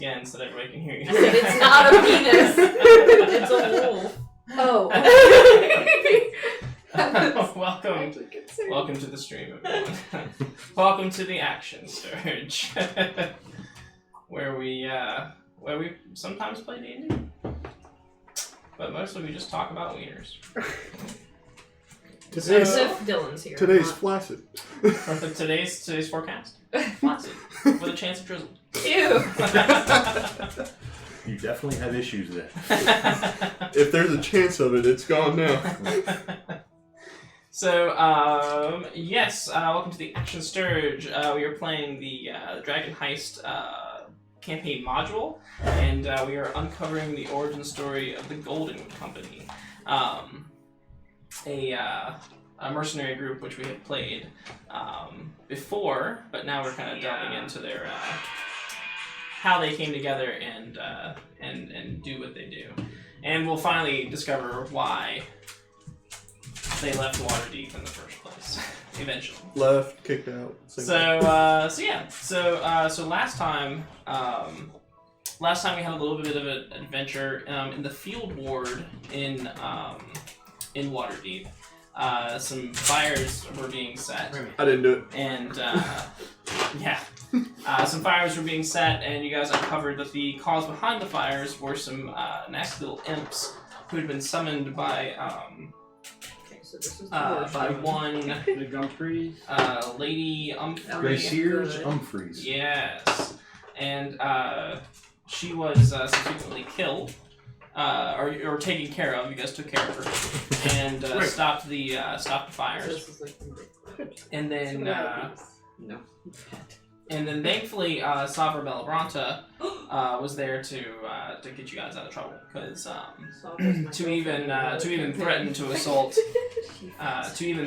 again so that everybody can hear you. I said it's not a penis. It's a wolf. Oh. Welcome to the stream, everyone. Welcome to the Action Sturge, where we sometimes play D&D, but mostly we just talk about wieners. Dylan's here. Today's flaccid. Today's forecast, flaccid, with a chance of drizzle. Ew. You definitely have issues there. If there's a chance of it, it's gone now. So, yes, welcome to the Action Sturge. We are playing the Dragon Heist campaign module, and we are uncovering the origin story of the Golden Company, a mercenary group which we have played before, but now we're kind of delving into their how they came together and do what they do, and we'll finally discover why they left Waterdeep in the first place. Eventually, Left, kicked out. So last time we had a little bit of an adventure in the field ward in Waterdeep. Some fires were being set. I didn't do it. And some fires were being set, and you guys uncovered that the cause behind the fires were some nasty little imps who had been summoned by So this is the by one The Gumfreys. Lady Umphrey. Gracieres Humphreys. Yes, and she was subsequently killed, or taken care of. You guys took care of her, and stopped the fires. This is like And then no. and then thankfully Savra Bellabranta was there to get you guys out of trouble, because to even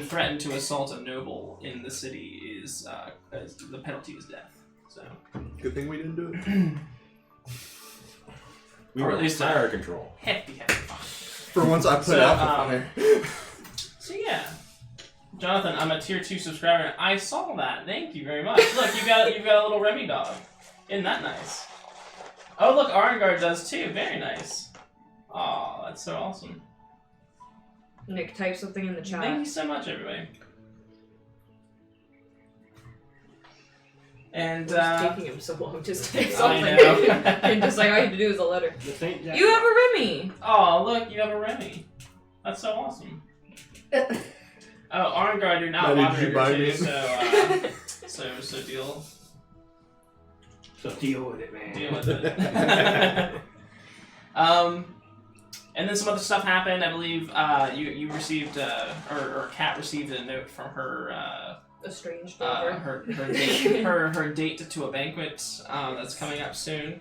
threaten to assault a noble in the city is the penalty is death. So Good thing we didn't do it. We Or were at least fire control. hefty fine. For once, I put out the fire. So yeah, Jonathan, I'm a tier 2 subscriber. And I saw that. Thank you very much. Look, you got a little Remy dog. Isn't that nice? Oh, look, Arngard does too. Very nice. Aw, that's so awesome. Nick, type something in the chat. Thank you so much, everybody. And It's taking him so long just to type I something. know. And just like all you have to do is a letter. This ain't that. You have a Remy! Oh, look, you have a Remy. That's so awesome. Oh, Arngard, you're now a Now, did you buy moderator me? too, so deal So deal with it, man. with it. And then some other stuff happened. I believe you received, or Kat received a note from her, Estranged lover. her date to a banquet that's coming up soon.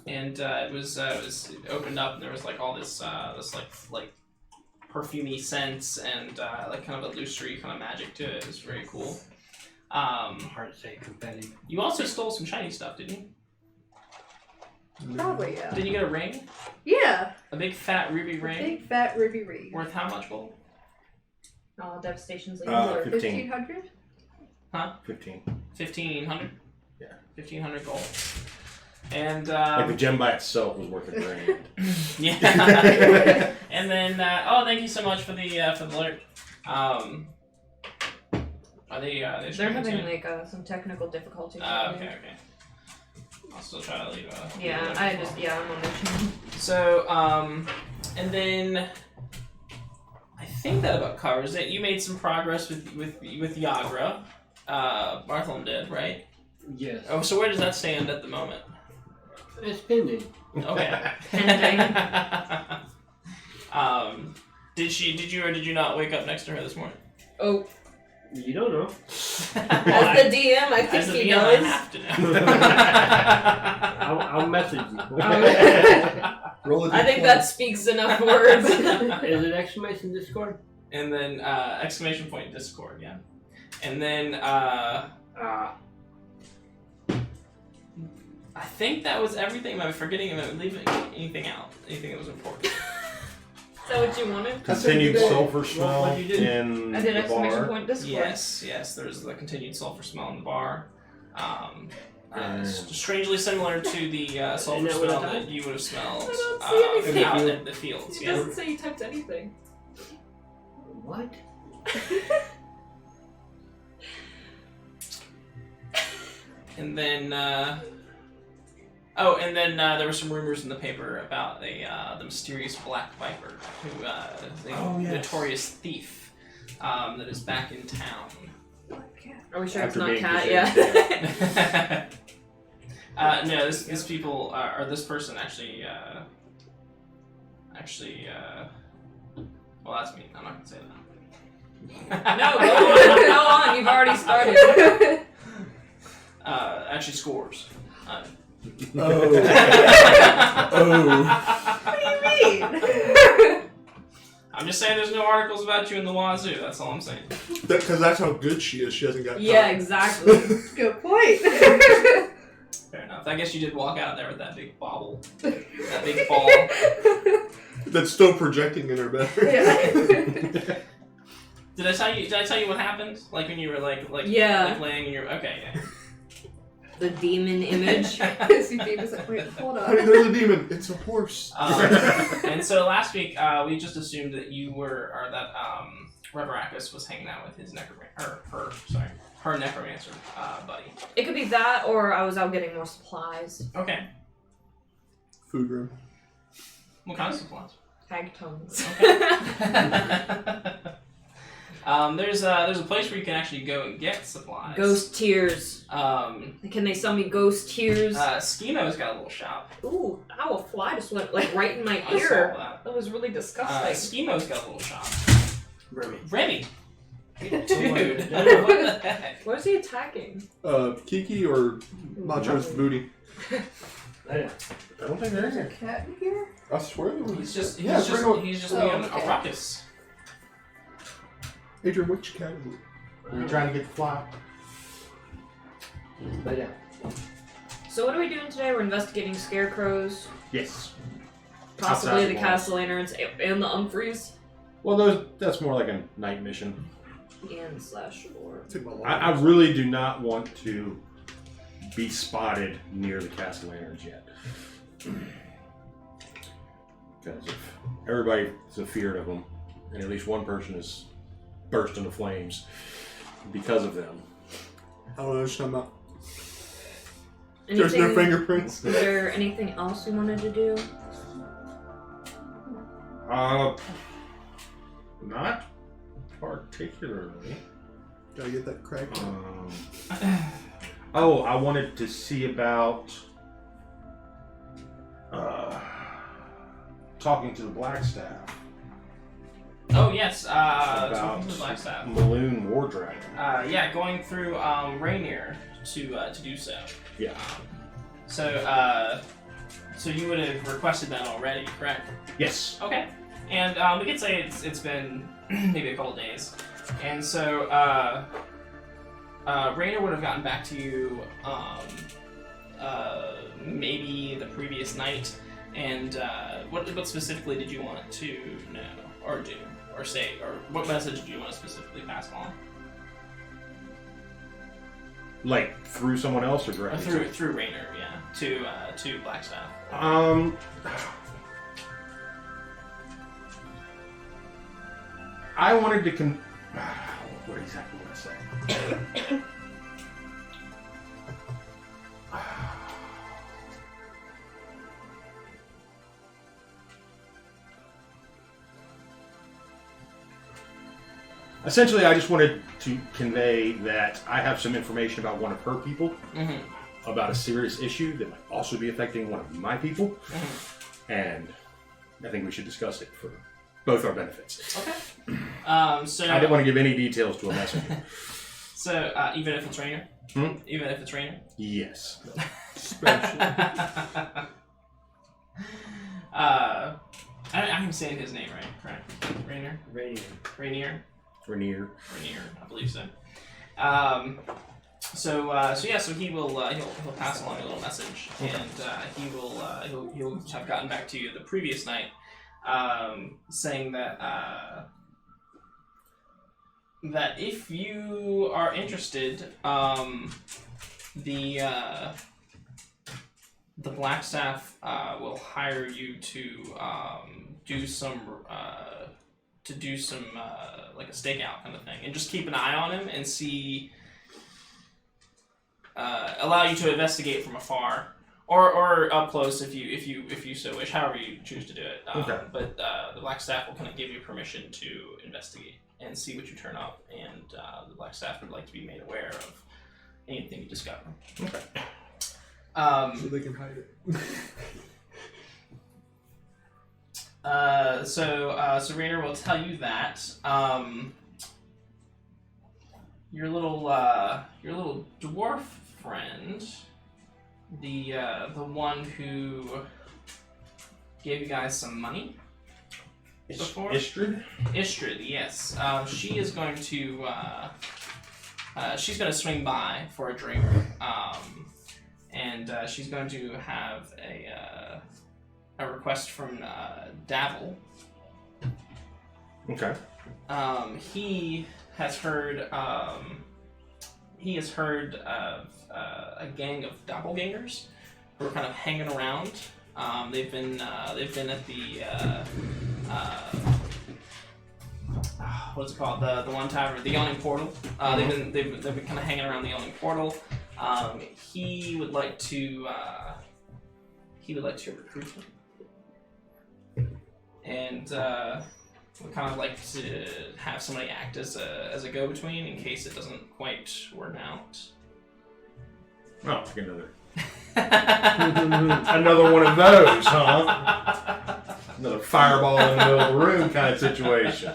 And it was opened up, and there was like all this like perfumey scents and like kind of illusory kind of magic to it. It was very cool. Hard to say confetti. You also stole some shiny stuff, didn't you? Probably, yeah. Did you get a ring? Yeah. A big fat ruby A ring? big fat ruby ring. Worth how much gold? Oh, Devastation's like 15. 1,500? Huh? 15. 1,500? Yeah. 1,500 gold. And Like the gem by itself was worth a grand. yeah. And then thank you so much for the alert. Are they? They're having like some technical difficulties. Okay. I'll still try to leave. Yeah, I'm on their channel. So and then I think that about covers it. You made some progress with Yagra. Bartholomew did, right? Yes. Oh, so where does that stand at the moment? It's pending. Okay. Did you or did you not wake up next to her this morning? Oh, You don't know. as the DM, I As think a he DM, I knows. have to know. I'll message you. Roll a I think D20. that speaks enough words. Is it exclamation Discord? And then exclamation point Discord, yeah. And then I think that was everything. Am I forgetting? Am I leaving anything out? Anything that was important? Is that what you wanted? Continued sulfur smell what you did. in I did the exclamation bar. point Discord. Yes. There's the continued sulfur smell in the bar. strangely similar to the sulfur Isn't that what smell I that you would have smelled I don't see anything. out in the fields. It Yeah. doesn't say you touched anything. What? And then, there were some rumors in the paper about the mysterious Black Viper, who is a notorious thief that is back in town. Are we sure After it's being not Cat? presented, Yeah. No, this people or this person actually, well, that's me. I'm not gonna say that. No, go on. You've already started. Actually scores. Oh. What do you mean? I'm just saying there's no articles about you in the Wazoo. That's all I'm saying. Because that's how good she is. She hasn't got Yeah, caught. exactly. Good point. Fair enough. I guess you did walk out there with that big bobble, that big ball. That's still projecting in her bedroom. Yeah. Did I tell you what happened? Like when you were like Yeah. like laying in your okay. The demon image. See, David's like, wait, hold Honey, on. there's a demon. It's a horse. And so last week we just assumed that Reveracus was hanging out with his her necromancer buddy. It could be that, or I was out getting more supplies. Okay. Food room. What kind of supplies? Hag tongues. There's a place where you can actually go and get supplies. Ghost tears. Um, Can they sell me ghost tears? Schimo's got a little shop. Ooh, ow, a fly just went like right in my I saw ear. that. That was really disgusting. Schimo's got a little shop. Remy. Remy. Dude, what the heck? What is he attacking? Kiki or Macho's booty? Oh, yeah. I don't think there There's is. a cat in here? I swear there was. He's just Yeah, bring on- being Oh, okay. a ruckus. Adrian, which cat is it? Are you trying to get the fly? But yeah. So what are we doing today? We're investigating scarecrows, Yes. possibly Outside the walls. Castellaners and the Umphreys. Well, that's more like a night mission. And/or. Take my I really do not want to be spotted near the Castellaners yet. Because if everybody's afeared of them, and at least one person is burst into flames because of them. I don't know what you're talking about. There's no Anything, fingerprints. is there anything else we wanted to do? Not particularly. Gotta get that crack. I wanted to see about talking to the Blackstaff Oh yes, about talking to the Blackstaff. Maloon War Dragon. Yeah, going through Rainier to do so. Yeah. So you would have requested that already, correct? Yes. Okay. And we could say it's been maybe a couple days, and so Rainier would have gotten back to you maybe the previous night. And what specifically did you want to know, or do, or say, or what message do you want to specifically pass on? Like through someone else or directly? Through Rainier, yeah, to Blackstaff. I wanted to what exactly would I say? Essentially, I just wanted to convey that I have some information about one of her people, about a serious issue that might also be affecting one of my people, and I think we should discuss it for both our benefits. Okay. So I didn't want to give any details to a messenger. So even if it's Rainier, even if it's Rainier. Yes. I'm saying his name right, correct? Rainier. Rainier. Rainier. I believe so. So he will he'll pass along a little message, and he'll have gotten back to you the previous night, saying that that if you are interested, the the Blackstaff will hire you to do some like a stakeout kind of thing, and just keep an eye on him and see. Allow you to investigate from afar, or up close if you so wish, however you choose to do it. Okay. But the Blackstaff will kind of give you permission to investigate and see what you turn up, and the Blackstaff would like to be made aware of anything you discover. Okay. So they can hide it. So Rainer will tell you that your little dwarf friend, the one who gave you guys some money before. Istrid? Istrid, yes. She is going to she's going to swing by for a drink, and she's going to have a request from Davil. Okay. He has heard of a gang of doppelgangers who are kind of hanging around. They've been at the what's it called, the one tavern, the Yawning Portal. They've been kind of hanging around the Yawning Portal. He would like to recruit them, and would kind of like to have somebody act as a go-between in case it doesn't quite work out. Oh, like another one of those, huh? Another fireball in the middle of the room kind of situation.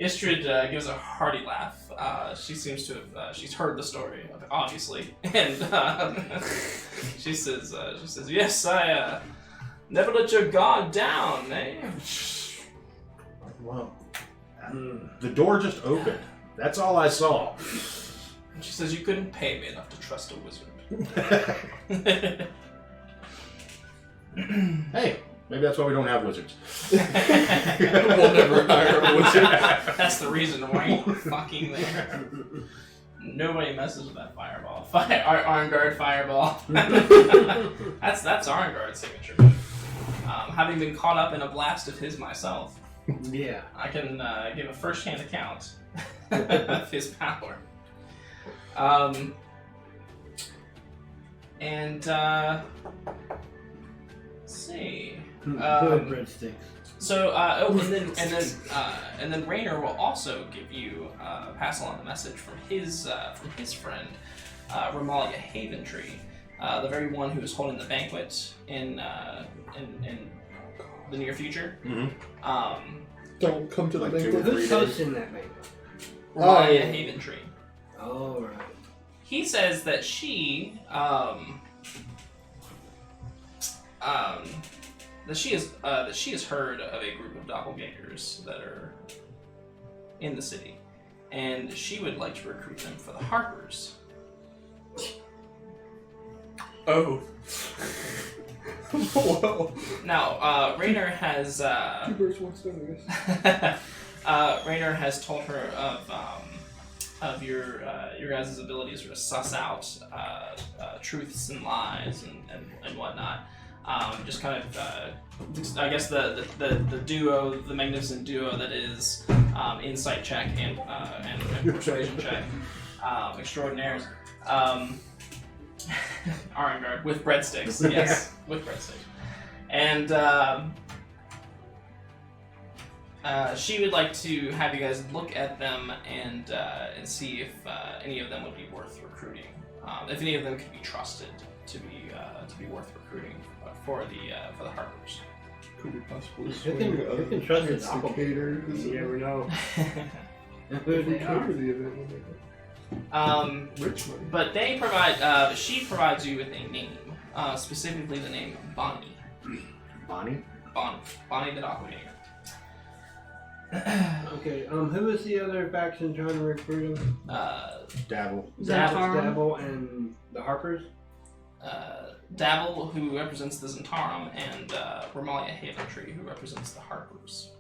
Istrid gives a hearty laugh. She seems to have she's heard the story, obviously, and she says, "Yes, I never let your guard down, eh?" Well, the door just opened. That's all I saw. And she says, "You couldn't pay me enough to trust a wizard." Hey, maybe that's why we don't have wizards. We'll never hire a wizard. That's the reason why you're fucking there. Nobody messes with that fireball. Arngard fireball. That's Arngard's signature. Having been caught up in a blast of his myself, Yeah. I can give a first-hand account of his power. Let's see. Good breadsticks. So, and then Rainer will also give you pass along the message from his friend, Romalia Haventree, the very one who is holding the banquet in the near future. Mm-hmm. Don't come to the Like two or banquet. three Who's days. hosting that man? Romalia Haventree. All right. He says that she has heard of a group of doppelgangers that are in the city, and she would like to recruit them for the Harpers. Oh. Well. Now, Rainer has Two birds, one stone, I guess. Rainer has told her of your guys' ability to sort of suss out truths and lies and whatnot. Just kind of, I guess the duo, the magnificent duo that is insight check and persuasion check, extraordinaires. Arngard with breadsticks, yes, with breadsticks, and she would like to have you guys look at them and see if any of them would be worth recruiting. If any of them could be trusted to be worth recruiting for the Harpers. Could we possibly You swing can- you can trust the instigator? You never know. Who came to the event when they rich money. But they provide. She provides you with a name, specifically the name Bonnie. Bonnie? Bonnie the Doppelganger. Okay, who is the other faction trying to recruit him? Dabble. Dabble and the Harpers? Davil, who represents the Zentarum, and Romalia Haventree, who represents the Harpers.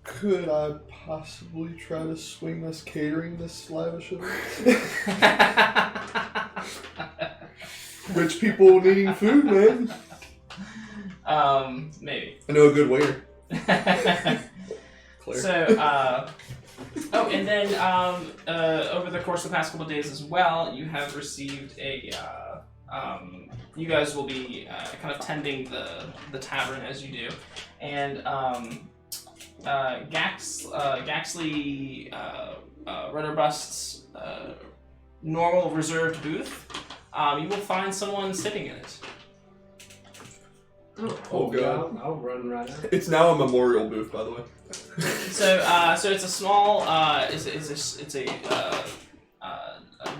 Could I possibly try to swing us catering this lavish event? Rich people needing food, man. Maybe. I know a good waiter. Claire. So, and then over the course of the past couple of days as well, you have received a. You guys will be kind of tending the tavern as you do, and Gaxley Rudderbust's normal reserved booth. You will find someone sitting in it. Oh god. I'll run right out. It's now a memorial booth, by the way. So it's a small, it's a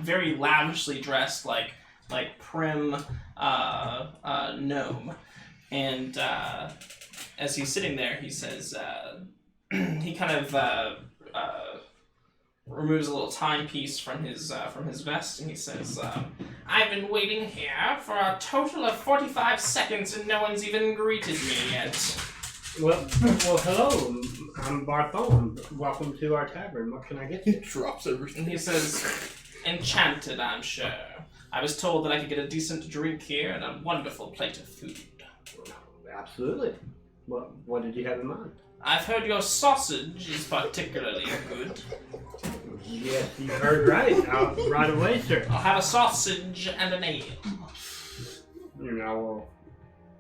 very lavishly dressed, like prim gnome, and as he's sitting there, he says, he kind of removes a little timepiece from his vest, and he says, "I've been waiting here for a total of 45 seconds, and no one's even greeted me yet." Well, hello. I'm Bartholomew. Welcome to our tavern. What can I get He you? drops everything. And he says, "Enchanted, I'm sure. I was told that I could get a decent drink here and a wonderful plate of food. Absolutely. What did you have in mind? I've heard your sausage is particularly good. Yes, you heard right. Right away, sir. I'll have a sausage and an ale." And I will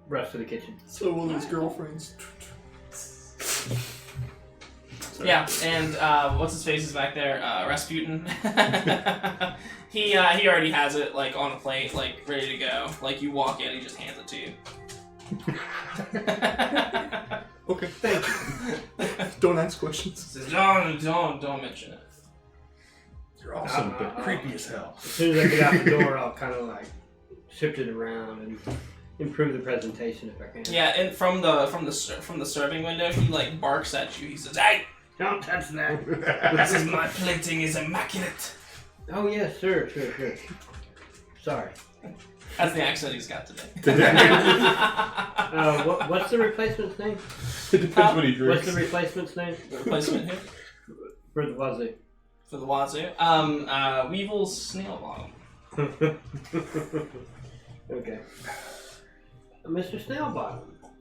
rush to the kitchen. So one of his girlfriends. Yeah, and what's his face is back there, Rasputin. He already has it like on a plate, like ready to go. Like you walk in, he just hands it to you. Okay, thank you. Don't ask questions. He says, don't mention it. You're awesome, but creepy as hell. As soon as I get out the door, I'll kind of like shift it around and improve the presentation if I can. Yeah, and from the serving window, he like barks at you. He says, "Hey, Don't touch that. this is my plating is immaculate." Oh yes, sure. Sorry. That's the accent he's got today. What's the replacement's name? It depends what he What's drinks. the replacement's name? The replacement here For the wazoo. for the wazoo. Weevil's snail bottom. Okay. Mr. Snailbottom,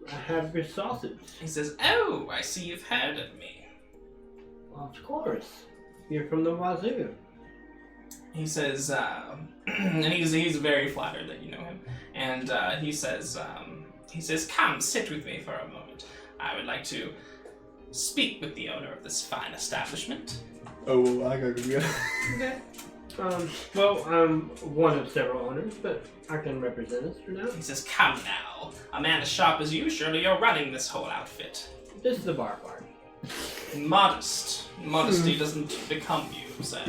I have your sausage. He says, "Oh, I see you've heard of me." Well, of course. You're from the wazoo. He says, and he's very flattered that you know him. And he says, "Come, sit with me for a moment. I would like to speak with the owner of this fine establishment." Oh, well, I gotta go get it. Okay. Well, I'm one of several owners, but I can represent us for now. He says, "Come now, a man as sharp as you, surely you're running this whole outfit. This is the bar part. Modesty doesn't become you, sir."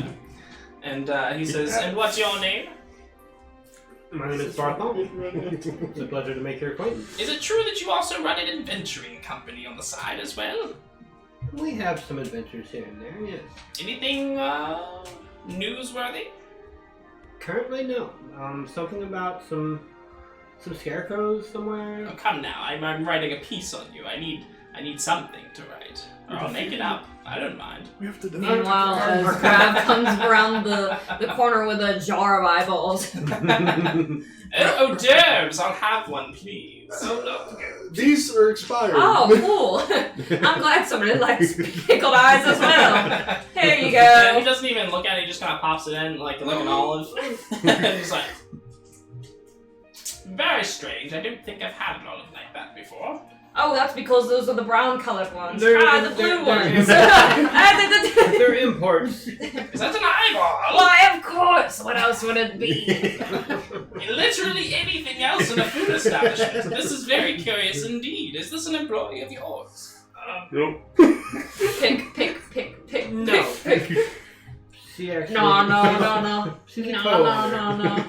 And he says, "And what's your name?" My name is Bartholomew. It's a pleasure to make your acquaintance. "Is it true that you also run an adventuring company on the side as well? We have some adventures here and there, yes. Anything newsworthy?" Currently, no. Something about some scarecrows somewhere. Oh, come now, I'm writing a piece on you. I need something to write. Or I'll make it up. I don't mind. We have to do Meanwhile, as Crab comes around the corner with a jar of eyeballs. Oh, d'oeuvres! I'll have one, please. Oh, look. These are expired. Oh, cool. I'm glad somebody likes pickled eyes as well. Here you He go. doesn't even look at it, he just kind of pops it in like an olive. And he's like, "Very strange. I don't think I've had an olive like that before." Oh, that's because those are the brown colored ones. They're- The blue they're- ones. They're imports. Is that an eyeball? Why, of course. What else would it be? Literally anything else in a food establishment. This is very curious indeed. Is this an employee of yours? Nope. Pick. No. Pick. She actually. No. She's a No, co-owner.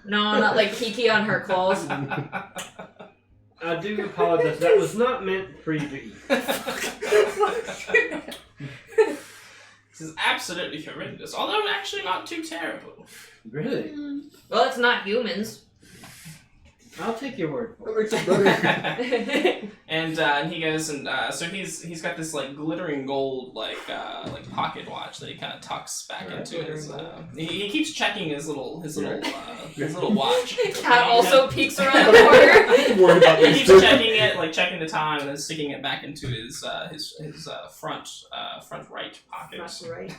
No, not like Kiki on her claws. I do apologize. That was not meant for you to eat. This is absolutely horrendous, although actually not too terrible. Really? Well, it's not humans. I'll take your word for That it. makes it better. And he goes and so he's got this like glittering gold like pocket watch that he kind of tucks back into his. He keeps checking his little watch. Cat also peeks around the corner. I'm worried about He these keeps two. checking it, like checking the time, and then sticking it back into his front right pocket. That's right.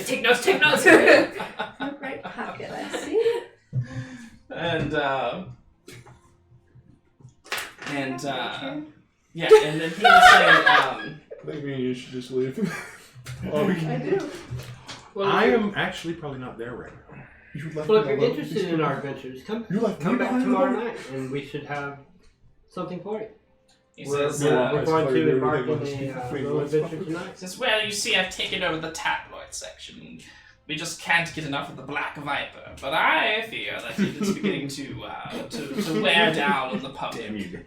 Take notes, take notes. Right pocket, I see. And yeah, and then he was saying, Maybe you should just leave. Oh, we I can. do. Well, I am actually probably not there right now. You left Well, if me you're alone. interested in our adventures, come You left me back behind tomorrow alone. night, and we should have something for you. he We're says, going Sorry, to embark everything on was a between little us. adventure tonight. says, well, you see, I've taken over the tabloid section. We just can't get enough of the Black Viper, but I fear that it is beginning to wear down on the public. Damn you.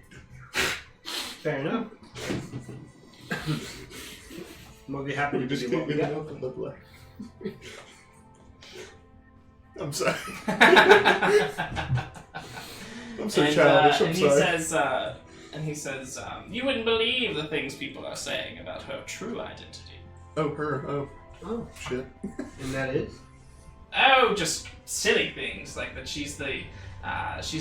Fair enough. We'll be happy We to just give you can't what we get got. enough of the black. I'm sorry. I'm so childish. I'm and sorry. he says, you wouldn't believe the things people are saying about her true identity. Oh, her. Oh, Oh, shit. and that is? Oh, just silly things like that. She's the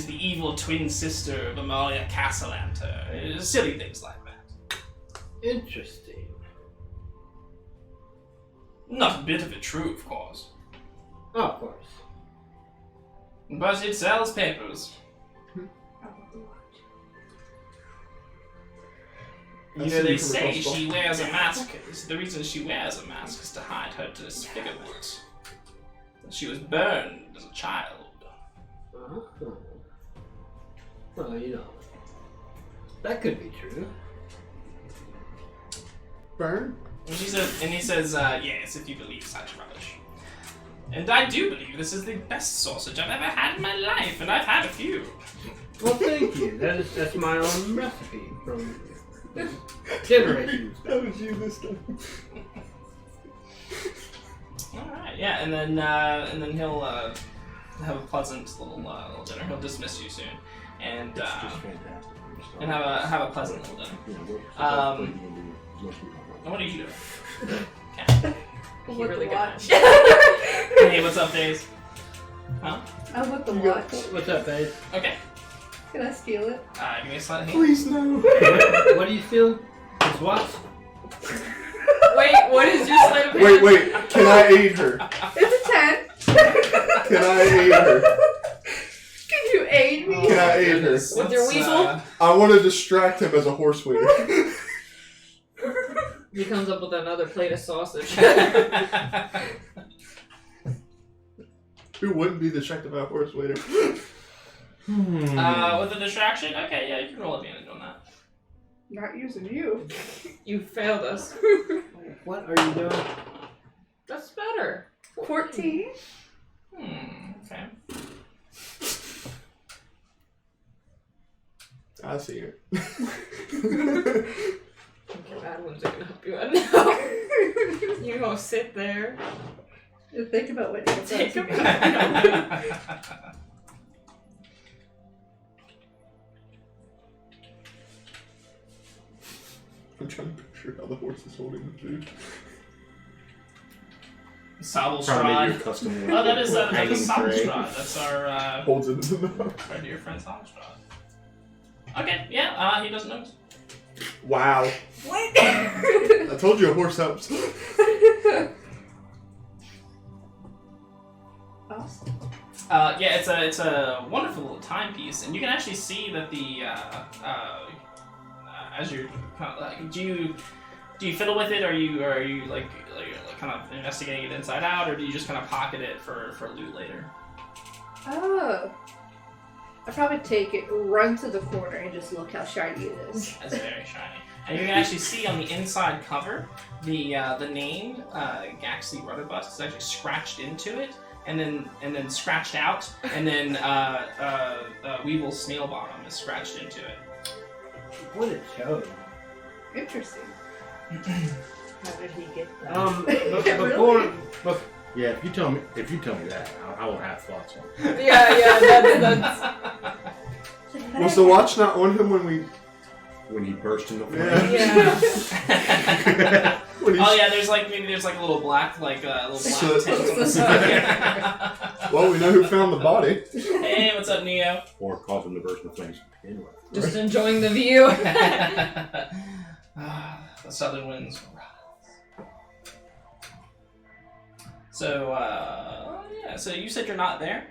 evil twin sister of Amalia Castellanter. Silly things like that. Interesting. Not a bit of it true, of course, Oh, of course. but it sells papers. You know, they say she wears a mask. The reason she wears a mask is to hide her disfigurement. She was burned as a child. Uh-huh. Well, you know, that could be true. Burn? And he says, yes, if you believe such rubbish. And I do believe this is the best sausage I've ever had in my life, and I've had a few. Well, thank you. That's my own recipe from generations. That was you this time. All right, yeah, and then he'll have a pleasant little dinner. He'll dismiss you soon, and It's just fantastic. and have a pleasant little dinner. You know, Um, And what are you doing? Okay. He With really the good. watch. Hey, what's up, Days? Huh? I want the You got- watch. What's up, babe? Okay. Can I steal it? Give me a sleight of hand. Please no. What are you stealing? His watch? Wait, what is your sleight of hand? Wait. Can I aid her? It's a 10. Can I aid her? Can you aid me? Can I aid her? With your weasel? I want to distract him as a horse waiter. He comes up with another plate of sausage. Who wouldn't be distracted by a horse waiter? With a distraction? Okay, yeah, you can roll advantage on that. Not using you. You failed us. What are you doing? That's better. 14. Okay. I see it. Your bad ones are gonna help you out now. You're gonna sit there. Think about what you're Take saying. I'm trying to picture how the horse is holding the food. Sobble Probably your Strahd. custom. Oh, that is hanging Sobble tray. Strahd. That's our Holds it in the mouth. our dear friend Sobble Strahd. Okay, yeah, he doesn't notice. Wow. What? I told you a horse helps. Awesome. Yeah, it's a wonderful little timepiece, and you can actually see that the as you're kind of like, do you fiddle with it, or are you like kind of investigating it inside out, or do you just kind of pocket it for loot later? Oh. I'd probably take it, run to the corner, and just look how shiny it is. It's very shiny, and you can actually see on the inside cover the name Gaxley Rudderbust is actually scratched into it. And then scratched out, and then Weevil Snailbottom is scratched into it. What a show. Interesting. How did he get that? Before Yeah, if you tell me that, I will have thoughts on it. Yeah, that's Was the watch not on him when we? When he burst into Yeah. flames. Yeah. When he Oh yeah, there's like maybe there's like a little black like little black Soot. tint on the side. Well, we know who found the body. Hey, what's up, Neo? Or cause him to burst into flames. Anyway. Just enjoying the view. The southern winds rise. So, yeah. So you said you're not there,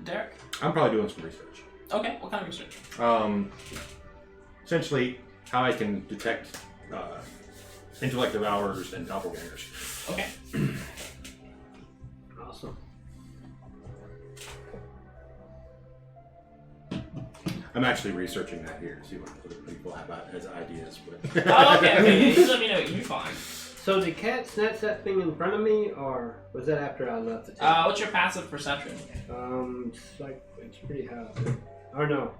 Derek? I'm probably doing some research. Okay. What kind of research? Essentially, how I can detect intellect devourers and doppelgangers. Okay. Awesome. I'm actually researching that here to see what other people have as ideas. But Oh, okay. Okay. Yeah, you let me know what you find. So did Cat snatch that thing in front of me, or was that after I left the table? What's your passive perception? It's like it's pretty high. Or no,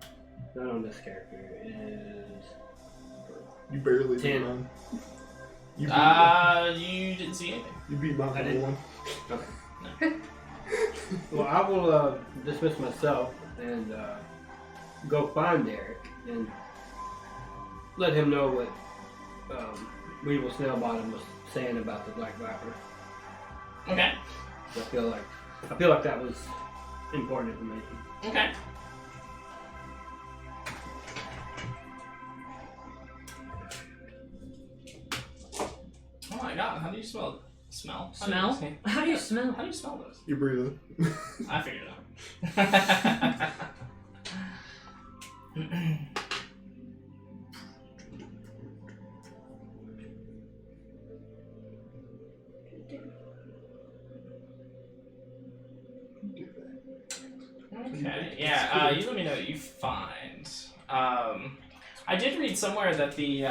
not on this character. It is You barely 10. beat mine. You beat, You didn't see anything. you beat mine I by didn't. one. Well, I will dismiss myself and go find Derek and let him know what Weevil Snailbottom was saying about the Black Viper. Okay. I feel like that was important information. Okay. Oh my god, how do you smell? Smell? Smell? How do you smell? How do you smell those? You breathe it. I figured it out. Okay, yeah, you let me know what you find. I did read somewhere that the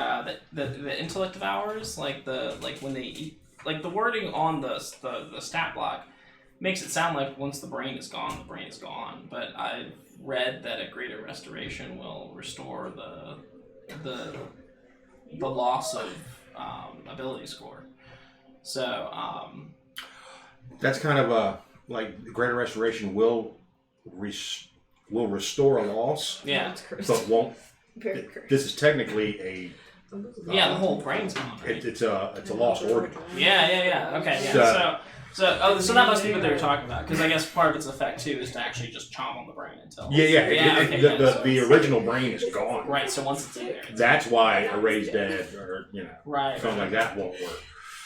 intellect devours, like when they eat, like the wording on the stat block makes it sound like once the brain is gone, the brain is gone. But I've read that a greater restoration will restore the loss of ability score. So that's kind of a like greater restoration will restore a loss, yeah, That's cursed. but won't. Very cursed. This is technically a yeah, the whole brain's gone. Right? it's a lost organ. Yeah. Okay, yeah. So that must be what they were talking about, because I guess part of its effect too is to actually just chomp on the brain until. The original brain is gone. Right. So once it's in there. That's why a raised dead or Right. something like that won't work.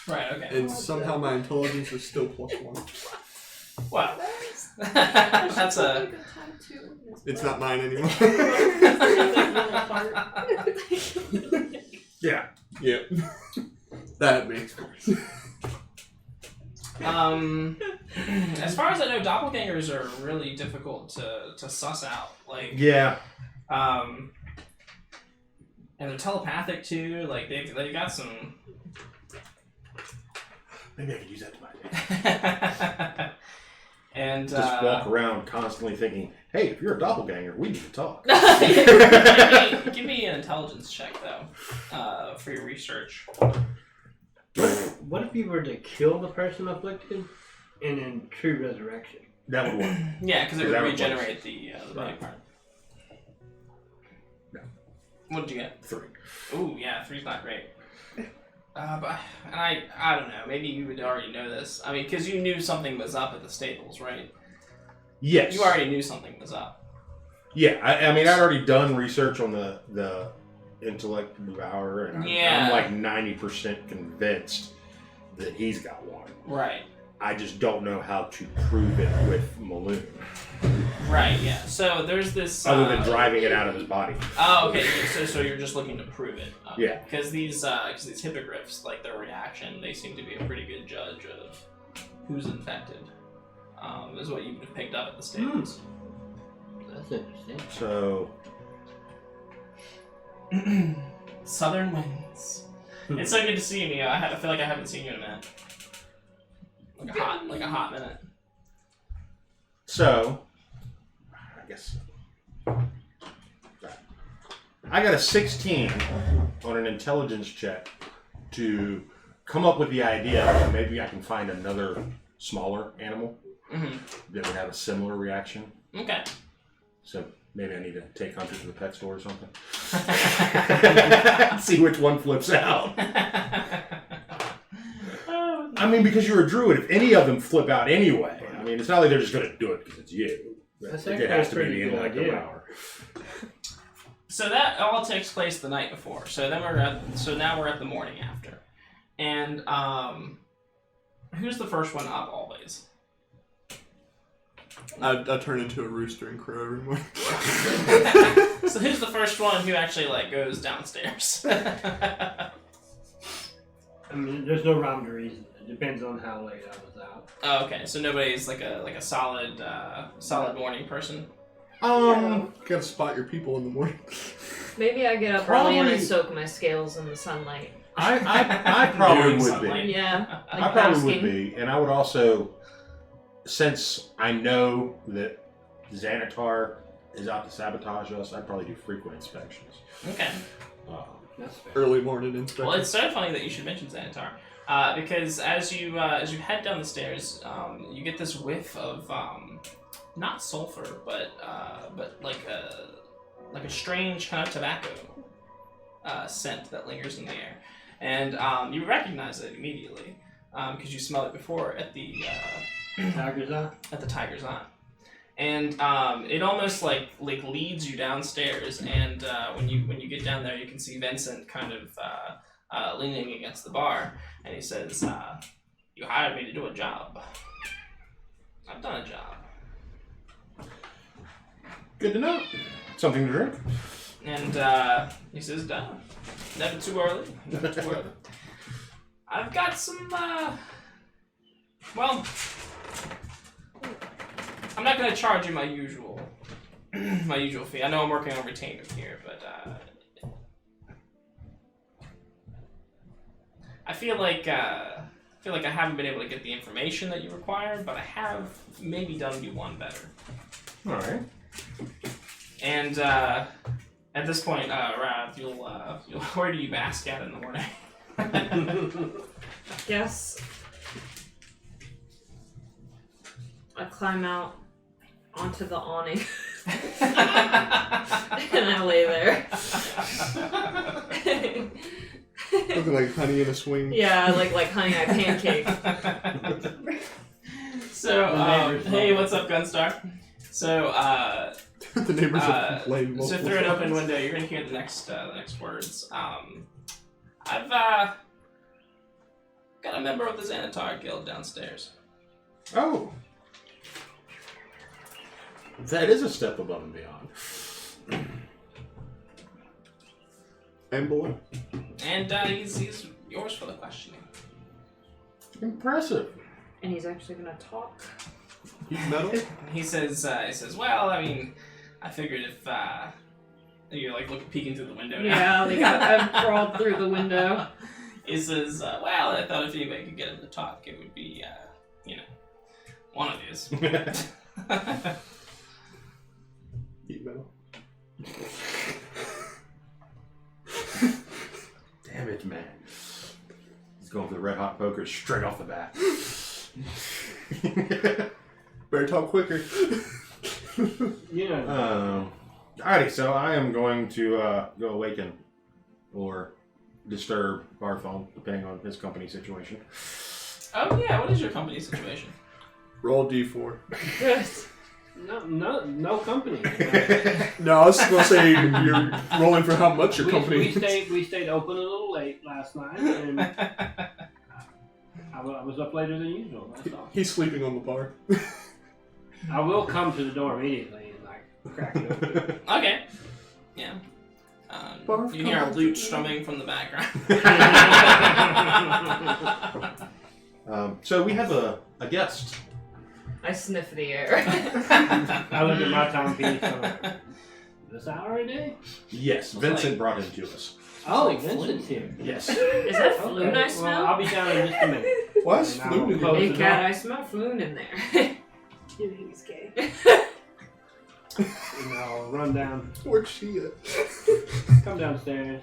Right. Okay. And somehow my intelligence is still +1. Wow. That's a. It's not mine anymore. Yeah. Yep. That makes sense. As far as I know, doppelgangers are really difficult to suss out. Like. Yeah. And they're telepathic too. Like they got some. Maybe I could use that to my advantage. And Just walk around constantly thinking, "Hey, if you're a doppelganger, we need to talk." give me an intelligence check though, for your research. What if you were to kill the person afflicted and then true resurrection? That would work. Yeah, because it would That would regenerate the body Right. part. No. What did you get? 3. Ooh, yeah, 3's not great. But I don't know. Maybe you would already know this. I mean, because you knew something was up at the stables, right? Yes. You already knew something was up. Yeah, I mean, I'd already done research on the intellect devourer, and Yeah. I'm like 90% convinced that he's got one. Right. I just don't know how to prove it with Maloon, Right. Yeah. So there's this. other than driving it out of his body. Oh, okay. So you're just looking to prove it. Yeah. Because these hippogriffs, like their reaction, they seem to be a pretty good judge of who's infected. Is what you would have picked up at the stables. That's interesting. So Southern winds. It's so good to see you, Neo. I feel like I haven't seen you in a minute. Like a hot minute. So, I guess I got a 16 on an intelligence check to come up with the idea that maybe I can find another smaller animal Mm-hmm. that would have a similar reaction. Okay. So Maybe I need to take Hunter to the pet store or something. See which one flips out. I mean, because you're a druid, if any of them flip out anyway, I mean, it's not like they're just going to do it because it's you. That's It has to be actually the a pretty intellect good of idea. power. So that all takes place the night before. So then now we're at the morning after. And who's the first one up always? I turn into a rooster and crow every morning. So who's the first one who actually like goes downstairs? I mean, there's no rhyme to reason. It depends on how late I was out. Oh, okay. So nobody's like a solid morning person. Gotta spot your people in the morning. Maybe I get up early and I Probably- soak my scales in the sunlight. I probably Doing would something. be. Yeah, like I probably would basking. be, and I would also, since I know that Xanatar is out to sabotage us, I'd probably do frequent inspections. Okay. That's fair. Early morning inspection. Well, it's so funny that you should mention Xanatar, because as you head down the stairs, you get this whiff of not sulfur, but like a strange kind of tobacco scent that lingers in the air, and you recognize it immediately because you smelled it before at the Tiger's Eye? at the Tiger's Eye. And it almost like leads you downstairs, and when you get down there, you can see Vincent kind of leaning against the bar, and he says, "You hired me to do a job. I've done a job." Good to know. Something to drink. And he says, "No, never too early. Never too early. I've got some. Well, I'm not going to charge you my usual fee. I know I'm working on retainer here, but I feel like I haven't been able to get the information that you require, but I have maybe done you one better." All right. And at this point, Rav, you'll where do you bask at in the morning? Guess I climb out onto the awning and I lay there. Looking like honey in a swing. Yeah, like honey I pancake. So, hey, what's up, Gunstar? So, The neighbors have complained so multiple through an times. open window, you're gonna hear the next words. I've got a member of the Xanatar Guild downstairs. Oh. That is a step above and beyond. And below. And he's yours for the questioning. Impressive. And he's actually gonna talk. He's metal. He says, well, I mean, I figured if you're like peeking through the window now. Yeah, like I've crawled through the window. He says, well, I thought if anybody could get him to talk, it would be, one of these. Heat metal. Damn it, man. He's going for the red hot poker straight off the bat. Better talk quicker. Yeah. Alrighty, so I am going to go awaken or disturb Barthol, depending on his company situation. Oh, yeah, what is your company situation? Roll D4. Good. No company. No, I was just gonna say you're rolling for how much your company we is. stayed open a little late last night, and I was up later than usual. That's all. He's sleeping on the bar. I will come to the door immediately and crack it open. Okay. Yeah. Barf, You hear a come lute on. strumming from the background. So we have a guest. I sniff the air. I look at my timepiece. This hour a day? Yes, Vincent brought him to us. Oh, like Vincent's here. Yes. Is that floon I Well, smell? I'll be down in just a minute. Why is And I Floon will in close here? Hey the cat, door. I smell floon in there. He's gay. And I'll run down, Where's she at? come downstairs.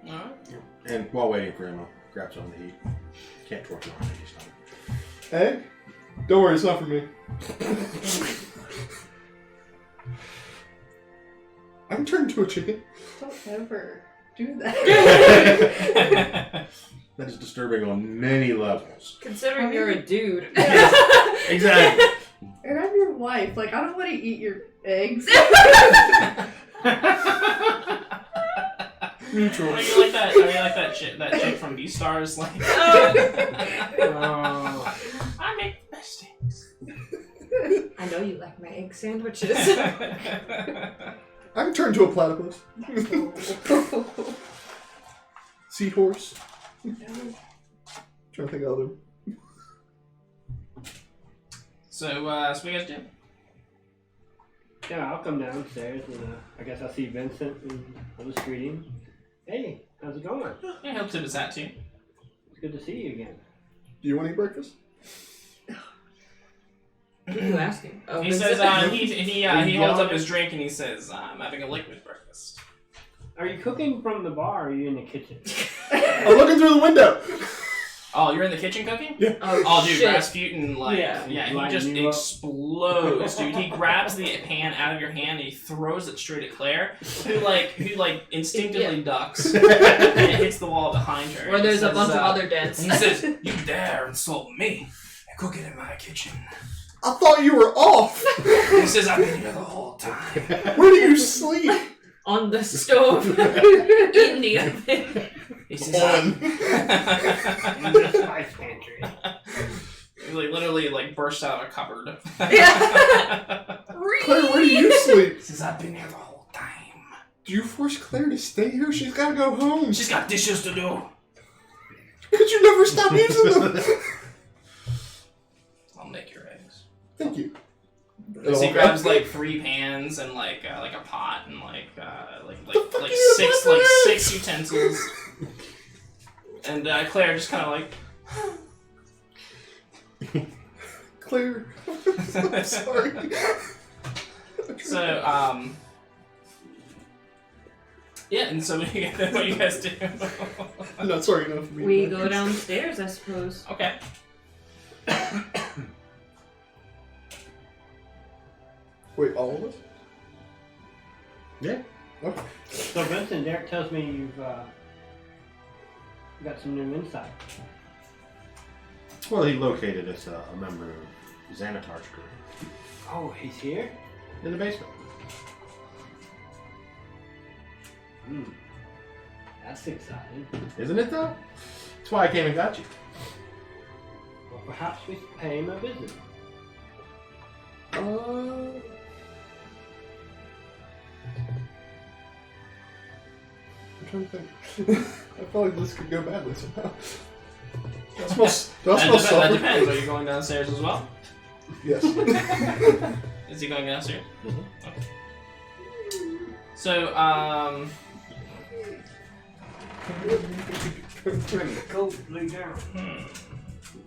Alright. And while waiting for him, I'll grab some of the heat. Can't torch on this time. Egg? Don't worry, it's not for me. I can turn into a chicken. Don't ever do that. That is disturbing on many levels. Considering you're a dude. Exactly. And I'm your wife. Like, I don't want to eat your eggs. Neutral. Are you like that? Are you like that chick from Beastars? Like, I make the best eggs. I know you like my egg sandwiches. I can turn into a platypus. Seahorse. Trying to think of other. So what do you guys do? Yeah, I'll come downstairs and I guess I'll see Vincent and I'll just greet him. Hey, how's it going? Yeah, he'll tip his hat to you. It's good to see you again. Do you want to eat breakfast? What are you asking? Oh, He Vincent? says he holds up his drink and he says, I'm having a liquid breakfast. Are you cooking from the bar or are you in the kitchen? I'm looking through the window. Oh, you're in the kitchen cooking? Yeah. Oh, dude, shit. Rasputin, like, Yeah. he Lighting just you up. explodes, dude. He grabs the pan out of your hand and he throws it straight at Claire, who instinctively ducks and it hits the wall behind her. Where And he there's a says, bunch of other dents. And he says, "You dare insult me and cook it in my kitchen?" I thought you were off. He says, "I've been here the whole time." Where do you sleep? On the stove. In the oven. He says, On. In the spice pantry. He literally burst out of a cupboard. Yeah. Claire, where do you sleep? He says, "I've been here the whole time." Do you force Claire to stay here? She's got to go home. She's got dishes to do. Could you never stop using them? I'll make your eggs. Thank you. So he grabs 3 pans and a pot and fuck are you six about to do? 6 utensils. And Claire just kind of Claire. I'm sorry. So yeah, and so what do you guys do? I'm not sorry enough for me. We go downstairs, I suppose. Okay. Wait, all of us? Yeah. Okay. So Vincent, Derek tells me you've got some new insight. Well, he located us a member of Xanatar's group Oh, he's here? in the basement. That's exciting. Isn't it, though? That's why I came and got you. Well, perhaps we should pay him a visit. Oh. I'm trying to think. I feel like this could go badly somehow. Do I smell That sulfur? depends. Are you going downstairs as well? Yes. Is he going downstairs? Mhm. Okay. So, Bring the coat, lay down.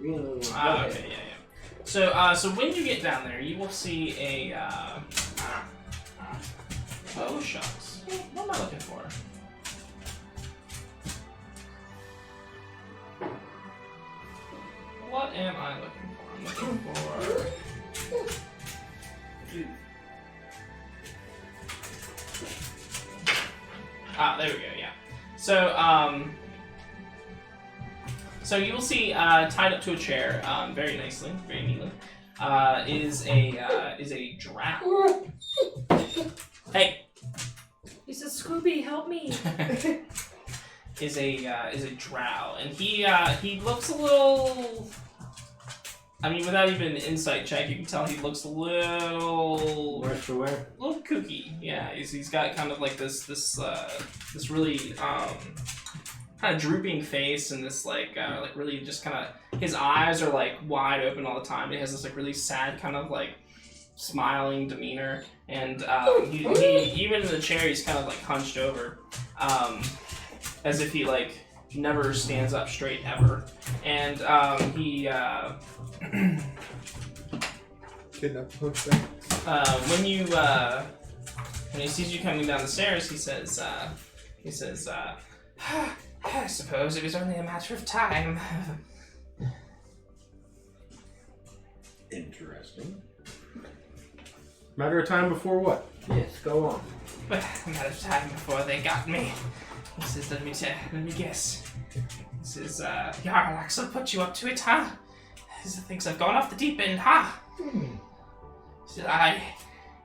okay, yeah. So, so when you get down there, you will see a, oh, shucks. What am I looking for? What am I looking for? I'm looking for... there we go, yeah. So, so you will see, tied up to a chair, very nicely, very neatly, is a drow. Hey! He says, Scooby, help me. is a drow, and he looks a little. I mean, without even an insight check, you can tell he looks a little. Worse for wear. A little kooky. Yeah, he's got kind of like this really kind of drooping face and this like really just kind of his eyes are like wide open all the time. He has this like really sad kind of like smiling demeanor, and he even in the chair he's kind of like hunched over, as if he like never stands up straight ever, and he Kidnap the thing. when he sees you coming down the stairs, he says, I suppose it was only a matter of time. Interesting. Matter of time before what? Yes, go on. But I'm out of time before they got me. This is, let me guess. This is, Yarlax will put you up to it, huh? These are things have gone off the deep end, huh?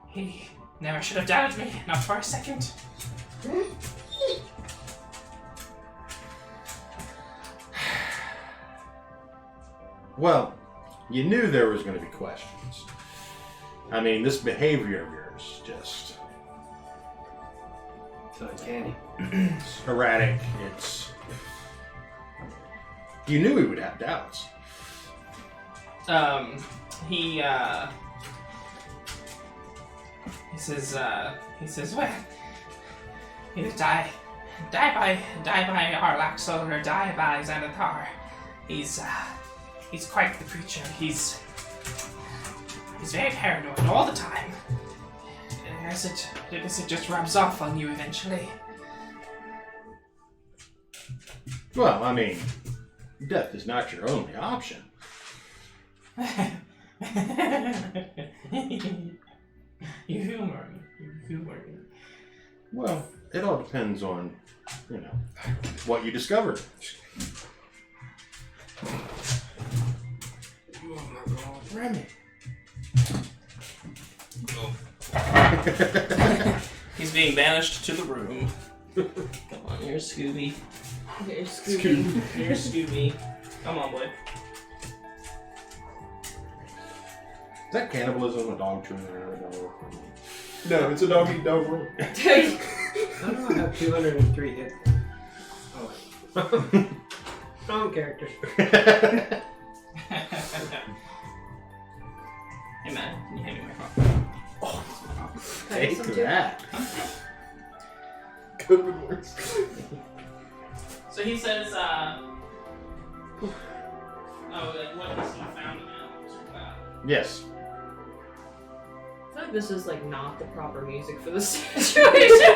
He never should have doubted me, not for a second. Well, you knew there was going to be questions. I mean, this behavior of yours just... It's uncanny. It's erratic. It's... You knew he would have doubts. He says, well, either die by Arlaxel or die by Xanathar. He's quite the creature. He's very paranoid all the time. I guess it just rubs off on you eventually. Well, I mean, death is not your only option. You humor me. Well, it all depends on, what you discovered. Oh my God, Remy. He's being banished to the room. Come on, here's Scooby. Here's Scooby. Here's Scooby. Come on, boy. Is that cannibalism? A dog chewing another dog? No, it's a dog eat dog world. I don't know, I have 203 hits. Oh. Strong character. Hey man, can you hand me my phone? Take that. Could have been worse. So he says, what has he found now? Yes. I feel like this is like not the proper music for this situation.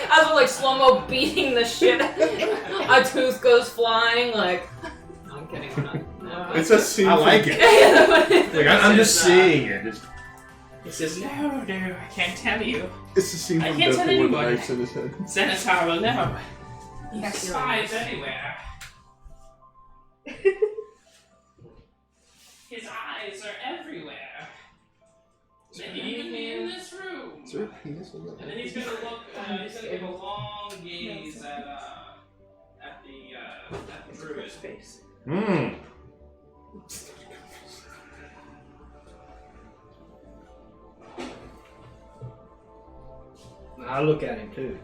As we're like slow-mo beating the shit. A tooth goes flying, like I'm kidding, I'm not. No. It's a scene. I like it. Like, I'm just seeing it. He says, no, I can't tell you. It's a scene I from can't Death tell with anyone. knives in his head. Xanathar will know. He has He's spies feeling everywhere. His eyes are everywhere. Maybe even in this room. Is there a penis in that? And then he's gonna look. He's gonna give a long gaze at the druid. Face. Hmm. I look at him too.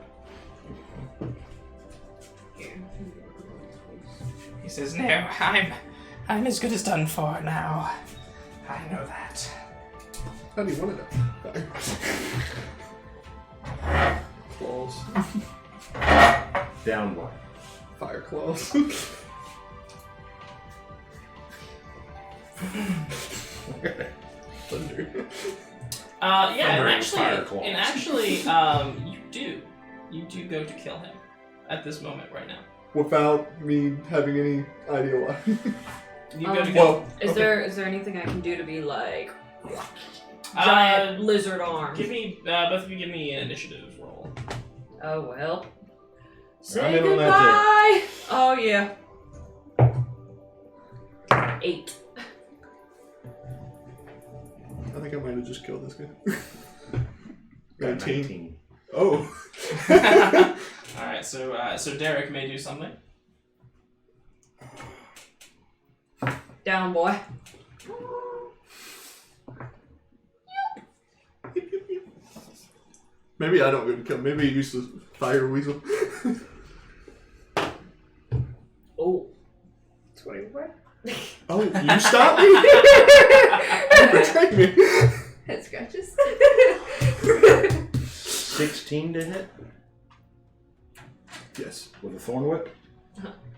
He says, "No, I'm as good as done for now. I know that." How do you want it to? Claws. Down one. Fire claws. Thunder. Yeah, Thunder and and fire claws. actually, you do go to kill him at this moment right now. Without me having any idea why. You go to kill. Well, Is there anything I can do to be like giant lizard arms? Give me both of you. Give me an initiative roll. Oh well. I'm Say in on that goodbye. Oh yeah. 8. I think I might have just killed this guy. Got 19. 19. Oh. All right, so Derek may do something. Down, boy. Maybe I don't get to kill. Maybe he used to fire weasel. Oh. 21. Oh, you stopped me? You betrayed me. Head scratches. 16 to hit Yes. with a thorn whip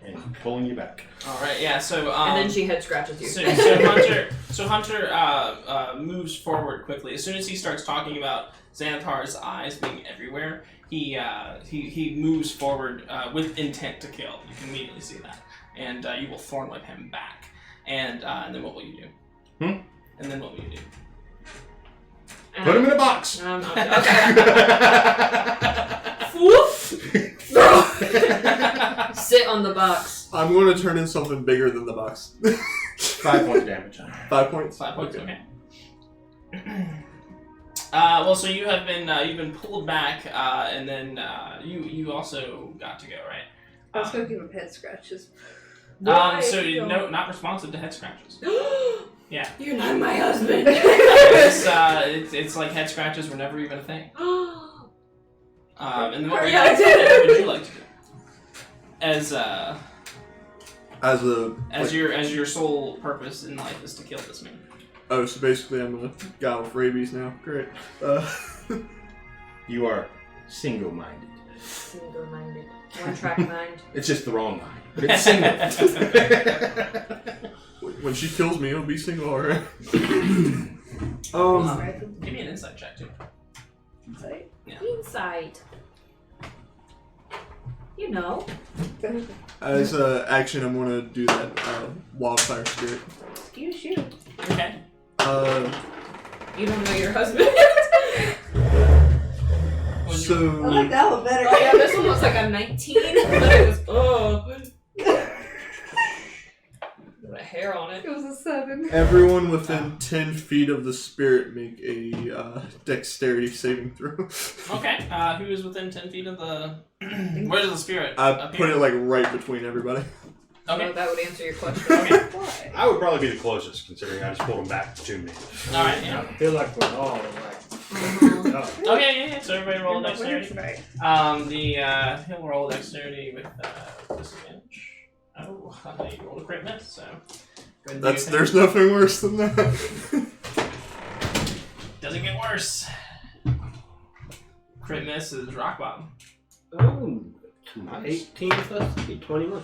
and pulling you back. All right, yeah. So And then she head scratches you. So Hunter moves forward quickly. As soon as he starts talking about Xanathar's eyes being everywhere, he moves forward with intent to kill. You can immediately see that, and you will thorn whip him back. And then what will you do? Hmm? And then what will you do? Put him in a box. Okay. Whoop. Sit on the box. I'm going to turn in something bigger than the box. 5 points damage. 5 points? 5 points. Okay. Well, so you have been you've been pulled back, and then you also got to go, right? Let's go give him head scratches. So no, not responsive to head scratches. Yeah. You're not my husband. It's like head scratches were never even a thing. And what would you like to do? As your sole purpose in life is to kill this man. Oh, so basically I'm a guy with rabies now. Great. You are single-minded. Single-minded. One-track mind. It's just the wrong mind. But it's single. When she kills me, it'll be single, alright? Give me an insight check too. Insight? Yeah. Insight. You know. As action, I'm gonna do that wildfire spirit. Excuse you. Okay. You don't know your husband. So I like that one better. Oh yeah, this one was like a 19, but it was with a hair on it. It was a 7. everyone within 10 feet of the spirit make a dexterity saving throw. Okay. Who is within 10 feet of the? Where's the spirit? I put it like right between everybody. Okay. So that would answer your question. Okay. Why? I would probably be the closest, considering I just pulled him back to me. All right. Yeah. I feel like we're all like. Okay. Yeah. So everybody roll You're not dexterity. winning tonight. He'll roll dexterity with disadvantage. Oh, he rolled a crit miss. So. Go ahead and do your thing. There's nothing worse than that. Doesn't get worse. Crit miss is rock bottom. Oh, Nice. 18 plus 21.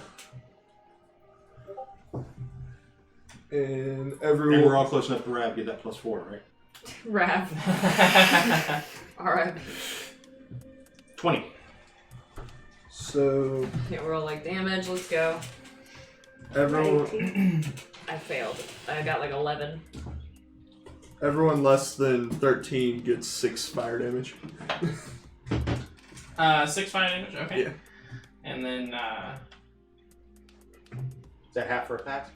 And And everyone. we're all close enough to Rav get that +4, right? Rav. Alright. 20. So Can't roll like damage, let's go. everyone, I failed. I got like 11. everyone less than 13 gets 6 fire damage. 6 fire damage. Okay. Yeah. And then Is that half for a pass?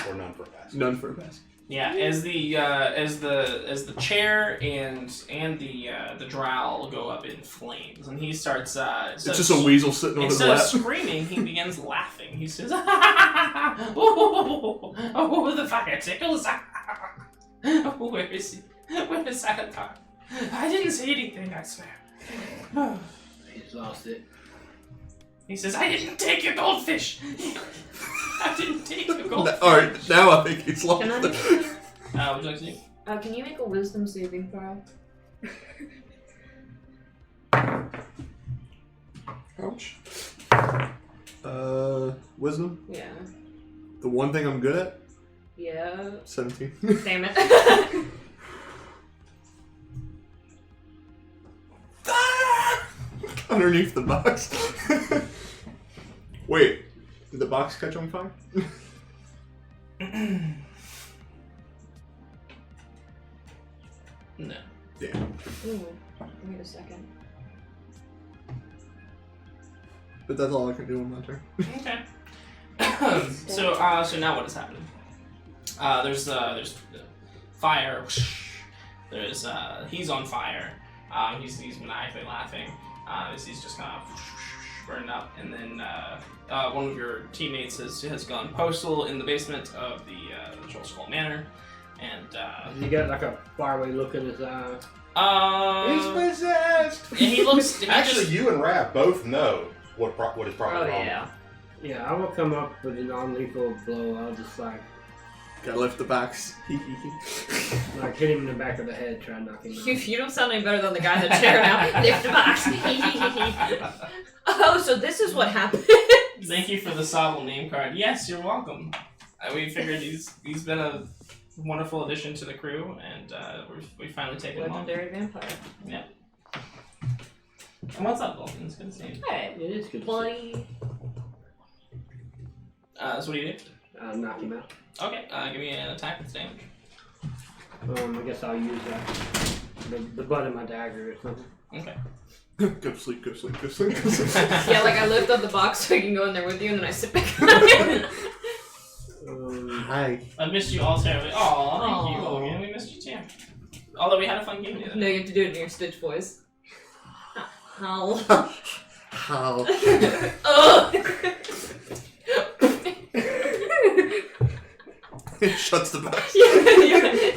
Or none for a pass? None for a pass. yeah, as the chair and the drow go up in flames, and he starts. It's just a weasel sitting on his Instead of lap. screaming, he begins laughing. He says, "Oh, the fire tickles! Where is he? Where is Avatar? I didn't say anything, I swear." He's lost it. He says, "I didn't take your goldfish. I didn't take your goldfish." Alright, now I think he's lost Can I it. Would you like to do? can you make a wisdom saving throw? Ouch. Wisdom? Yeah. The one thing I'm good at? Yeah. 17. Damn it. Underneath the box. Wait, did the box catch on fire? No. Damn. Ooh, wait a second. But that's all I can do on my turn. Okay. So now what is happening? There's fire. There's he's on fire. He's maniacally laughing. He's just kind of burning up, and then one of your teammates has gone postal in the basement of the Troll Skull Manor, and He got like a faraway look in his eye. He's possessed! and he looks. He Actually, just- you and Rav both know what is probably Oh wrong. yeah. Yeah, I will come up with a non-lethal blow. I'll just like Gotta lift the box. hit him in the back of the head, try and knock him out. You don't sound any better than the guy in the chair now. Lift the box. Oh, so this is what happened. Thank you for the Sobble name card. Yes, you're welcome. We figured he's been a wonderful addition to the crew, and we finally taken him on. Legendary vampire. Yeah. And what's up, Vulcan? It's good to see you. Hey, It is good to see. buddy. So what do you do? Knock him out. Okay, give me an attack with damage. I guess I'll use that the butt of my dagger or something. Okay. Go sleep, go sleep, go sleep. Yeah, like I lift up the box so I can go in there with you, and then I sit back down. Hi. I missed you all terribly. Aw, thank you, Aw. Logan. We missed you too. Although we had a fun game together. No, you have to do it in your Stitch voice. How? How? Ugh. It shuts the box.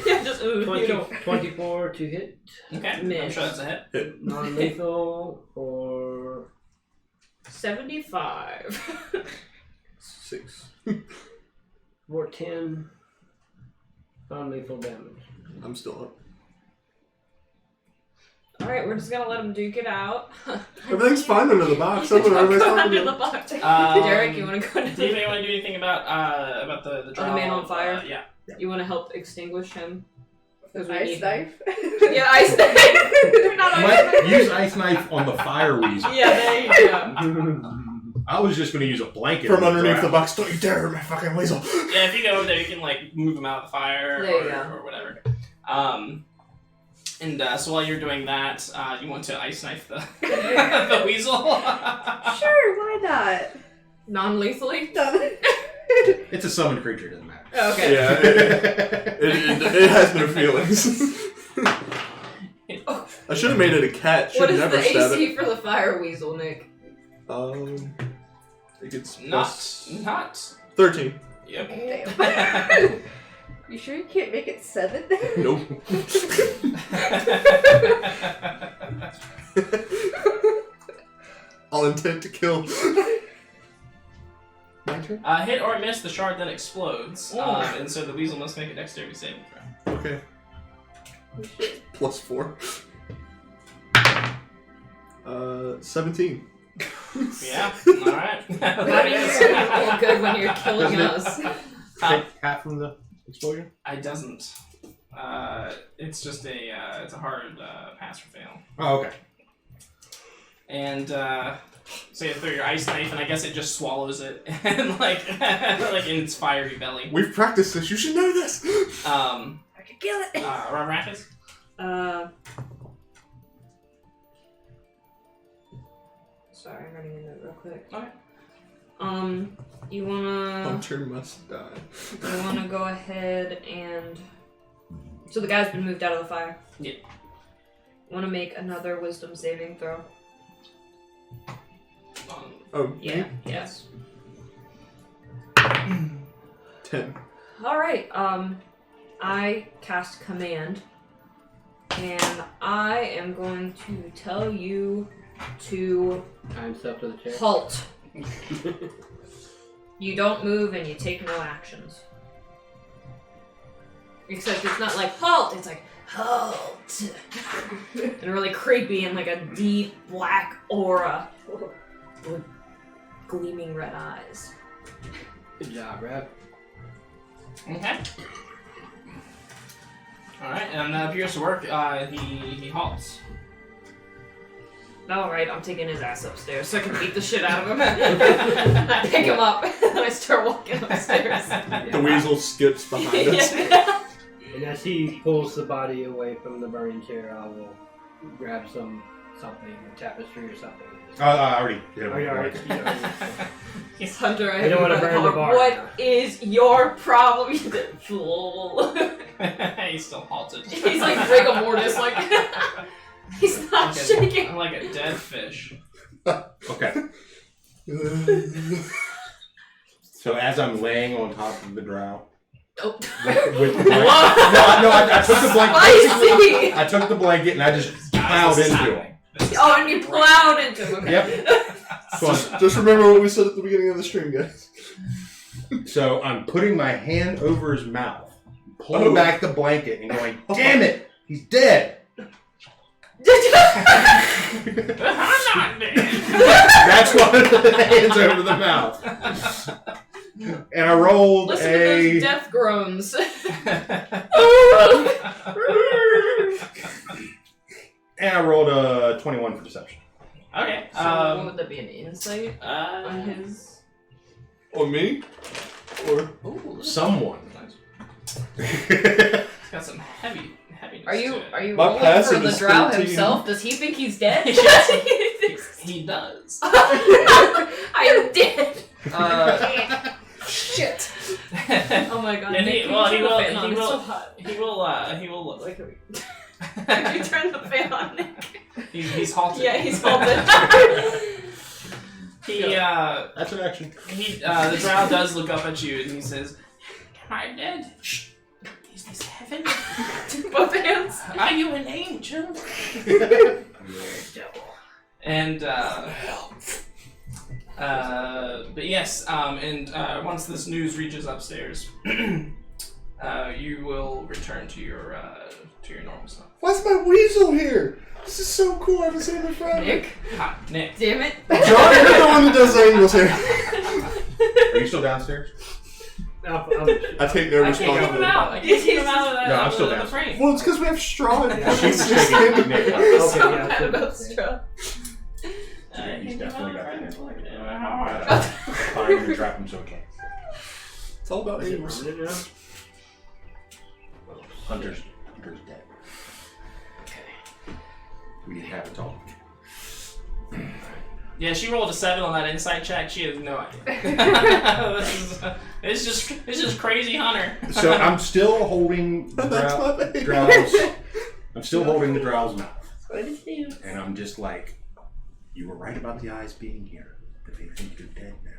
yeah, just 24 to hit. Okay, I'm Miss. sure that's a hit. Non-lethal or 75. 6. for 10 non-lethal damage. I'm still up. Alright, we're just gonna let him duke it out. Everything's fine under the box. That's what Go everybody's talking under the about. box. Um, Derek, you wanna go under Do you the want to do anything about the draw? man on fire? Yeah. You wanna help extinguish him? Because we Ice need knife. Yeah, ice knife. We're not ice knife. Use ice knife on the fire weasel. Yeah, there you go. I was just going to use a blanket From on the underneath the ground. box. Don't you dare, my fucking weasel. Yeah, if you go over there, you can like move him out of the fire There you go. or whatever. And so while you're doing that, you want to ice knife the the weasel. Sure, why not? Non-lethally? It's a summoned creature, it doesn't matter. Okay. Yeah, it has no feelings. I should have made it a cat. Should What is never the stab AC it. for the fire weasel, Nick? I think it's Not. 13. Yep. Damn. You sure you can't make it 7? Nope. All intent to kill. My turn? Hit or miss the shard that explodes, Oh. and so the weasel must make a dexterity saving throw. Okay. Plus 4. 17. Yeah. All right. How do you feel good when you're killing us? Take half from the explosion? It doesn't. It's just it's a hard pass or fail. Oh, okay. And so you throw your ice knife, and I guess it just swallows it, and like in its fiery belly. We've practiced this. You should know this. I could kill it. Rackets? Sorry, I'm writing a note real quick. Okay. You wanna Hunter must die. you wanna go ahead and so the guy's been moved out of the fire. Yeah. Wanna make another wisdom saving throw? Oh, Yeah. Yes. 10. Alright, I cast command and I am going to tell you to Time step to the chair. halt. You don't move and you take no actions. Except it's not like halt, it's like halt. And really creepy and like a deep black aura with gleaming red eyes. Good job, Rev. Okay. All right, and that appears to work. He halts. Alright, I'm taking his ass upstairs so I can beat the shit out of him. I pick him up and I start walking upstairs. The weasel skips behind us. Yeah. And as he pulls the body away from the burning chair, I will grab something, a tapestry or something. I already did it. Oh, you already- you already- He's Hunter, I You don't wanna have burn the bar. What is your problem? He's He's still halted. like rigor mortis, like he's not shaking. Like a dead fish. Okay. So as I'm laying on top of the drow, Oh. with the blanket, I took the blanket. Spicy! I took the blanket and I just plowed into him. Oh, and you plowed into him. Okay. Yep. Just remember what we said at the beginning of the stream, guys. So I'm putting my hand over his mouth, pulling back the blanket, and going, "Damn it, he's dead." I'm not dead. That's one of the hands over the mouth. And I rolled Listen to those a. death groans. And I rolled a 21 for deception. Okay. So what would that be, an insight on his? Or me? Or Someone. It's got some heaviness Are you to it. My rolling for passive the is drow 13. himself? Does he think he's dead? He does. I'm dead. Shit. Oh my god. And Nick, he can will you he turn the will fan on? he It's so will hot. he will Like, can you turn the fan on, Nick? he's halted. Yeah, he's halted. He That's an action. the drow does look up at you and he says, "Am I dead? Shh. Is this heaven? Both hands. Are you an angel?" And but yes, and once this news reaches upstairs, you will return to your normal self. Why's my weasel here? This is so cool. I haven't seen him in forever. Nick, Hi, Nick. damn it. John, you're the one that does the angels here. Are you still downstairs? I take no I can't keep him responsibility. out. I can't keep him out of that. No, I'm of still the down. frame. Well, it's because we have straw in Yeah, it. she's It's just shaking him. Nick. So Okay, yeah, bad so- about straw. He's definitely got that. How are Gotta find him and trap him so he can't. It's all about Is it angels. permanent now? Hunter's dead. We didn't have a talk. Yeah, she rolled a 7 on that insight check. She has no idea. It's just crazy Hunter. So I'm still holding the That's my baby. drow's. I'm still holding the drow's mouth, What is it? and I'm just like, "You were right about the eyes being here, but they think you're dead now."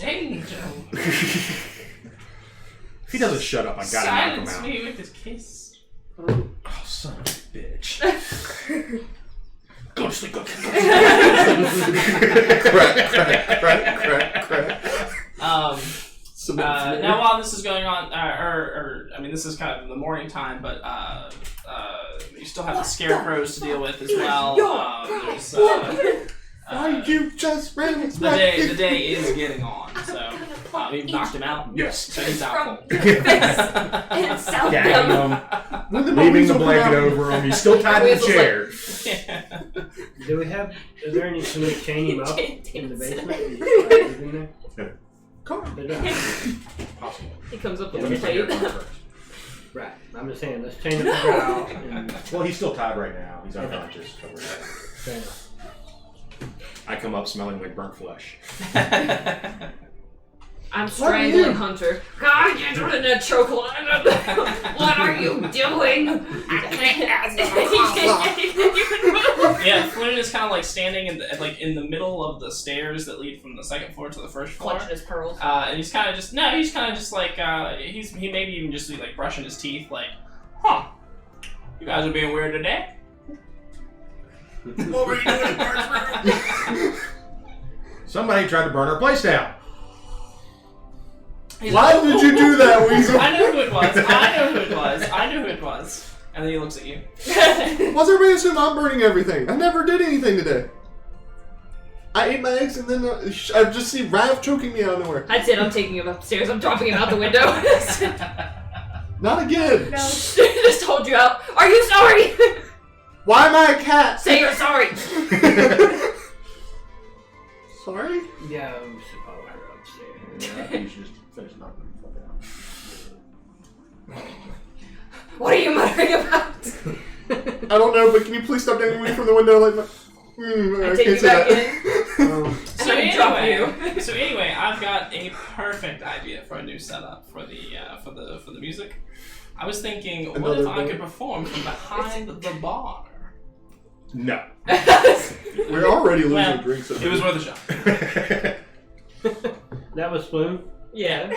Angel, If he doesn't shut up, I gotta knock him silence out. me with his kiss. Oh, son of a bitch! Go to sleep. Go to sleep. Crack. Now while this is going on, I mean this is kind of in the morning time, but you still have the scarecrows to deal with as well. There's, You just ran the day is getting on, so we've knocked him out. Yes. So he's out From cold. your face and south Gagging them. him, leaving the blanket over him. He's still tied to the Weasel's chair. Do we have? Is there any? Can we chain him up in the basement? Is in there? Come on. They're not. Possible. He comes up Let with me a take your plate. one first. Right. I'm just saying. Let's chain up the drow. And Well, he's still tied right now. He's unconscious. fair enough. I come up smelling like burnt flesh. I'm strangling Hunter. God, you're in a chokehold. What are you doing? I can't. Yeah, Flynn is kind of like standing in the middle of the stairs that lead from the second floor to the first floor. Clutching his pearls. And he's kind of just like he maybe even just be like brushing his teeth, like, huh? You guys are being weird today. What were you doing in Bart's room? Somebody tried to burn our place down. He's Why like, did you do that, Weasel? I know who it was. I know who it was. And then he looks at you. Why's everybody assume I'm burning everything? I never did anything today. I ate my eggs and then I just see Rav choking me out of nowhere. That's it. I'm taking him upstairs. I'm dropping him out the window. Not again. No. Just hold you out. Are you sorry? Why am I a cat? Say you're sorry. Sorry? Yeah, we should follow her upstairs. Yeah, I think you should just finish knocking him the fuck out. What are you muttering about? I don't know, but can you please stop dangling me from the window like my... I take can't you say back that. So And I drop anyway, I've got a perfect idea for a new setup for the music. I was thinking, what Another if I bar? could perform from behind the bar? No. We're already losing Well, drinks. It was worth a shot. That was Spoon. Yeah.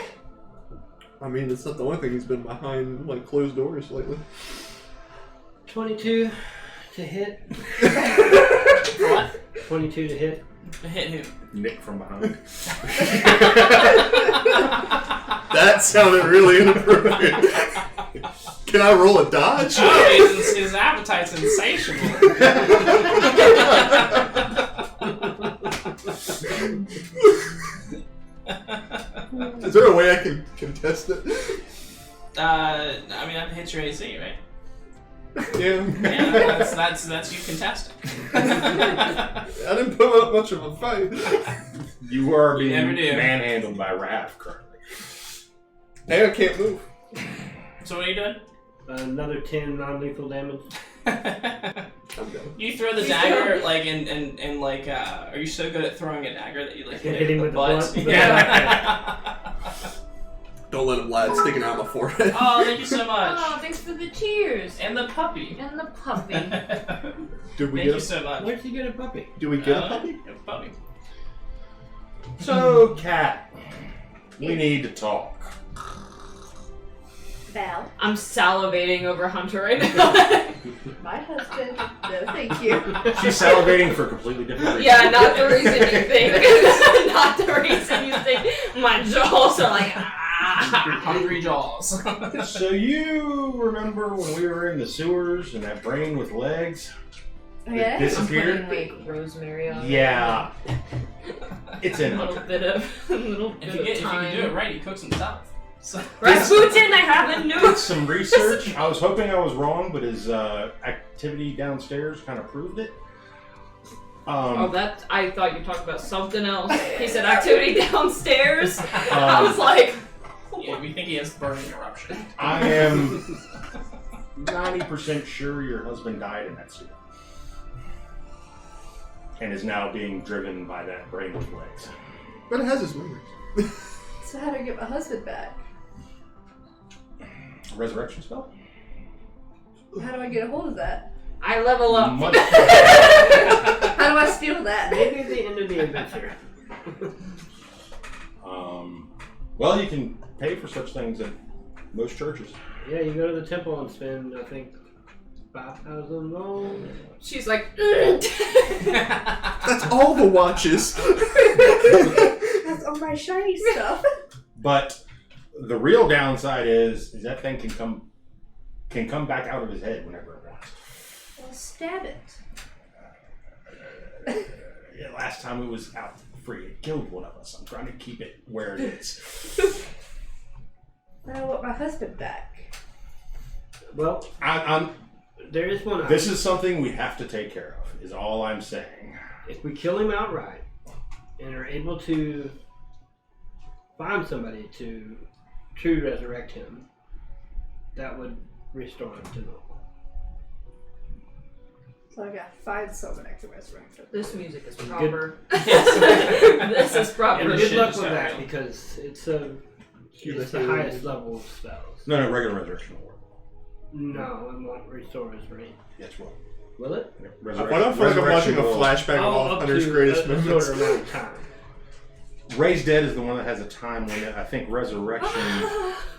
I mean, it's not the only thing he's been behind, like, closed doors lately. 22 to hit. What? 22 to hit. Hit who? Nick from behind. That sounded really inappropriate. Can I roll a dodge? Oh, his appetite's insatiable. Is there a way I can contest it? I mean, that hits your AC, right? Yeah. Yeah, that's you contesting. I didn't put up much of a fight. You are You being never do. manhandled by Raph currently. Hey, I can't move. So what are you doing? Another 10 non-lethal damage. I'm done. You throw the dagger, like, and like, are you so good at throwing a dagger that you, like, Hit him with the butt? blunt. Yeah. Don't let him lie. It's sticking out my forehead. Oh, thank you so much. Oh, thanks for the cheers. And the puppy. And the puppy. Did we Thank you get so much. Where'd you get a puppy? a? Did we get a puppy? Yeah, puppy. So, Cat, we need to talk. Val, I'm salivating over Hunter right now. my husband. No, thank you. She's salivating for a completely different reason. Yeah, not the reason you think. Not the reason you think. My jaws are like, Hungry jaws. So you remember when we were in the sewers and that brain with legs Yeah. I'm disappeared? putting, like, rosemary on it. Yeah. It's in A little Hunter. bit of, a little bit If you of time. can do it right, he cooks himself. So. Rasputin, I have a new. Did some research. I was hoping I was wrong, but his activity downstairs kind of proved it. Oh, that I thought you talked about something else. He said activity downstairs. I was like, Yeah, we think he has burning eruption. I am 90% sure your husband died in that sewer. And is now being driven by that brain with legs. But it has its memories. So how do I get my husband back? Resurrection spell? How do I get a hold of that? I level up. Much- How do I steal that? Maybe at the end of the adventure. Well, you can pay for such things at most churches. Yeah, you go to the temple and spend, I think, 5,000 gold. She's like, That's all the watches. That's all my shiny stuff. But the real downside is that thing can come back out of his head whenever it wants. Well, stab it. Yeah, last time it was out free, it killed one of us. I'm trying to keep it where it is. But I want my husband back. Well, I'm there is one This is something we have to take care of, is all I'm saying. If we kill him outright and are able to find somebody to resurrect him, that would restore him to normal. So I gotta find someone I can resurrect him. this music is proper. This is Yeah, proper. this Good shit luck just with got that real. because it's the highest level of spells. No, regular resurrection will work. No, it won't restore his brain. Yes, well. Will it? Why do I feel like I'm watching a flashback of all up Hunter's to greatest a moments? shorter amount of time. Raised Dead is the one that has a time limit. I think Resurrection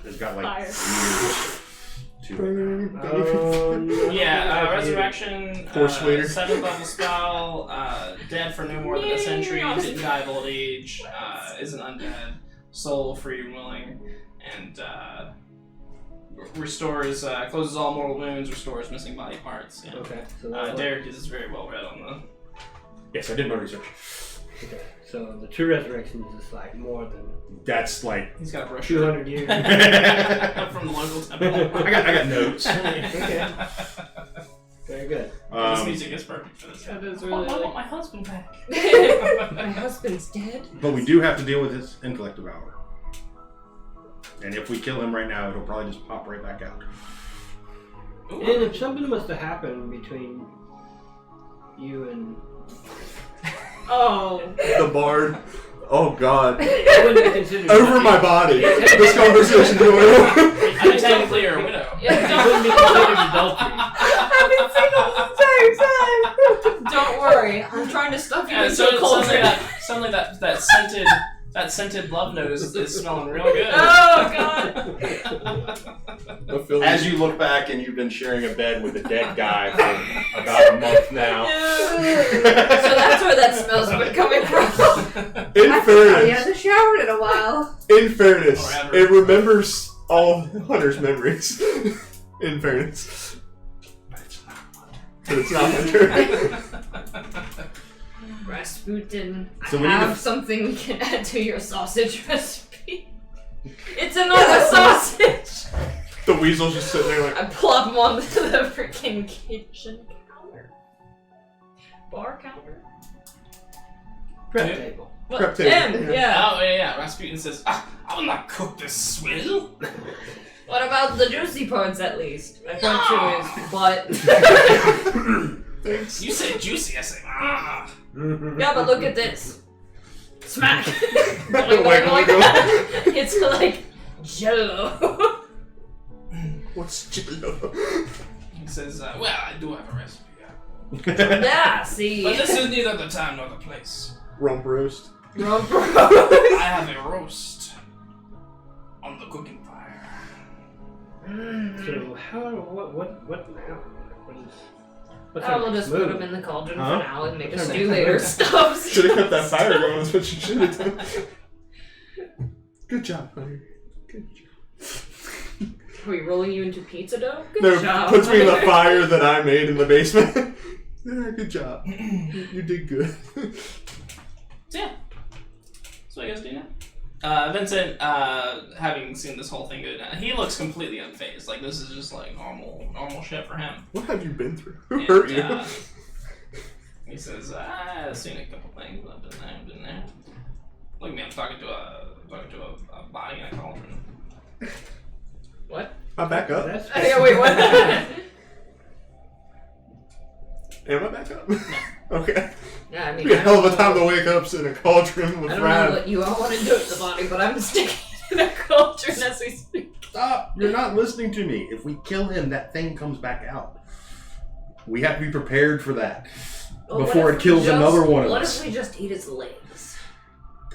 has got like Fire. years to it. No, Yeah, Resurrection, Force Waiter. 7th level spell, dead for no more than a century, didn't die of old age, is an undead, soul free and willing, and restores, closes all mortal wounds, restores missing body parts. Yeah. Okay, so that's Derek is very well read on the. Yes, I did my research. okay. So the true resurrection is like more than That's like He's got a brush 200 years. from the local temple. I got notes. Okay. Very good. This music is perfect for this. That is I really want my husband back. My husband's dead. But we do have to deal with his intellect devourer. And if we kill him right now, it'll probably just pop right back out. Ooh. And if something must have happened between you and Oh. The bard. Oh god. I wouldn't be considered Over my body. This conversation going on. I mean, technically you're a widow. Yeah, It wouldn't be considered adultery. I've been single the entire time. don't worry. I'm trying to stuff you Yeah, into so a cauldron. suddenly that scented love nose is smelling real good. Oh god. I feel As you look back and you've been sharing a bed with a dead guy for about a month now. So that's where that smell's been coming from. in I fairness, haven't showered in a while. in fairness, Forever. it remembers all Hunter's memories. In fairness. But it's not Hunter. Rasputin, So I we need have to- something we can add to your sausage recipe. It's another sausage! The weasel's just sitting there like, I plop him onto the freaking kitchen counter. Bar counter. Prep table. What? Prep table, Him, yeah. yeah. Oh yeah. Rasputin says, "I will not cook this swill." What about the juicy parts at least? I point to his butt. Thanks. You say juicy, I say, ah. Yeah, but look at this. Smack! Wiggle, wiggle. It's like jello. What's Jello? He says, well, I do have a recipe, Yeah, see. but this is neither the time nor the place. Rump roast. I have a roast on the cooking fire. So what now? What's I our will just move? put them in the cauldron Huh? for now and make a What's our stew next later. move? Stuff. Should have kept that fire going. That's what you should have done. Good job, honey. Good job. Are we rolling you into pizza dough? Good No, job. puts me in the fire that I made in the basement. Yeah, good job. You did good. So yeah, that's what you guys do now. Vincent, having seen this whole thing go down, he looks completely unfazed. Like this is just like normal shit for him. What have you been through? Who And, hurt you? He says, I've seen a couple things. I've been there. Look at me, I'm talking to a body in a cauldron. What? I'm back up. That's Yeah, wait, what? Am I back up? Okay. Yeah, I mean, It'd be a I hell of don't a time know- to wake up in a cauldron with I don't know Rad. what you all want to do with the body, but I'm sticking it in a cauldron as we speak. Stop! You're not listening to me. If we kill him, that thing comes back out. We have to be prepared for that. Well, Before what it if kills we just- another one of What us. if we just eat his legs?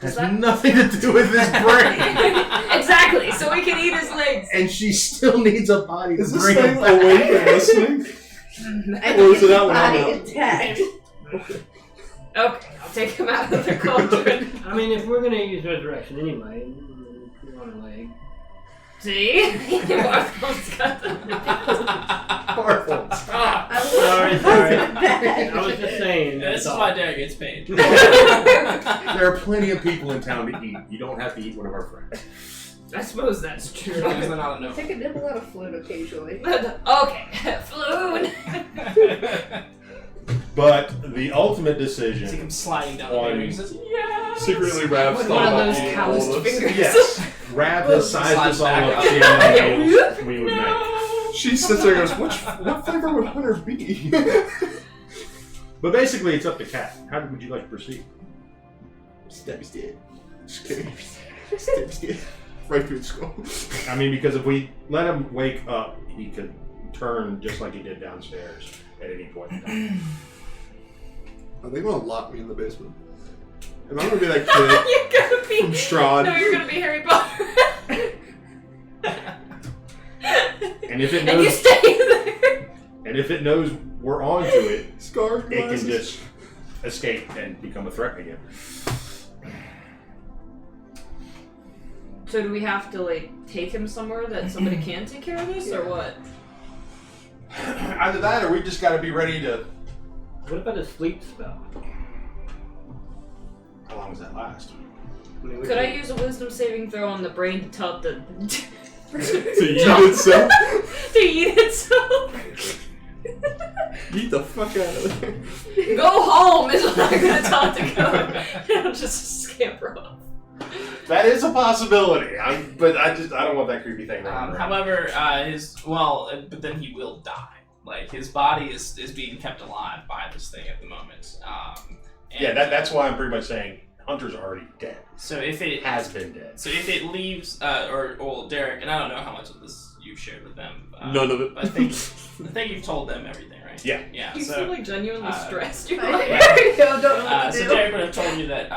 Has that- nothing to do with his brain. Exactly, so we can eat his legs. And she still needs a body to Is this bring thing him back. awake and listening? I Or is it out when body I'm out? intact. Okay, I'll take him out of the cauldron. I mean, if we're gonna use resurrection anyway, we want a leg. See? Martha's got the Powerful. Stop! Sorry. I was just saying. This is that's why all. Derek gets paid. There are plenty of people in town to eat. You don't have to eat one of our friends. I suppose that's true. Because they're not a no. Take a nibble out of flute occasionally. Okay, Floon. But the ultimate See decision. him sliding down the On- road. He says, "Yes." Secretly, Rav With thought one of about those eating calloused all of us. fingers. Yes. Rav has sized us all up. She knows we would make. She sits there and goes, what flavor would Hunter be? But basically, it's up to Kat. How would you like to proceed? Stabby's dead. Just kidding. Stabby's dead. Right through the skull. I mean, because if we let him wake up, he could turn just like he did downstairs at any point in time. Are they going to lock me in the basement? Am I going to be that kid You're gonna be. from Strahd? No, you're gonna be Harry Potter. And if it And you knows, stay there. and if it knows we're onto it, Scar it glasses? can just escape and become a threat again. So do we have to like take him somewhere that somebody can take care of this, or what? Either that, or we just got to be ready to. What about a sleep spell? How long does that last? I mean, we Could I can- use a wisdom saving throw on the brain to tell it To eat itself? to eat itself? Eat the fuck out of there. Go home is what I'm gonna tell it to go. It'll just scamper off. That is a possibility. But I don't want that creepy thing running around. However, but then he will die. Like his body is being kept alive by this thing at the moment. And, Yeah, that's why I'm pretty much saying Hunter's already dead. So if it Has been dead. So if it leaves, or Derek, and I don't know how much of this you've shared with them. None of it. But I think you've told them everything, right? Yeah. Yeah. You So, seem like genuinely stressed. You're I like, don't know what to so do. Derek would have told you that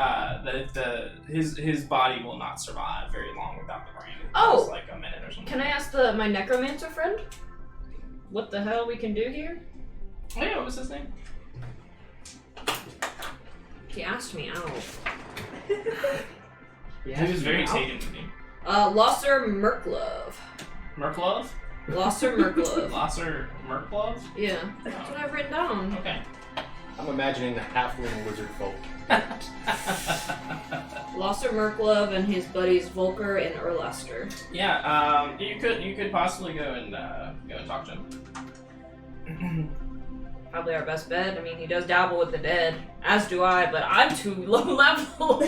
if his body will not survive very long without the brain. Oh! It's like a minute or something. can I ask my necromancer friend what the hell we can do here? Oh yeah, what was his name? He asked me out. Yeah, He was very now. taken with you. Losser Merklove. Merklov? Losser Merklove. Losser Merklov? Yeah, that's what I've written down. Okay. I'm imagining the halfling lizard folk. Losser Merklove and his buddies Volker and Erlaster. Yeah, you could possibly go and talk to him. probably our best bet. I mean, he does dabble with the dead, as do I, but I'm too low level.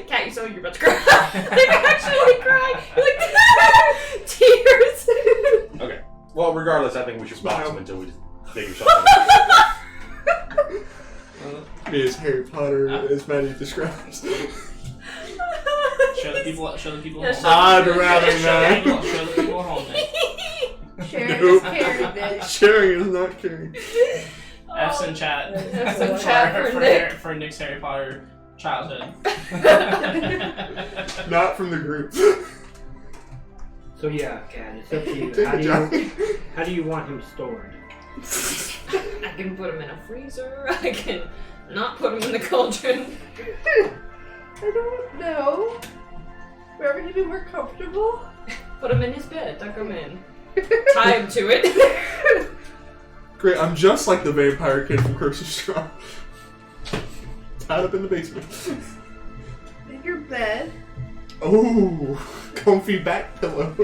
Cat, you sound like you're about to cry. Like, actually crying. You're like, tears. Okay. Well, regardless, I think we should box him until we figure something out. Me as Harry Potter, as Maddie describes. Show the people Yeah, home. show I'd rather Show not. the people home. Sharing Nope. is caring, bitch. Sharing is not caring. F's in chat. F's in chat for Nick. For Nick's Harry Potter childhood. Not from the group. So yeah, Cat, it's up to you. Take a job. How do you want him stored? I can put him in a freezer. I can not put him in the cauldron. I don't know. Wherever he'd be more comfortable. Put him in his bed. Tuck him in. Tie him to it. Great, I'm just like the vampire kid from Curse of Strahd. Tied up in the basement. In your bed. Oh, comfy back pillow.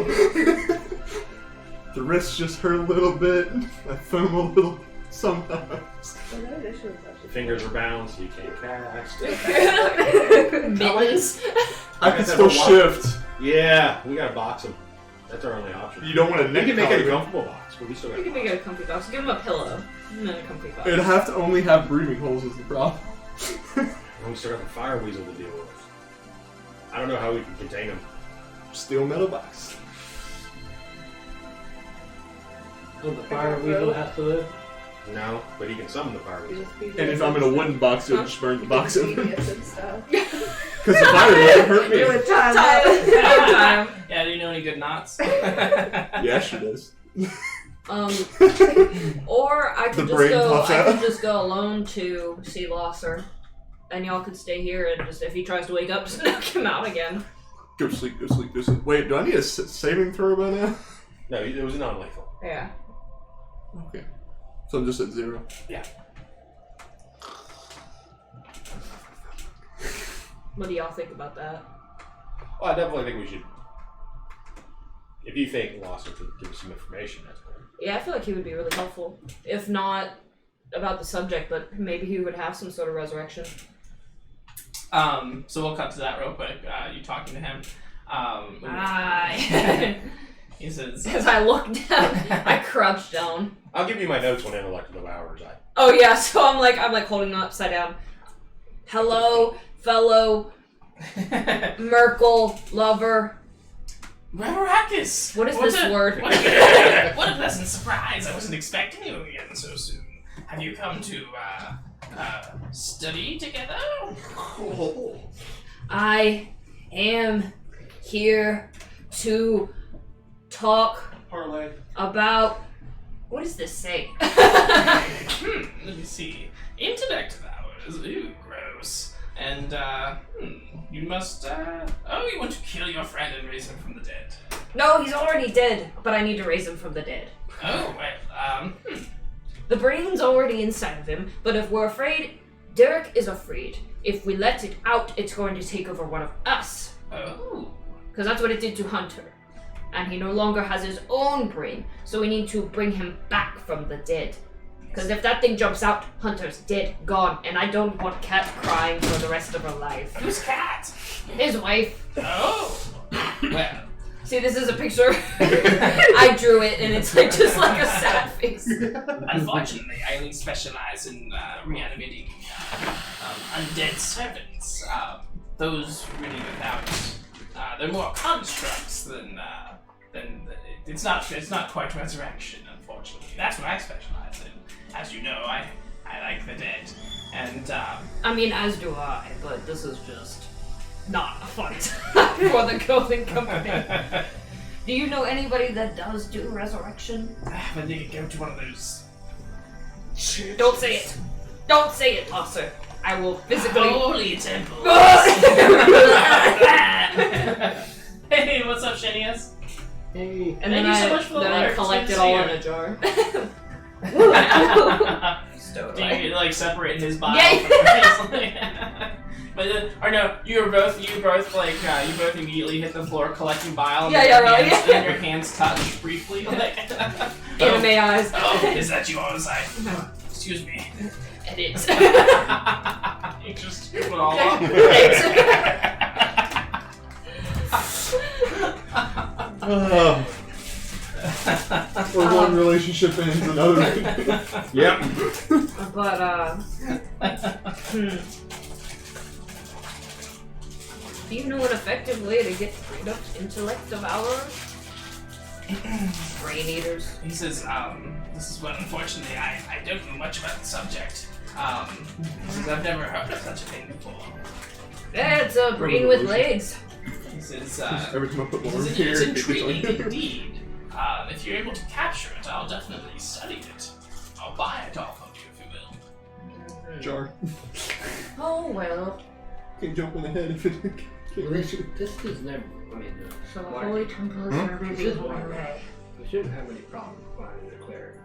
The wrists just hurt a little bit. I foam a little sometimes. The fingers are bound, so you can't cast. Mittens. I can still shift. Yeah, we gotta box him. That's our only option. You don't want to We neck can make it a collar. comfortable box, but we still You gotta can make it a comfy box. Give him a pillow. And then a comfy box. It'd have to only have breathing holes is the problem. And we still got the fire weasel to deal with. I don't know how we can contain him. Steel metal box. So the fire weasel has to live? No, but he can summon the fire weasel. And if I'm in a wooden box, it'll just burn the box in. Genius and stuff. Because the fire doesn't hurt Do me. it time. Time. Yeah, do you know any good knots? Yeah, she does. Or I The could just brain go. pops I out. could just go alone to see Losser, and y'all could stay here and just if he tries to wake up, just knock him out again. Go sleep, go sleep, go sleep. Wait, do I need a saving throw by now? No, it was non-lethal. Yeah. Okay. So I'm just at 0. Yeah. What do y'all think about that? Well, I definitely think we should. If you think Losser could give us some information, that's great. Yeah, I feel like he would be really helpful. If not about the subject, but maybe he would have some sort of resurrection. So we'll cut to that real quick. You talking to him. He says, As I look down, I crouch down. I'll give you my notes on intellect devours. Oh yeah, so I'm like holding him upside down. Hello, fellow Merkel lover. Reverakis! What is this word? What a pleasant surprise. I wasn't expecting you again so soon. Have you come to study together? I am here to talk Parlay. about. What does this say? Let me see. Intellect hours. Ooh, gross. And, you must, you want to kill your friend and raise him from the dead. No, he's already dead, but I need to raise him from the dead. Oh, well, The brain's already inside of him, but if we're afraid, Derek is afraid. If we let it out, it's going to take over one of us. oh. Because that's what it did to Hunter. And he no longer has his own brain, so we need to bring him back from the dead. Because if that thing jumps out, Hunter's dead, gone, and I don't want Cat crying for the rest of her life. Who's Cat? His wife. Oh. Well, See, this is a picture. I drew it, and it's like just like a sad face. unfortunately, I only specialize in, reanimating, undead servants. Those really without, they're more constructs than it's not quite resurrection, unfortunately. That's what I specialize in. As you know, I like the dead, and I mean, as do I, but this is just not a fun time for the clothing company. Do you know anybody that does do resurrection? but they could go to one of those. Don't say it. Don't say it, Losser. I will physically. Holy temples. Hey, what's up, Shanias? Hey. And then Thank you so much for the then I letter. collect It's it good to all see in a jar. Do you like separate his body? Yeah. But or no, you both immediately hit the floor collecting bile. And Yeah, your right. hands, and your hands touch briefly. Like, Anime eyes. Oh, is that you on the side? Excuse me. It is. You just screw it all up. Or one relationship ends, another. Yep. But, do you know an effective way to get rid of intellect of ours? Brain eaters. He says, this is what, unfortunately, I don't know much about the subject. He says, I've never heard of such a thing before. It's a brain with legs. He says, Every time I put more in it's here, intriguing indeed. If you're able to capture it, I'll definitely study it. I'll buy it off of you, if you will. Jar. Oh well. Can't jump in the head if it can't reach it. This is never. I mean, So the why- holy temple is never This be is holy. why we shouldn't have any problem finding a cleric.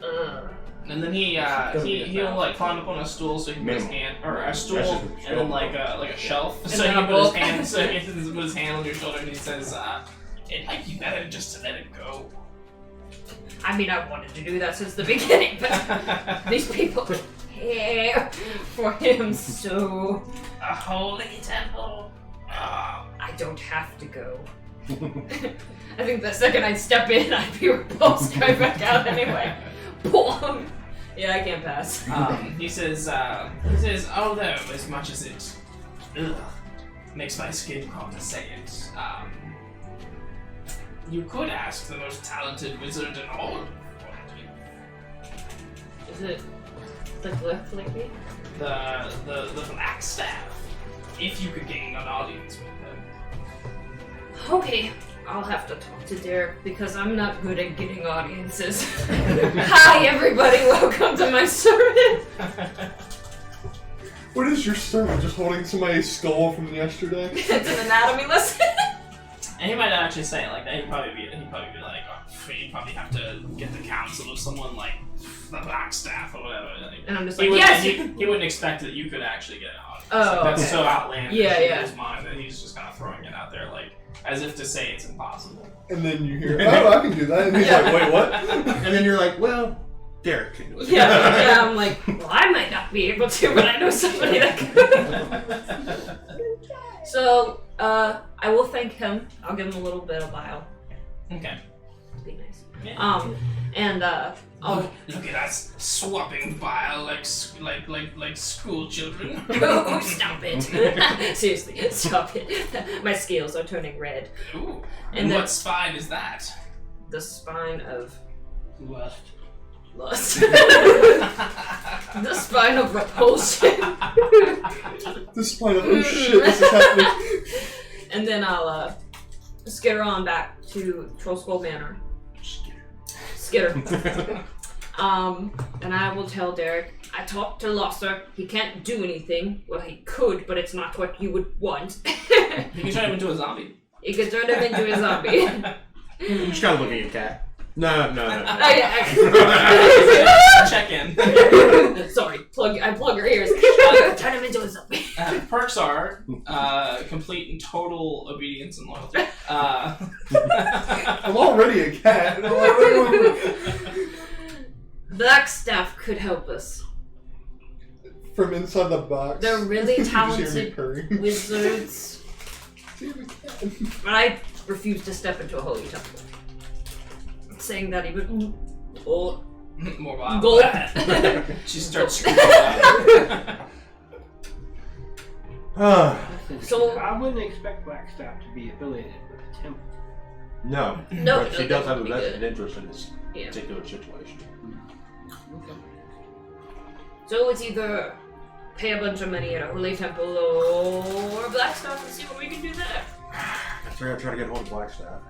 And then he'll like climb up on a stool so he can put his hand, or a stool, That's just a and then shelf. like a shelf, And so then he a can put his book. hand, so he can put his hand on your shoulder, and he says, "It might be better just to let it go." I mean, I wanted to do that since the beginning, but these people care for him, so A holy temple. I don't have to go. I think the second I step in, I'd be repulsed right back out anyway. Boom. Yeah, I can't pass. He says, although as much as it makes my skin crawl to say it, you could ask the most talented wizard in all of Quality. Is it the glyph lady? The black staff. If you could gain an audience with them. Okay, I'll have to talk to Derek because I'm not good at getting audiences. Hi, everybody, welcome to my sermon. What is your sermon? Just holding somebody's skull from yesterday? It's an anatomy lesson. And he might not actually say it like that. He'd probably be like, oh, you'd probably have to get the counsel of someone like the black staff or whatever. Like, And I'm just he like, wouldn't- yes! he wouldn't expect that you could actually get an audience. Oh, Like, that's okay. so outlandish Yeah, in yeah. his mind that he's just kind of throwing it out there, like as if to say it's impossible. And then you hear, oh, I can do that. And he's like, wait, what? And then you're like, well, Derek can do it. Yeah, I'm like, well, I might not be able to, but I know somebody that could. So, I will thank him. I'll give him a little bit of bile. Okay. Be nice. Yeah. And I'll Look at us swapping bile like school children. oh, stop it. Seriously, stop it. My scales are turning red. Ooh. And And then- what spine is that? The spine of Lust. lust. The spine of repulsion. This point of, oh shit, this is happening. And then I'll skitter on back to Troll Skull Manor. Skitter. And I will tell Derek, I talked to Losser. He can't do anything. Well, he could, but it's not what you would want. You can turn him into a zombie. You could turn him into a zombie. I'm just kind of looking at Cat. No. Oh, yeah. Check in. Sorry, I plug her ears. Turn him into a zombie. Perks are complete and total obedience and loyalty. I'm already a cat. And I'm like, Blackstaff could help us. from inside the box. They're really You just hear me talented purring. wizards. Damn it, cat. But I refuse to step into a holy temple. Saying that even. Oh, More wild. gulp. She starts screaming out. So- I wouldn't expect Blackstaff to be affiliated with the temple. No. No, But she no, does that have a would be vested good. interest in this Yeah. particular situation. So it's either pay a bunch of money at a holy temple or Blackstaff and see what we can do there. That's right, I try to get hold of Blackstaff.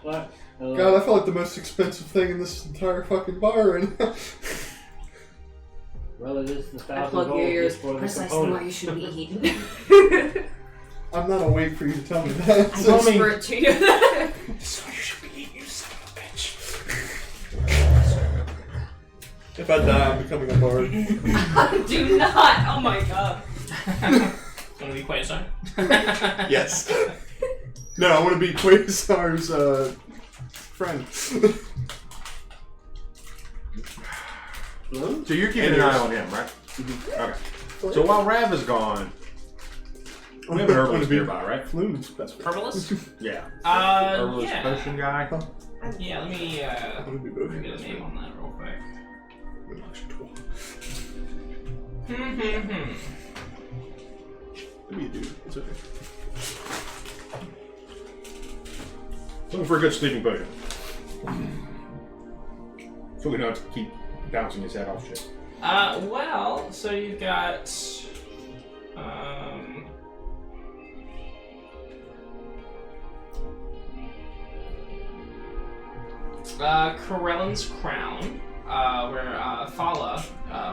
God, I feel like the most expensive thing in this entire fucking bar right now. Well, it is the I 1,000 plug your gold ears. just for the Precisely why you component. should be eaten. I'm not awake for you to tell me that. I So- whisper it to you. This is what you should be eating, you son of a bitch. if I die, I'm becoming a bard. Do not. Oh my god. Want to be Quasar? Yes. No, I want to be Quasar's friend. So you're keeping an eye on him, right? Okay. So while Rav is gone, we have an herbalist nearby, right? Flume's best friend. Herbalist? Yeah. Yeah. Potion guy. Yeah, let me What did we both get a name on that real quick. Maybe you do. It's okay. Looking for a good sleeping potion. So we don't have to keep bouncing his head off shit. Well, so you've got Corellan's Crown, where Thala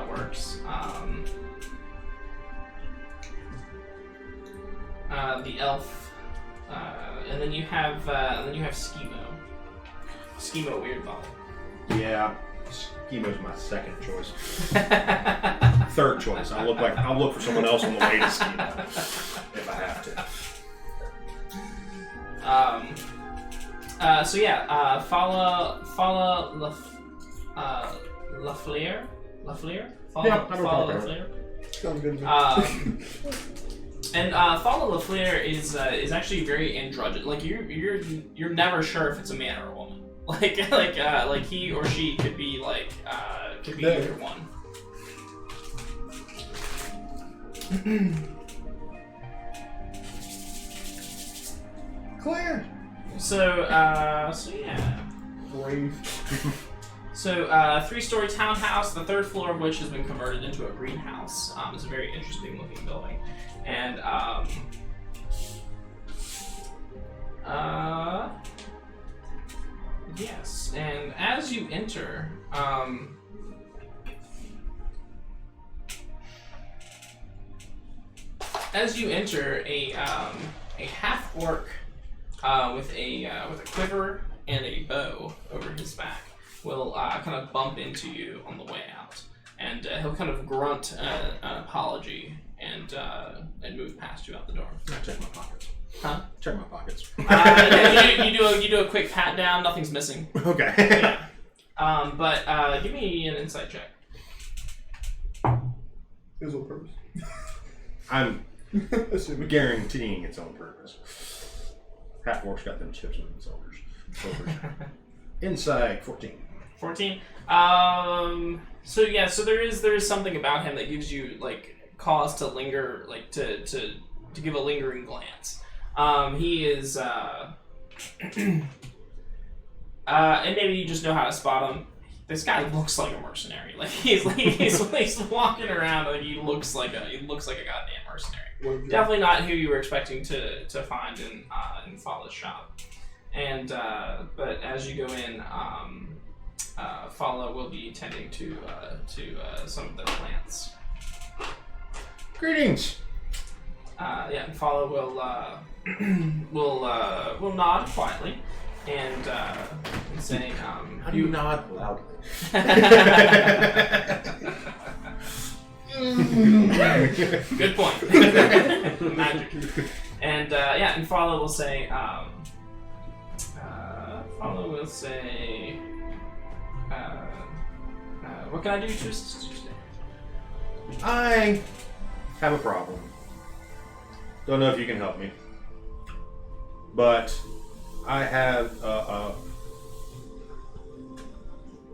works. The elf, and then you have Schemo. Schemo Weird Ball. Yeah. Chemo's my second choice. Third choice. I'll look for someone else on the way to Schemo if I have to. So yeah, Fala Lafleur. Yeah, I don't Fala know. Lafleur. Sounds good. And Fala Lafleur is actually very androgynous. Like you're never sure if it's a man or a woman. Like he or she could be either one. Claire. So yeah. Brave. So 3-story townhouse, the third floor of which has been converted into a greenhouse. It's a very interesting looking building, and yes, and as you enter, a half orc with a quiver and a bow over his back will kind of bump into you on the way out, and he'll kind of grunt an apology and move past you out the door. I check my pockets. Huh? Check my pockets. You do a quick pat down. Nothing's missing. Okay. Yeah. But give me an insight check. His own purpose. I'm Assuming. guaranteeing its own purpose. Half orcs got them chips on themselves. Inside 14. 14. So yeah. So there is something about him that gives you like cause to linger, like to give a lingering glance. He is, and maybe you just know how to spot him. This guy looks like a mercenary. Like he's walking around and he looks like a goddamn mercenary. Definitely not who you were expecting to find in Fala's shop. And but as you go in, Fala will be tending to some of the plants. Greetings. Yeah, and Fala will nod quietly and say, How do you nod loudly? Good point. Magic. And yeah, and Fala will say, what can I do to assist you today? I have a problem. Don't know if you can help me. But I have a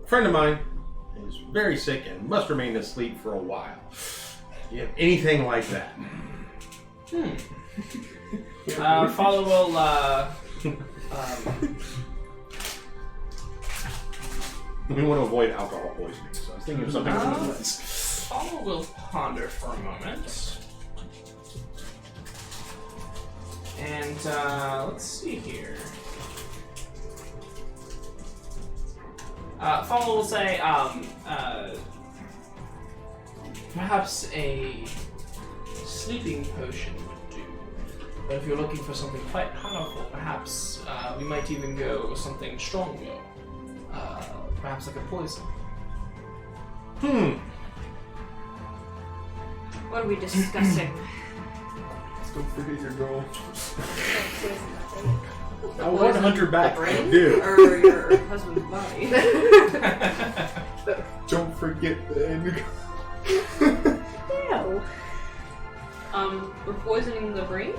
friend of mine is very sick and must remain asleep for a while. Do you have anything like that? Fala will we want to avoid alcohol poisoning, so I was thinking of something similar. Fala will ponder for a moment. And let's see here. Fala will say, perhaps a sleeping potion would do. But if you're looking for something quite powerful, perhaps we might even go with something stronger. Perhaps like a poison. What are we discussing? Don't forget your goal. I want Hunter back. The I brain? do. Or your husband's body? Don't forget the end goal. No. We're poisoning the brain?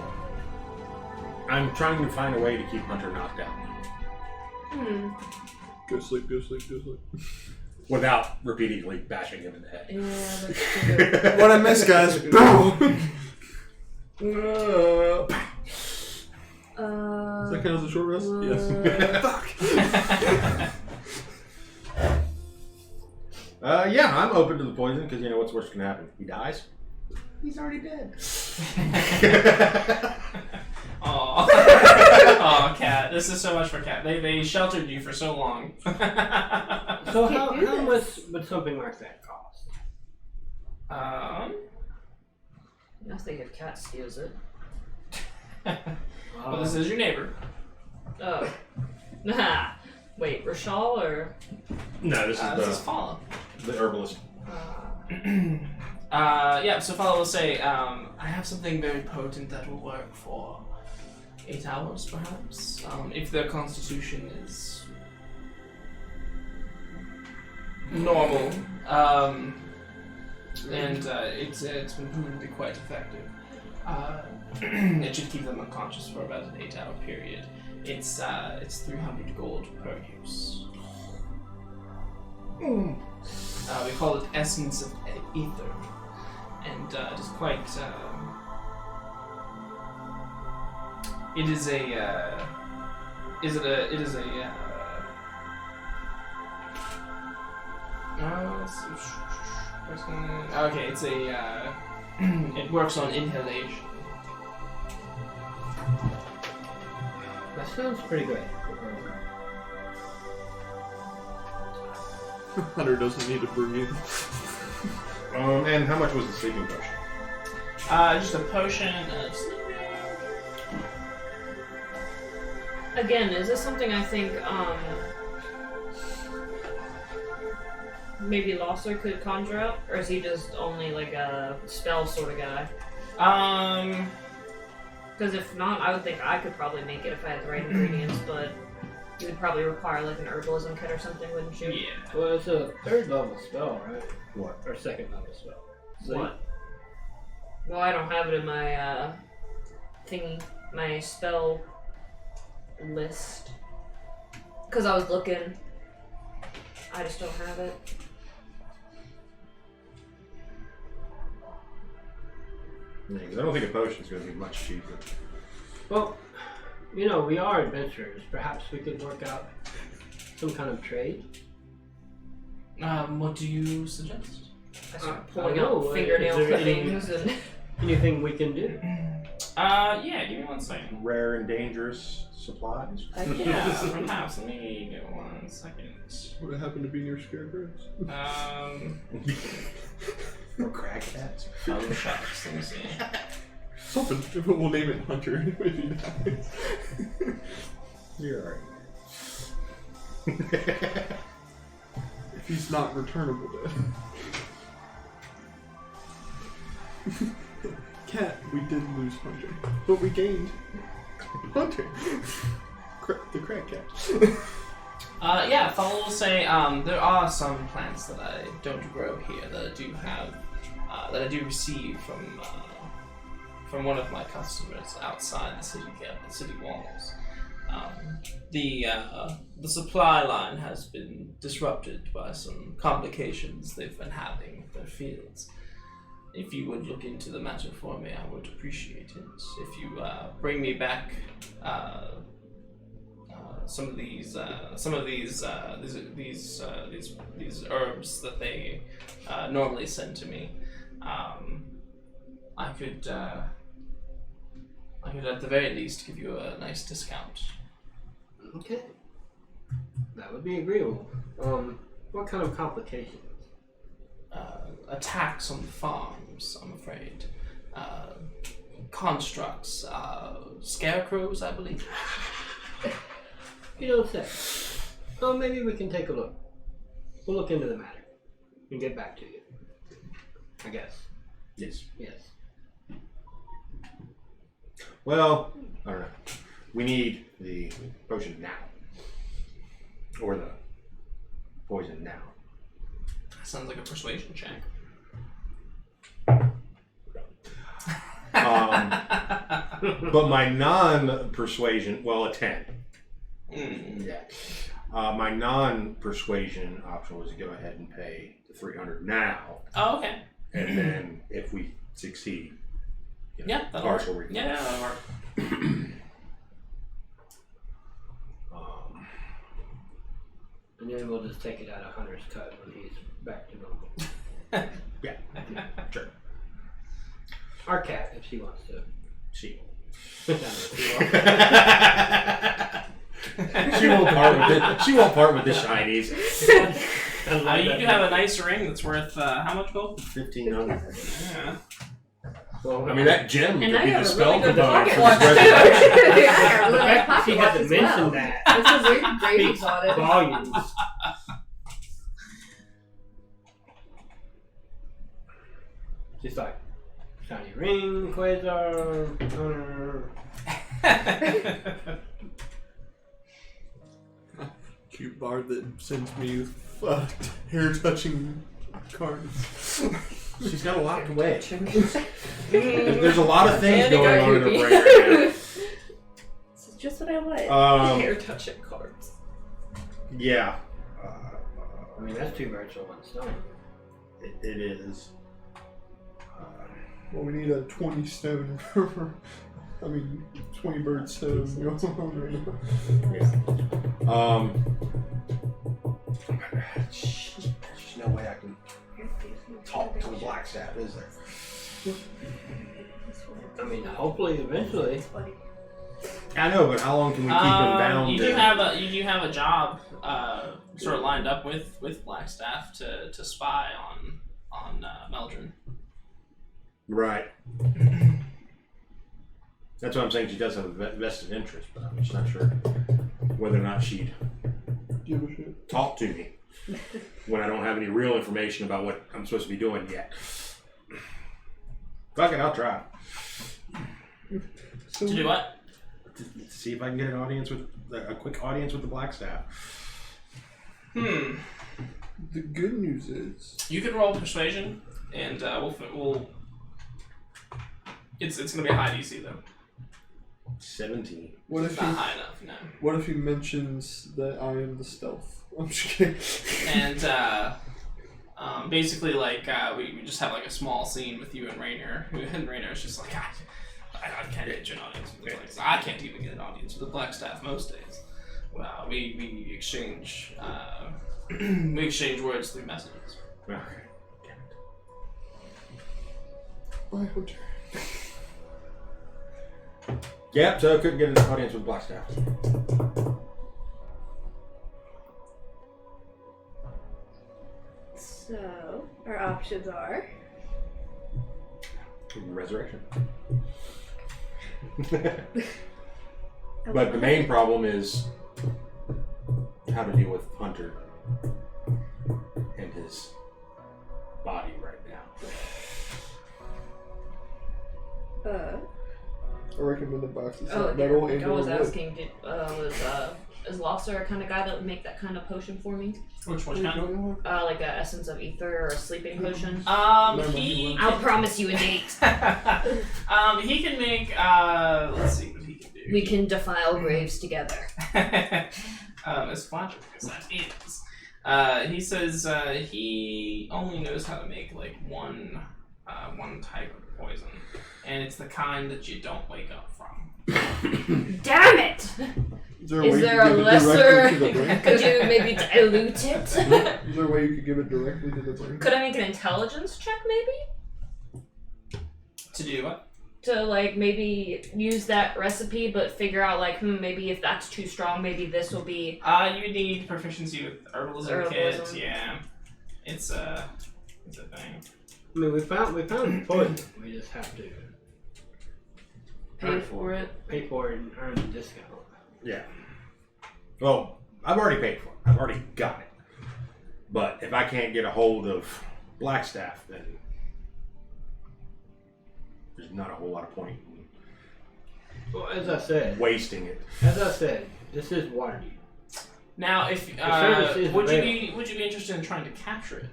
I'm trying to find a way to keep Hunter knocked out Go sleep, go sleep, go sleep. without repeatedly bashing him in the head. Yeah, that's true. What I missed, guys. Boom! Does that count as a short rest? Yes. Fuck! Yeah, I'm open to the poison because you know what's worse can happen. He dies. He's already dead. Aw. Aw, Cat. This is so much for Cat. They sheltered you for so long. So how much would something like that cost? I think if Cat steals it. Well, this is your neighbor. Oh. Nah. Wait, Rashal or? No, this This is is Follow. the herbalist. Yeah, so Follow will say, I have something very potent that will work for 8 hours, perhaps. If their constitution is normal. And it's been proven to be quite effective. It should keep them unconscious for about an 8-hour period. It's 300 gold per use. We call it Essence of Ether, and it is quite. It is a. Is it a? It is a. Okay, it's a. It works on inhalation. That sounds pretty good. Hunter doesn't need to breathe. And how much was the sleeping potion? Just a potion of sleeping. Again, is this something I think maybe Losser could conjure up, or is he just only like a spell sort of guy? Because if not, I would think I could probably make it if I had the right ingredients, but you would probably require like an herbalism kit or something, wouldn't you? Yeah. Well, it's a 3rd level spell, right? What? Or 2nd level spell. So What? Well, I don't have it in my thingy, my spell list. Because I was looking. I just don't have it. Yeah, 'cause I don't think a potion's going to be much cheaper. Well, you know, we are adventurers. Perhaps we could work out some kind of trade. What do you suggest? I start I pulling don't out know, fingernail is there clippings and. Anything we can do? Yeah, give me 1 second. Rare and dangerous supplies? Yeah, perhaps. Let me get 1 second. What happened to be near scarecrows? Or crag cats? Oh, shucks. Let me see. Something. We'll name it Hunter if he dies. You're alright. If he's not returnable dead. Cat, we did lose Hunter, but we gained Hunter. The crack cat. Yeah, Follow will say, there are some plants that I don't grow here that I do have, that I do receive from one of my customers outside the city walls. The supply line has been disrupted by some complications they've been having with their fields. If you would look into the matter for me, I would appreciate it. If you bring me back some of these herbs that they normally send to me, I could at the very least give you a nice discount. Okay. That would be agreeable. What kind of complications? Attacks on the farms, I'm afraid. Constructs, scarecrows, I believe. You don't say. Well, maybe we can take a look. We'll look into the matter and get back to you. I guess. Yes. Yes. Well, I don't know. We need the potion now. Or the poison now. Sounds like a persuasion check. But my non-persuasion, well, a 10. Yeah. My non-persuasion option was to go ahead and pay the 300 now, Oh, okay. and then if we succeed, Yeah, that'll partial work. refund. Yeah, that'll work. And then we'll just take it out of Hunter's cut when he's back to normal. Yeah, sure. Our cat, if she wants to. She She she won't part with it. She won't part with the shinies. You do have a nice ring that's worth how much gold? 1,500. Yeah. Well, I mean, that gem And could now be you the have a spell really good component pocket for watch, this too. resurrection. Yeah, I got a the really fact that nice she pocket hasn't watch as mentioned well. that That's a weird ratings speaks on it. volumes. She's like, shiny ring, Quasar, Hunter. Cute bard that sends me hair-touching cards. She's got a lot to weigh. Mm. There's a lot of things Andy going got on in her creepy. brain right This is just what I want. now. Hair touching cards. Yeah. I mean, that's 2 birds with 1 stone. It is. Well, we need a 20 stone. 20 bird stone going on right now. There's no way I can talk to the black staff, is there? I mean, hopefully, eventually. I know, but how long can we keep him bound? You do have a job sort of lined up with Blackstaff to spy on Meldrin. Right. That's what I'm saying. She does have a vested interest, but I'm just not sure whether or not she'd Give a shit. talk to me when I don't have any real information about what I'm supposed to be doing yet. Fuck it, I'll try. So, To do what? To see if I can get a quick audience with the black staff. the good news is, You can roll persuasion, and we'll. It's gonna be a high DC though. 17. what It's if not he, high enough, no. what if he mentions that I am the stealth? I'm just kidding. And basically, like we just have like a small scene with you and Rainier, and Rainier's just like, I can't get you an audience with the Black Staff. I can't even get an audience with the Black Staff most days. Well, we exchange words through messages. Okay. Bye, Hunter. Yep, so I couldn't get an audience with black staff. So, our options are. Resurrection. But the main problem is how to deal with Hunter and his body right now. I recommend the boxes. Oh, metal yeah. and I was wood. asking, is Losser a kind of guy that would make that kind of potion for me? Which kind? Like a essence of ether or a sleeping potion? He. I'll promise you a date. He can make. Let's see what he can do. We can defile graves together. As flattering as that is, he says he only knows how to make like one type of poison, and it's the kind that you don't wake up from. Damn it! Is there Is way there you a could give it lesser? directly to the brain? Could you maybe dilute it? Is there a way you could give it directly to the brain? Could I make an intelligence check, maybe? To do what? To like maybe use that recipe, but figure out like, maybe if that's too strong, maybe this will be. You would need proficiency with herbalism kit. Herbalism. Yeah, it's a thing. I mean, we found the poison. We just have to Pay for it. pay for it and earn the discount. Yeah. Well, I've already paid for it. I've already got it. But if I can't get a hold of Blackstaff, then there's not a whole lot of point in Well, as I said, this is Waterdeep. Now, if service is would available. you be interested in trying to capture it?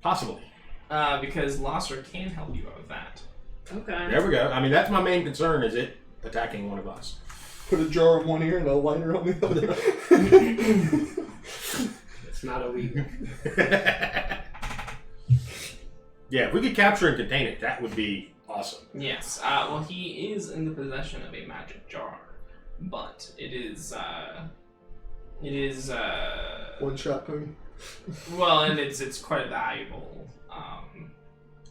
Possibly. Because Losser can help you out with that. Okay. There we go. I mean, that's my main concern, is it attacking one of us. Put a jar in one ear and a lighter on the other. It's not illegal. Yeah, if we could capture and contain it, that would be awesome. Yes. Well, he is in the possession of a magic jar, but it is One shot pony. well, and it's quite a valuable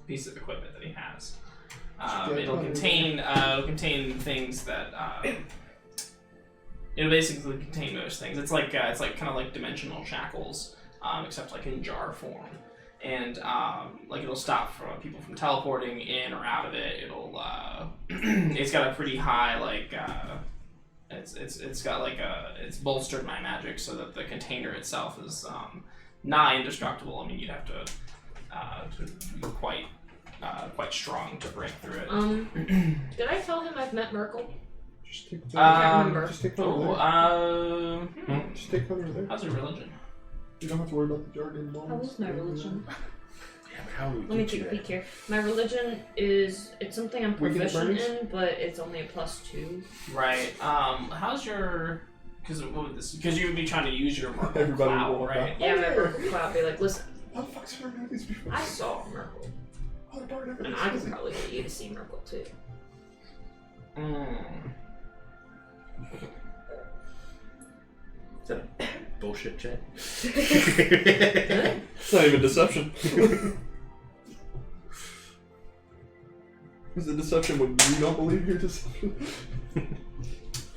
piece of equipment that he has. It'll contain things that it'll basically contain most things. It's like kind of like dimensional shackles, except like in jar form, and like it'll stop people from teleporting in or out of it. It'll it's got a pretty high like it's got like it's bolstered my magic so that the container itself is not indestructible. I mean, you'd have to be quite strong to break through it. Did I tell him I've met Merkel? Just take can't remember. Just take one Hmm? Just take one there. How's your religion? You don't have to worry about the jargon. How is my religion? Yeah, but how would we Let me get you take a there? peek here. My religion it's something I'm Weekend proficient Burns? in, but it's only a +2. Right. How's your? Because you would be trying to use your Merkle Everybody cloud, will walk right? out. Yeah, my yeah. Merkel cloud be like, listen, How the fuck's heard of these before? I saw Merkel, Oh, the bar never and is I can busy. probably get you to see Merkel too. Is that a bullshit check? It's not even deception. Is it deception when you don't believe your deception?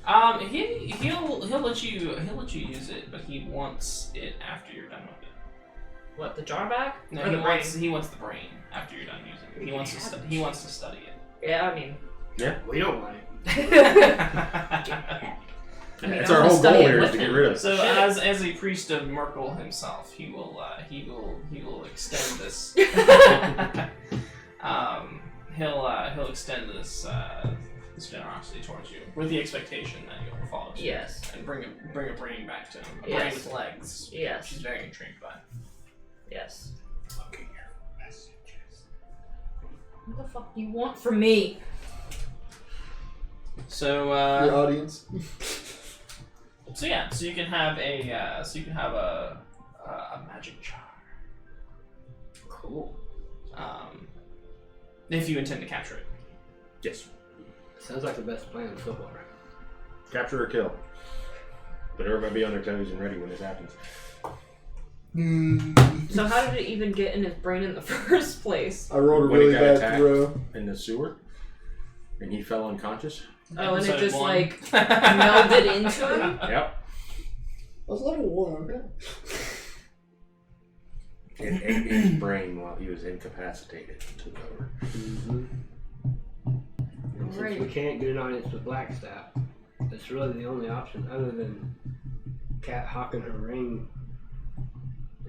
He'll let you use it, but he wants it after you're done with it. What, the jar back? No, Or he the wants brain? he wants the brain after you're done using it. He wants to study it. Yeah, I mean. We don't want it. That's our whole goal here is to get rid of it. So as a priest of Merkel himself, he will extend this. He'll extend this generosity towards you with the expectation that you'll follow suit Yes. and bring a brain back to him. A brain Yes. with legs. Yes. She's very intrigued by. Yes. Look at your messages. What the fuck do you want from me? So Your audience. so you can have a magic jar. Cool. If you intend to capture it. Yes. Sounds like the best plan so far. Capture or kill. But everybody be on their toes and ready when this happens. So how did it even get in his brain in the first place? I rolled a When he really got bad attacked. throw. In the sewer. And he fell unconscious. Oh, and it Episode just one. like melded into him? Yep. I was level 1, okay? It ate his brain while he was incapacitated. Took over. And since we can't get an audience with Blackstaff, that's really the only option other than Cat hawking her ring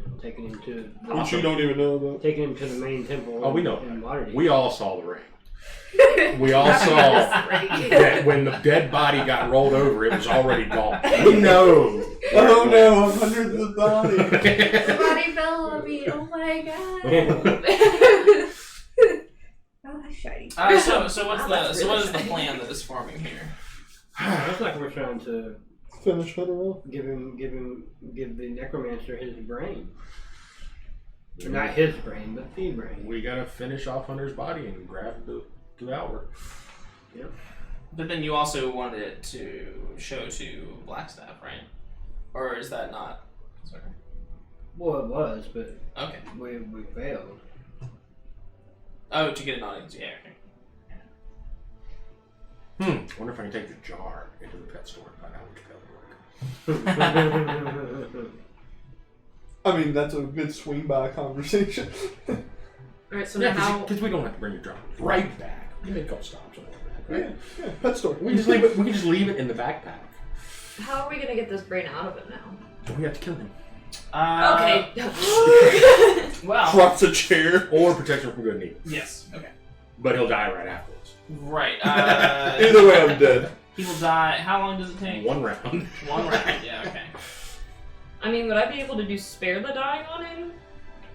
and taking him to Which you don't even know about. taking him to the main temple. Oh, we know. in Waterdeep. We all saw the ring. We all saw that when the dead body got rolled over, it was already gone. We know. Oh no, I'm under the body. Somebody fell on me. Oh my god. Oh, shiny. So what is the plan that is forming here? Looks like we're trying to Finish it off. give the necromancer his brain. Not his brain, but the brain. We gotta finish off Hunter's body and grab the Devour. Yep. But then you also wanted it to show to Blackstaff, right? Or is that not? Sorry. Well, it was, but Okay. we failed. Oh, to get an audience. Yeah. Okay. Wonder if I can take the jar into the pet store and find out which pet would work. I mean, that's a good swing by conversation. Alright, so Yeah, now because we don't have to bring your jar right back. We can make a couple stops on the way back, right? Yeah, pet store. We just leave it. We can just leave it in the backpack. how are we gonna get this brain out of it now? We have to kill him Okay. Well. Drops a chair. or protect him from good and evil. Yes. Okay. But he'll die right afterwards. Right. Either way, I'm dead. He will die. How long does it take? 1 round. 1 round. Yeah. Okay. I mean, would I be able to do spare the dying on him?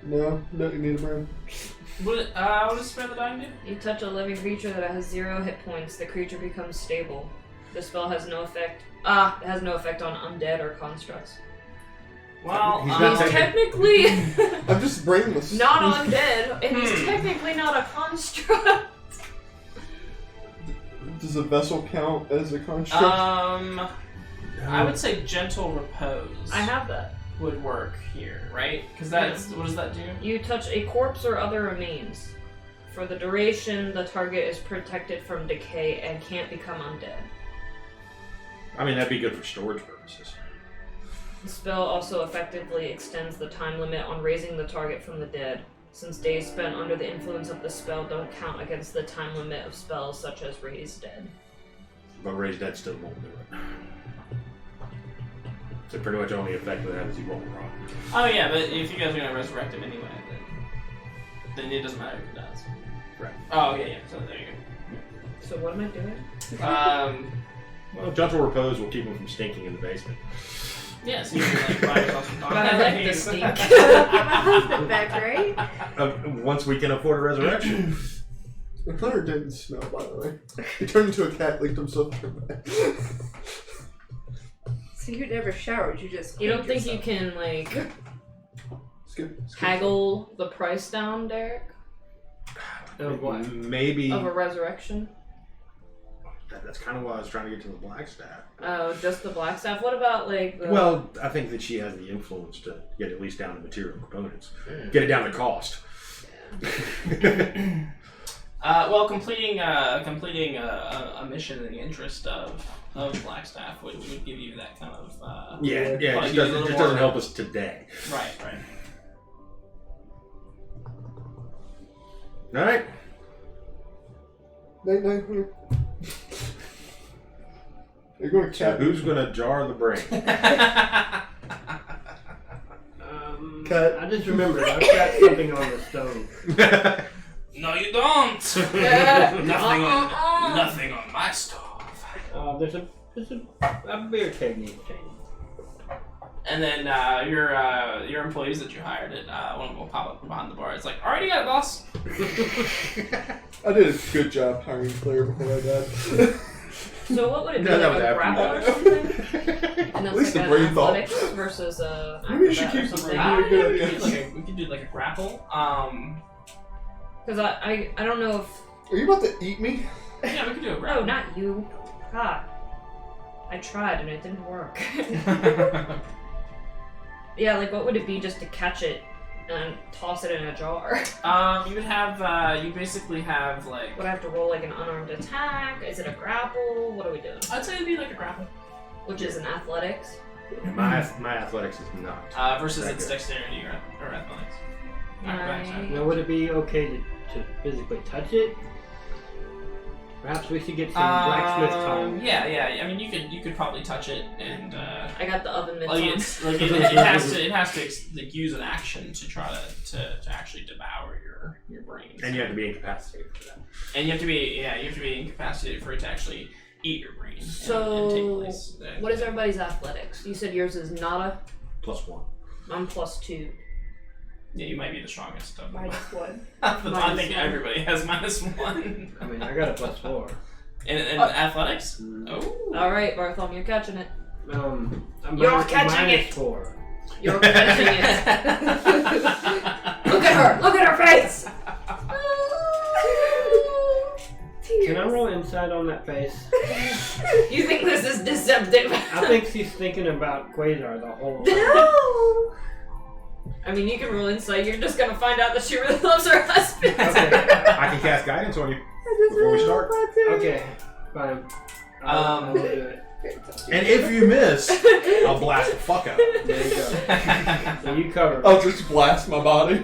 No, you need a brain. What does spare the dying do? You touch a living creature that has 0 hit points, the creature becomes stable. The spell has no effect. It has no effect on undead or constructs. Well, He's not He's technically I'm just brainless. not undead, and he's technically not a construct. Does a vessel count as a construct? I would say gentle repose. I have that. Would work here, right? Because that's what does that do? You touch a corpse or other remains. For the duration, the target is protected from decay and can't become undead. I mean, that'd be good for storage purposes. The spell also effectively extends the time limit on raising the target from the dead, since days spent under the influence of the spell don't count against the time limit of spells such as Raise Dead. But Raise Dead still won't do it. So pretty much only effect of that is he won't rot. Oh yeah, but if you guys are gonna resurrect him anyway, then it doesn't matter if he dies. Right. Oh yeah. So there you So what am I doing? go. Well, gentle repose will keep him from stinking in the basement. Yeah, so you can like buy yourself some But I like the stink. Get my husband back, right? Once we can afford a resurrection. The Thunder didn't smell, by the way. He turned into a cat, licked himself. So you never showered, you just. You don't think you cleaned can, like, Skip. haggle the price down, Derek? Of what? Maybe. Of a resurrection? That's kind of why I was trying to get to the black staff. Oh, just the black staff? What about, like, the... Well, I think that she has the influence to get at least down to material components. Get it down to cost. Well, completing a mission in the interest of Blackstaff would give you that kind of Yeah, it probably just give you a little doesn't more- help us today. Right. All right. Night. You're going to So cat. who's gonna jar the brain? Cut. I just remembered I've got something on the stove. No, you don't. Nothing on my stove. There's a beer keg needs changing. And then your employees that you hired at one of them will pop up from behind the bar. It's like, alright, you got it, boss. I did a good job hiring Claire before I died. So what would it be, No, that like was a after grapple you or something? And At that's least like the an brain thought. athletics versus a Maybe you should acrobat or keep the something. brain. Yeah, good we idea. could do like a grapple. Because I don't know if... Are you about to eat me? Yeah, we could do a grapple. No, not you. God. I tried and it didn't work. Yeah, like what would it be just to catch it and toss it in a jar? You would have you basically have like Would I have to roll like an unarmed attack? Is it a grapple? What are we doing? I'd say it'd be like a grapple. Which is an athletics. my athletics is not. Versus That its good. dexterity or athletics. Acrobatics, Nine. Now, would it be okay to physically touch it? Perhaps we should get some blacksmith tongs. Yeah. I mean, you could probably touch it, and I got the oven mitts like on. it's like it has to like use an action to try to actually devour your brains. And you have to be incapacitated for that. And you have to be incapacitated for it to actually eat your brain. and So, take place. what is everybody's athletics? You said yours is nada. +1. I'm +2. Yeah, you might be the strongest of them. -1. But I Minus think one. everybody has -1. I mean, I got a +4. In athletics? Oh. Alright, Bartholomew, you're catching it. I'm You're minus- catching it. -4. You're catching it. Look at her! Look at her face! Can I roll insight on that face? You think this is deceptive? I think she's thinking about Quasar the whole time. No! I mean, you can roll insight. You're just gonna find out that she really loves her husband. Okay. I can cast guidance on you before we start. Okay, fine. I'll do it. And if you miss, I'll blast the fuck out of it. There you go. So you cover. I'll just blast my body.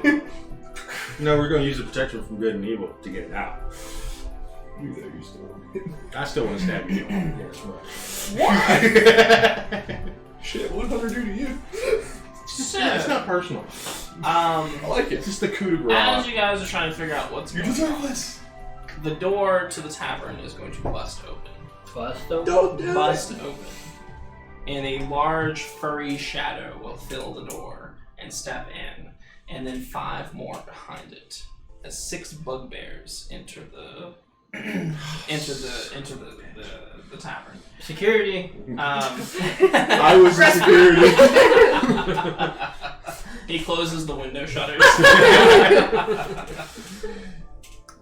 No, we're going to use the protection from good and evil to get it out. You know you still. I still want to stab you. Shit, what did Hunter do to you? So, It's not personal. I like it. It's just the coup de as grace. you guys are trying to figure out what's You going deserve on, this. the door to the tavern is going to bust open. Don't do Bust open. And a large furry shadow will fill the door and step in, and then 5 more behind it, as 6 bugbears enter the the tavern. Security. I was in security. He closes the window shutters.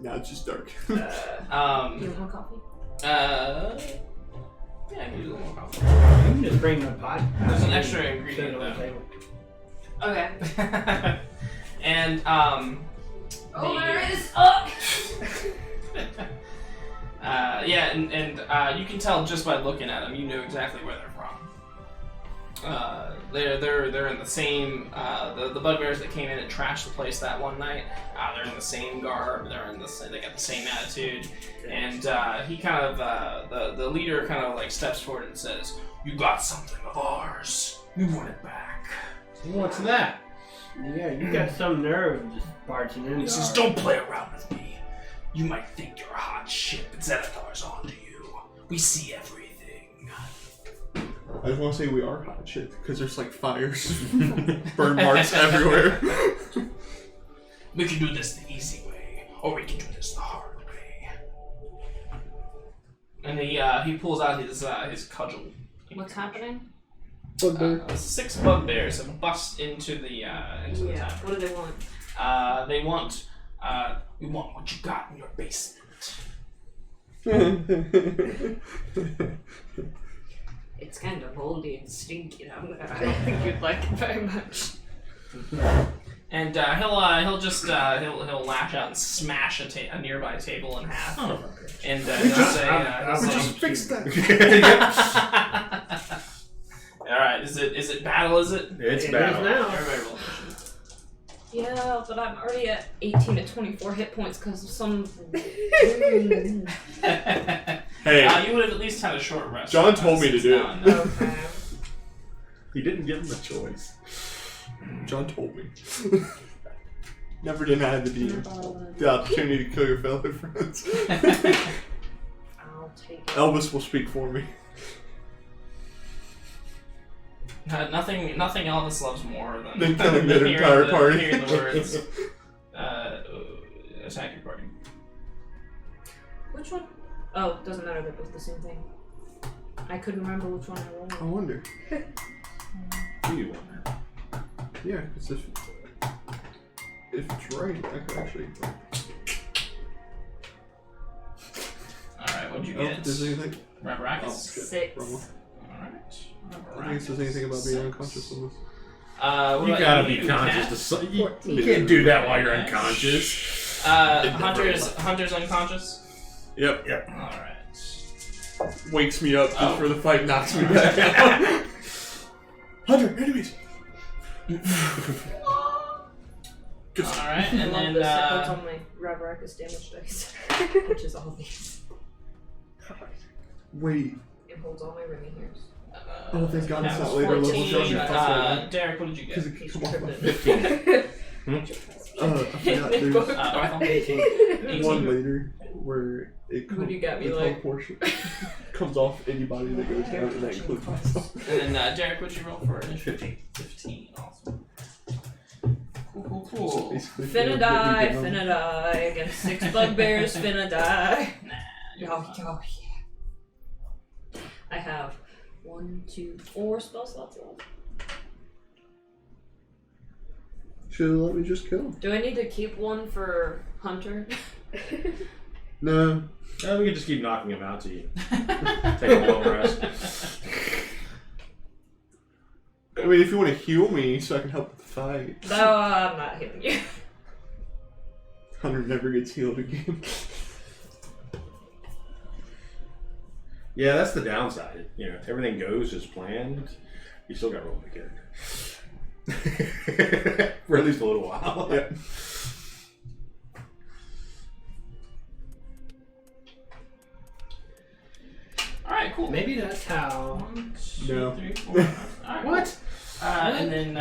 Now it's just dark. You want more coffee? Yeah, I can use a little more coffee. You can just bring the pot. There's an extra Set it ingredient on the though. table. Okay. And Oh, the- there is. yeah, and you can tell just by looking at them, you know exactly where they're from. They're in the same the bugbears that came in and trashed the place that one night. They're in the same garb. They got the same attitude, and he kind of the leader kind of like steps forward and says, "You got something of ours. We want it back." What's that? Yeah, you got some nerve just barging in. He says, "Don't play around with me. You might think you're a hot shit, but Xanatar's onto you. We see everything." I just want to say we are hot shit because there's like fires, burn marks everywhere. We can do this the easy way, or we can do this the hard way. And he pulls out his cudgel. What's happening? 6 bugbears have bust into the town. What do they want? We want what you got in your basement. It's kind of moldy and stinky. I don't think you'd like it very much. And he'll lash out and smash a nearby table in half. Son of a bitch. And he'll say, I'm just fix that. All right, is it battle? Is it? It's It bad. is now. Everybody roll initiative. Yeah, but I'm already at 18 to 24 hit points because of some. Hey, You would have at least had a short rest. John told me to do it. Now and then. Okay. He didn't give him a choice. John told me. Never deny the DM. The opportunity to kill your fellow friends. I'll take it. Elvis will speak for me. Nothing Elvis loves more than Then killing the hearing entire party. Hearing the words, attack your party. Which one? Oh, it doesn't matter. They're both the same thing. I couldn't remember which one I I rolled. wonder. Do you want that? Yeah, because if it's right, I could actually. Alright, what'd you I don't get? think there's anything. Rabaracus? Oh, shit. 6. Wrong one. Alright. I don't think it says anything about being unconscious on this. What You about gotta you, be conscious Kat? to you can't do that while you're Yes. unconscious. Hunter's unconscious? Yep. Alright. Wakes me up just Oh. for the fight, knocks me back out. Hunter, enemies! Alright, and I love then this. It puts on my Ravaracus damage dice, which is all these. Wait. It holds all my ringing hairs. Oh, thank God it's that not was later level 14. judgment. Derek, what did you Because get? it He's can come off my tripping. 15. I forgot there's Arthur? 18. one later where it What do you got me the like? portion comes off anybody that goes down, and that includes myself. And then Derek, what'd you roll for initiative? 15. 15, awesome. Cool. So basically, Finna if you die, hit me down- finna die. Against 6 bugbears, finna die. Oh, yeah. I have 1, 2, 4 spell slots left. Should've let me just kill him. Do I need to keep one for Hunter? No. We can just keep knocking him out till you take a long rest. I mean, if you want to heal me so I can help with the fight. No, I'm not hitting you. Hunter never gets healed again. Yeah, that's the downside. You know, if everything goes as planned, you still got to roll the character. For at least a little while. Yep. Alright, cool. Maybe that's how. 1, 2, No. 3, 4, 5. Alright. What? And then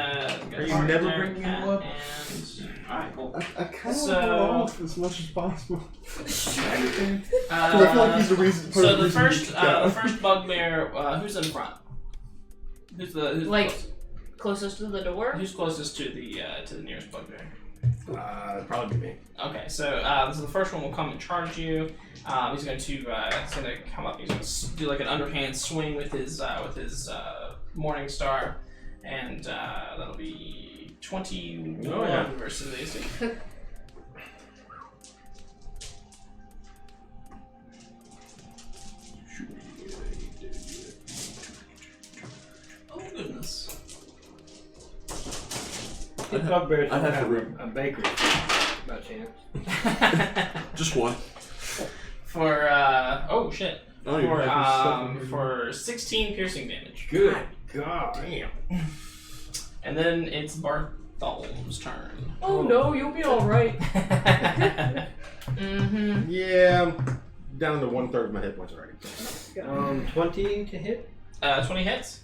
we Are you partner, never bringing Cat, him up? And alright, cool. I kind of So- want to hold off as much as possible. Because I feel like Uh, he's the reason. so the reason first, we got- the first bugbear, who's in front? Who's Like, closest to the door? who's closest to the nearest bugbear? Probably be me. Okay, so the first one will come and charge you. He's going to come up. He's going to do like an underhand swing with his Morning Star, and that'll be 21 Oh, yeah. versus AC. Oh goodness. These bugbears I'd don't have to have a bakery by chance. Just one. For oh shit. Oh, you have something. For 16 piercing damage. Good. God. Damn. And then it's Bartholomew's turn. Oh no, you'll be alright. Yeah, I'm down to 1/3 of my hit points already. 20 to hit. 20 hits.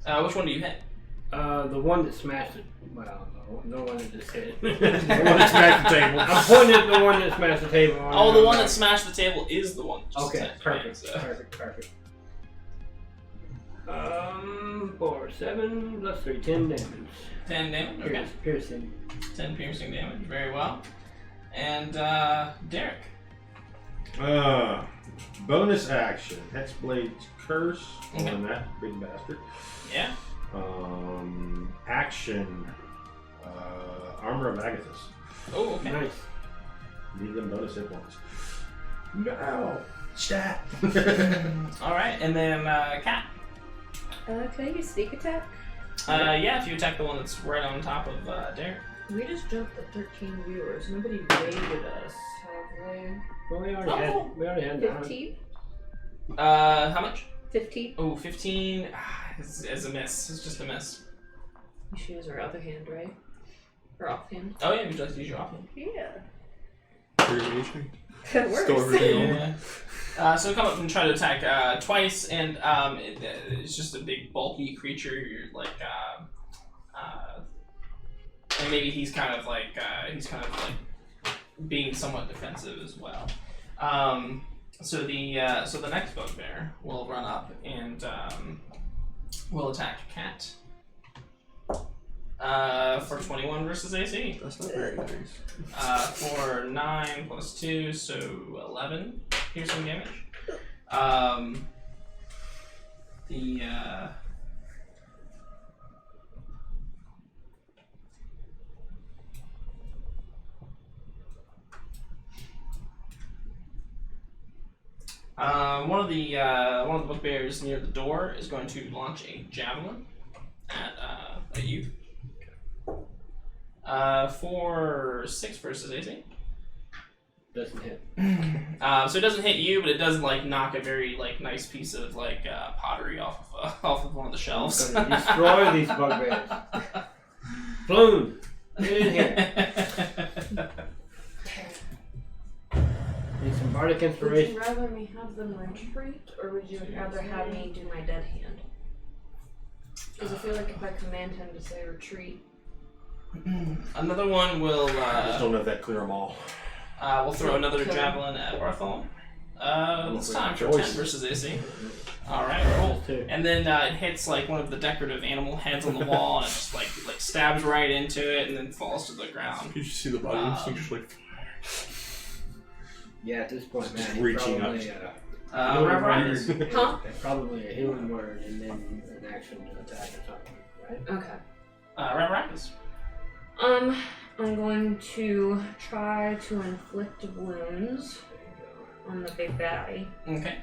Which one do you hit? The one that smashed it. Well, the one that just hit. The one that smashed the table. I'm pointing at the one that smashed the table. Oh, the one that smashed the table is the one. That just Okay, attacked perfect, you, so. perfect. 4, 7 plus 3, 10 damage. 10 damage. Okay. Piercing. 10 piercing damage. Very well. And Derek. Bonus action. Hexblade's Curse Okay. on that big bastard. Yeah. Action. Armor of Agathis. Oh, okay. Nice. Need them bonus hit points. No. Stat. All right, and then Cat. Can I use sneak attack? Yeah, if you attack the one that's right on top of Derek. We just jumped to 13 viewers. Nobody rated us, have we? Well, we already Oh. had 9. 15? How much? 15? Oh, 15. It's a miss. It's just a miss. We should use our other hand, right? Or offhand. Oh yeah, would you like to use your offhand? Yeah. Variation. That works. Still everything on. Yeah. So come up and try to attack twice, and it's just a big bulky creature. You're like, and maybe he's kind of like being somewhat defensive as well. So the next bugbear will run up and will attack Cat. For 21 versus AC. That's not very nice. For 9 plus 2, so 11 piercing damage. One of the bugbears near the door is going to launch a javelin at you. For 6 versus AC. Doesn't hit. So it doesn't hit you, but it does knock a very nice piece of pottery off of one of the shelves. I'm gonna destroy these bugbears. Bloom! Get in here. Need some bardic Would you inspiration. rather me have them retreat, or would you rather have me do my dead hand? Because I feel like if I command him to say retreat, Another one will I just don't know if that clear them all. we'll throw another javelin at Bartholomew. This time for 10 versus AC. Alright, cool. And then it hits one of the decorative animal heads on the wall, and it just stabs right into it and then falls to the ground. You just see the body of this thing just Yeah, at this point, man, Just reaching up. Healing Reverend. word, Huh? Probably a healing word and then an action to attack or something, right? okay. Reverend. I'm going to try to inflict wounds on the big baddie. Okay.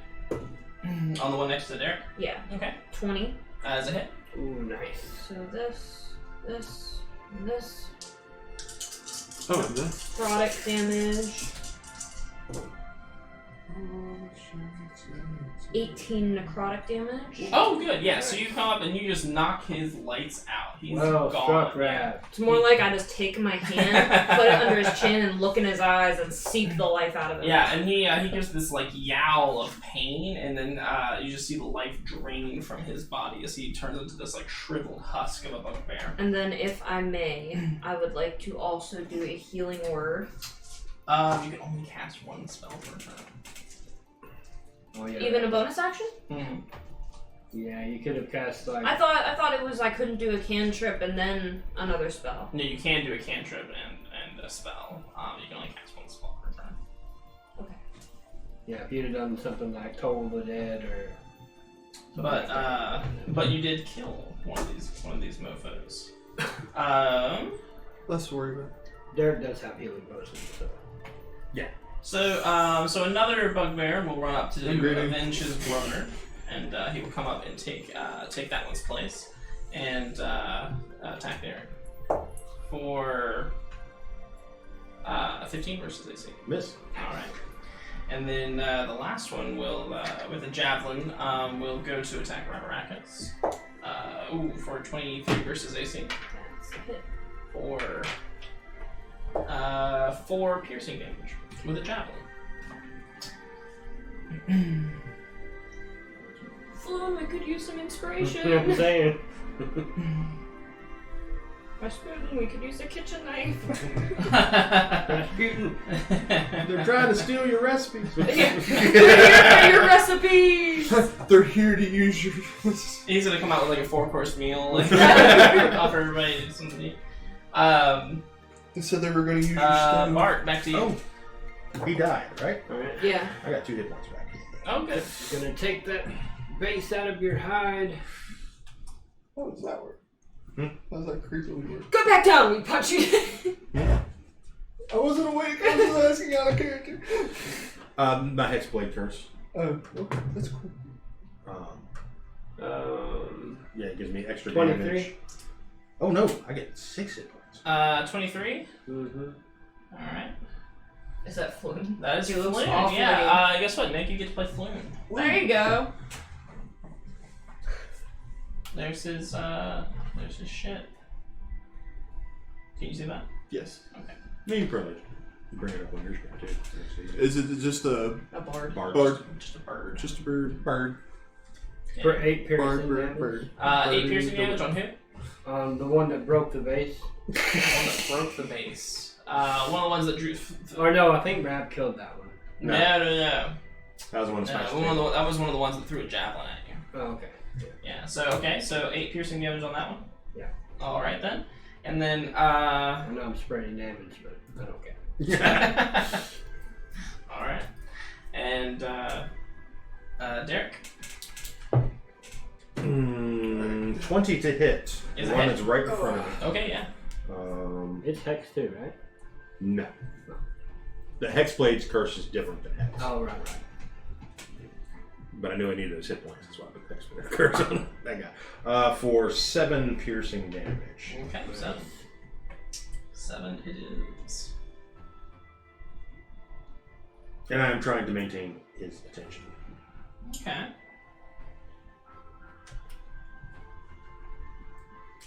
On the one next to Derek? Yeah. Okay. 20. As a hit. Ooh, nice. So this, and this. Oh, and this. Product damage. 18 necrotic damage. Oh, good. Yeah. So you come up and you just knock his lights out. He's Well gone. struck, Yeah. Rav. It's more like I just take my hand, put it under his chin, and look in his eyes and seep the life out of him. Yeah, and he gives this like yowl of pain, and then you just see the life drain from his body as he turns into this like shriveled husk of a bugbear. And then, if I may, I would like to also do a healing word. You can only cast one spell per turn. Oh, yeah. Even a bonus action? Mm-hmm. Yeah, you could have cast like. I thought it was I couldn't do a cantrip and then another spell. No, you can do a cantrip and a spell. You can only cast one spell per turn. Okay. Yeah, if you'd have done something like Toll the Dead or. But you did kill one of these mofos. Less worry about. Derek does have healing potions, so. So another bugbear will run up to Agreed. avenge his brother, and he will come up and take that one's place and attack Derek for 15 versus AC. Miss. All right, and then the last one will with a javelin will go to attack Ravaracus. For 23 versus AC That's a hit. for 4 piercing damage with a javelin. Flume, I could use some inspiration. You know what I'm saying? Rasputin, we could use a kitchen knife. Rasputin. They're trying to steal your recipes. Your recipes! They're here to use your. He's gonna come out with like a 4-course meal, like offer everybody something to eat. They said they were going to use your stuff. Bart, back to you. Oh, he died, right? Alright. Yeah. I got 2 hit points back. Oh, good. You're gonna take that base out of your hide. How does that work? How does that creepily work? Go back down, we punch you. I wasn't awake. I was just asking out of character. My Hexblade turns. Oh, okay, that's cool. Yeah, it gives me extra 23. damage. Oh no, I get 6 hit points. 23. Mm-hmm. All right. Is that Flume? That is He looks Flume. awfully- Yeah. Guess what, Nick? You get to play Flume. There you go. There's his shit. Can you see that? Yes. Okay. No, you probably bring it up on your screen too. Is it just a A bard. Bard? Just a bird. Just a bird? Yeah. For 8 piercing Bird, damage. bird. 8 piercing damage on who? The one that broke the base. The one that broke the base. One of the ones that drew. Or no, I think Rab killed that one. No. That was the one that smashed That was one of the ones that threw a javelin at you. Oh, okay. Yeah. So 8 piercing damage on that one. Yeah. All right then, and then I know I'm spreading damage, but I don't care. All right, and Derek. 20 to hit. Is The it one hit? that's right in front of me. Okay, yeah. It's Hex too, right? No. The Hexblade's curse is different than Hex. Oh, right. But I knew I needed those hit points, that's why I put Hexblade curse on that guy. For 7 piercing damage. Okay, 7 it is. And I'm trying to maintain his attention. Okay.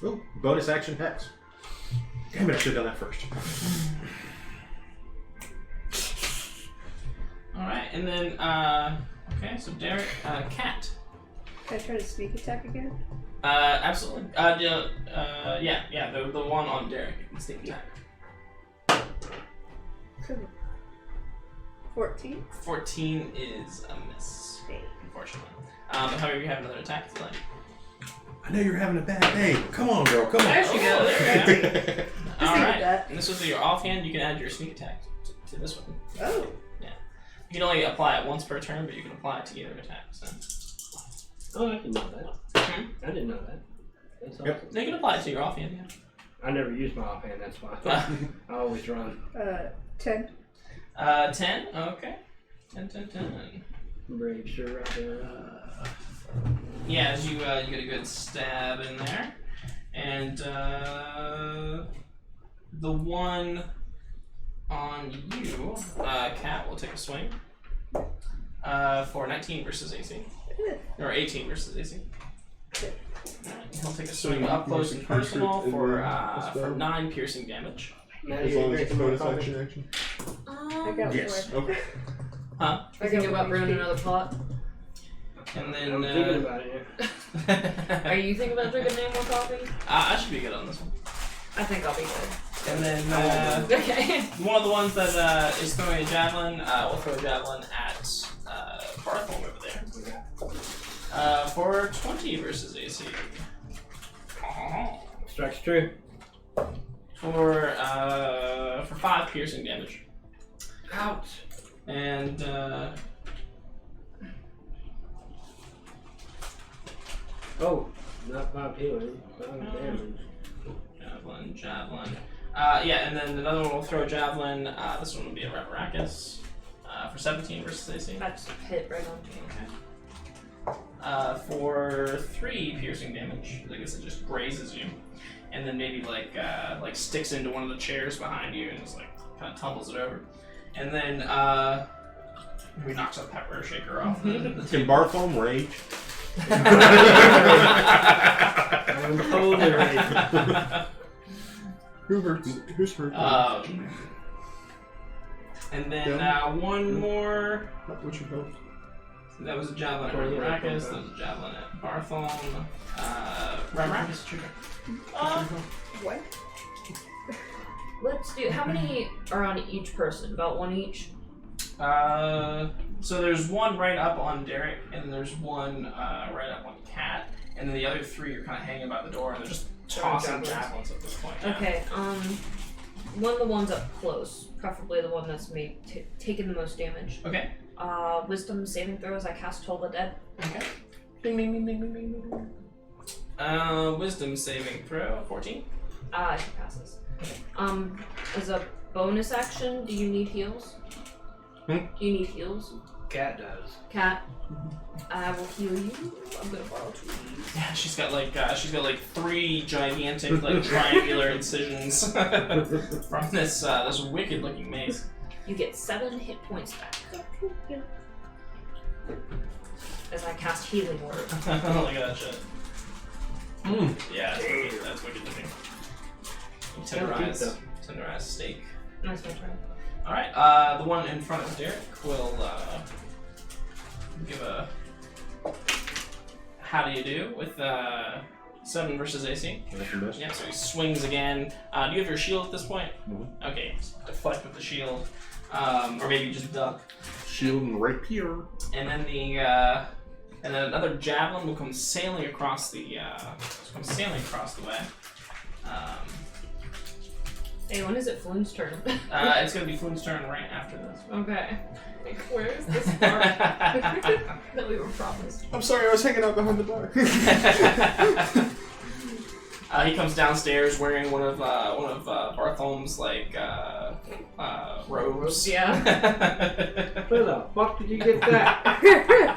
Oh, bonus action Hex. Damn it, I should have done that first. All right, and then okay, so Derek, Cat. Can I try to sneak attack again? Absolutely. Yeah. The one on Derek. Sneak attack. 14. 14 is a miss, unfortunately. However, you have another attack if you like. I know you're having a bad day. Come on, girl. Come on. There she goes. There you go. Just All leave it right. at that. And this was your offhand. You can add your sneak attack to this one. Oh. You can only apply it once per turn, but you can apply it to either attack. So Oh, I didn't know that. Hmm? I didn't know that. That's awesome. Yep. you can apply it to your offhand. Yeah. I never use my offhand, that's why. I always run. 10. 10. Okay. 10. Brave sure out there. Yeah, as you get a good stab in there, and the one on you, Cat will take a swing. For 19 versus AC. Or 18 versus AC. He'll take a swing up close and personal for 9 piercing damage. As long as it's bonus action. I got Yes. one. Okay. Huh? I think about brewing another pot. And then. I'm thinking about it. Are you thinking about drinking any more coffee? I should be good on this one. I think I'll be good. And then Okay. one of the ones that is throwing a javelin, we'll throw a javelin at Barthol over there. For 20 versus AC. Strikes true. For 5 piercing damage. Ouch. And Oh, not 5 healing. 5 damage. javelin. Yeah, and then another one will throw a javelin. This one will be a Reparacus. For 17 versus AC. That's hit right on. Okay. For 3 piercing damage. I guess it just grazes you. And then maybe like sticks into one of the chairs behind you and just like kind of tumbles it over. And then maybe knocks a pepper shaker off the Can table. Bartholomew rage? I'm totally ready. Who hurts? Who's hurt? And then Yeah. one more. What's your health? That was a javelin at Reparacus. That was a javelin at Bartholomew. Reparacus, trigger. What? Let's do. How many are on each person? About 1 each? So there's one right up on Derek, and then there's one right up on Kat, and then the other 3 are kind of hanging by the door, and they're just tossing javelins at this point. Yeah. Okay. One of the ones up close, preferably the one that's taken the most damage. Okay. Wisdom saving throws. I cast Toll the Dead. Okay. Bing, bing, bing, bing, bing, bing, bing. Wisdom saving throw, 14. She passes. As a bonus action, do you need heals? Hmm? Do you need heals? Cat does. Cat, I will heal you. I'm gonna borrow 2 of these. Yeah, she's got like 3 gigantic like triangular incisions from this this wicked looking mace. You get 7 hit points back. As I cast Healing Word. Look at that shit. Yeah, that's wicked looking. Tenderize steak. Nice, my turn. Alright, the one in front of Derek will give a how do you do with 7 versus AC. Yeah, so he swings again. Do you have your shield at this point? Mhm. Okay, deflect with the shield. Or maybe just duck. Shield and rapier. And then and then another javelin will come sailing across the way. Hey, when is it Floon's turn? It's gonna be Floon's turn right after this. Okay. Like, where is this part that we were promised? I'm sorry, I was hanging out behind the bar. He comes downstairs wearing one of Bartholomew's robes. Yeah. Where the fuck did you get that?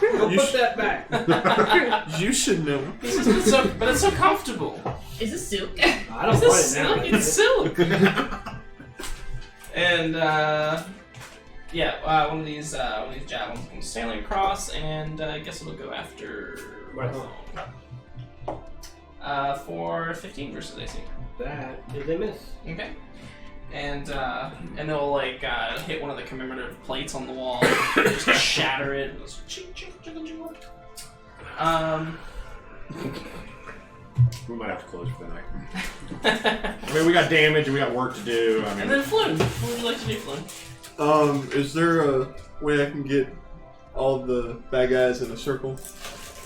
Go You put that back. You should know. But it's so comfortable. Is it silk? I don't want it now. It's silk. And one of these javelins comes sailing across, and I guess it'll go after Bartholomew. For 15 versus AC. That is a miss. Okay. And they'll hit one of the commemorative plates on the wall, just shatter it. And just ching, ching, ching, ching. We might have to close for the night. I mean, we got damage and we got work to do. I mean, And then Floon. What would you like to do, Floon? Is there a way I can get all the bad guys in a circle?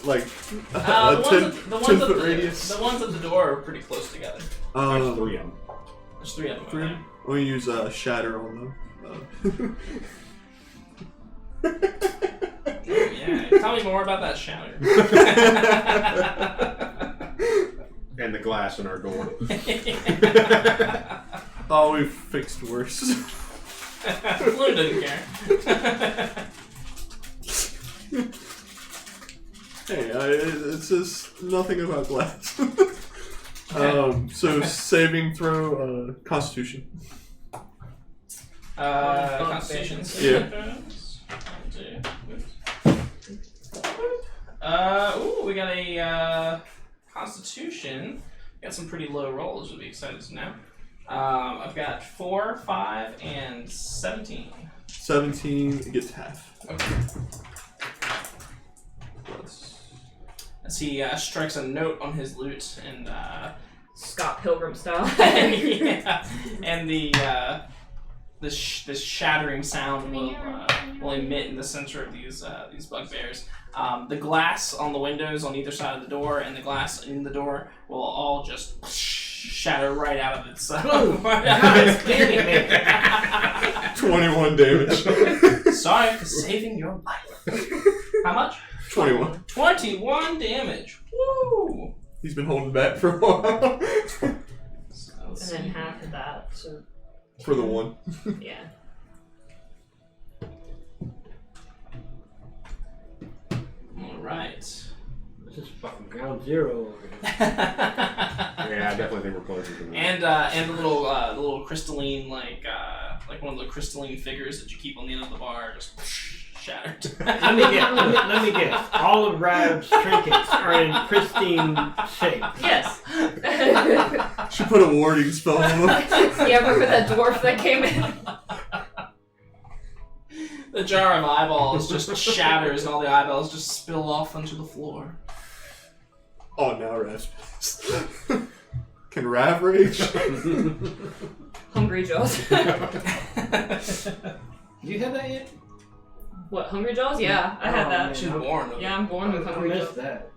Like The a ones 10 at the 10 ones foot at radius? the ones at the door are pretty close together. there's 3 of them. There's 3 of them. 3? Okay. I'm gonna use shatter on them. Yeah. Tell me more about that shatter. And the glass in our door. Oh, we've fixed worse. Floon doesn't care. Hey, it says nothing about glass. So saving throw, Constitution. Constitution. Yeah. do. We got a Constitution. Got some pretty low rolls. You'll be excited to know. I've got 4, 5, and 17. 17, it gets half. Okay. As he strikes a note on his lute and Scott Pilgrim style. yeah, and this shattering sound will emit in the center of these bugbears. The glass on the windows on either side of the door and the glass in the door will all just shatter right out of its. Right out of its 21 damage. Sorry for saving your life. How much? 21. 21 damage. Woo! He's been holding back for a while. So And let's then see. half of that, so For the one. yeah. All right. This is fucking ground zero over here. Yeah, I definitely think we're closer to that. And the little crystalline like one of the crystalline figures that you keep on the end of the bar just shattered. Let me guess. All of Rav's trinkets are in pristine shape. Yes. She put a warding spell on him. Yeah, remember that dwarf that came in? The jar of eyeballs just shatters and all the eyeballs just spill off onto the floor. Oh, now Rav's pissed. Can Rav rage? Hungry Jaws. Do you have that yet? What, Hungry Jaws? Yeah, I had Oh, that. man. She's born with Yeah, I'm born with I Hungry missed Jaws. that.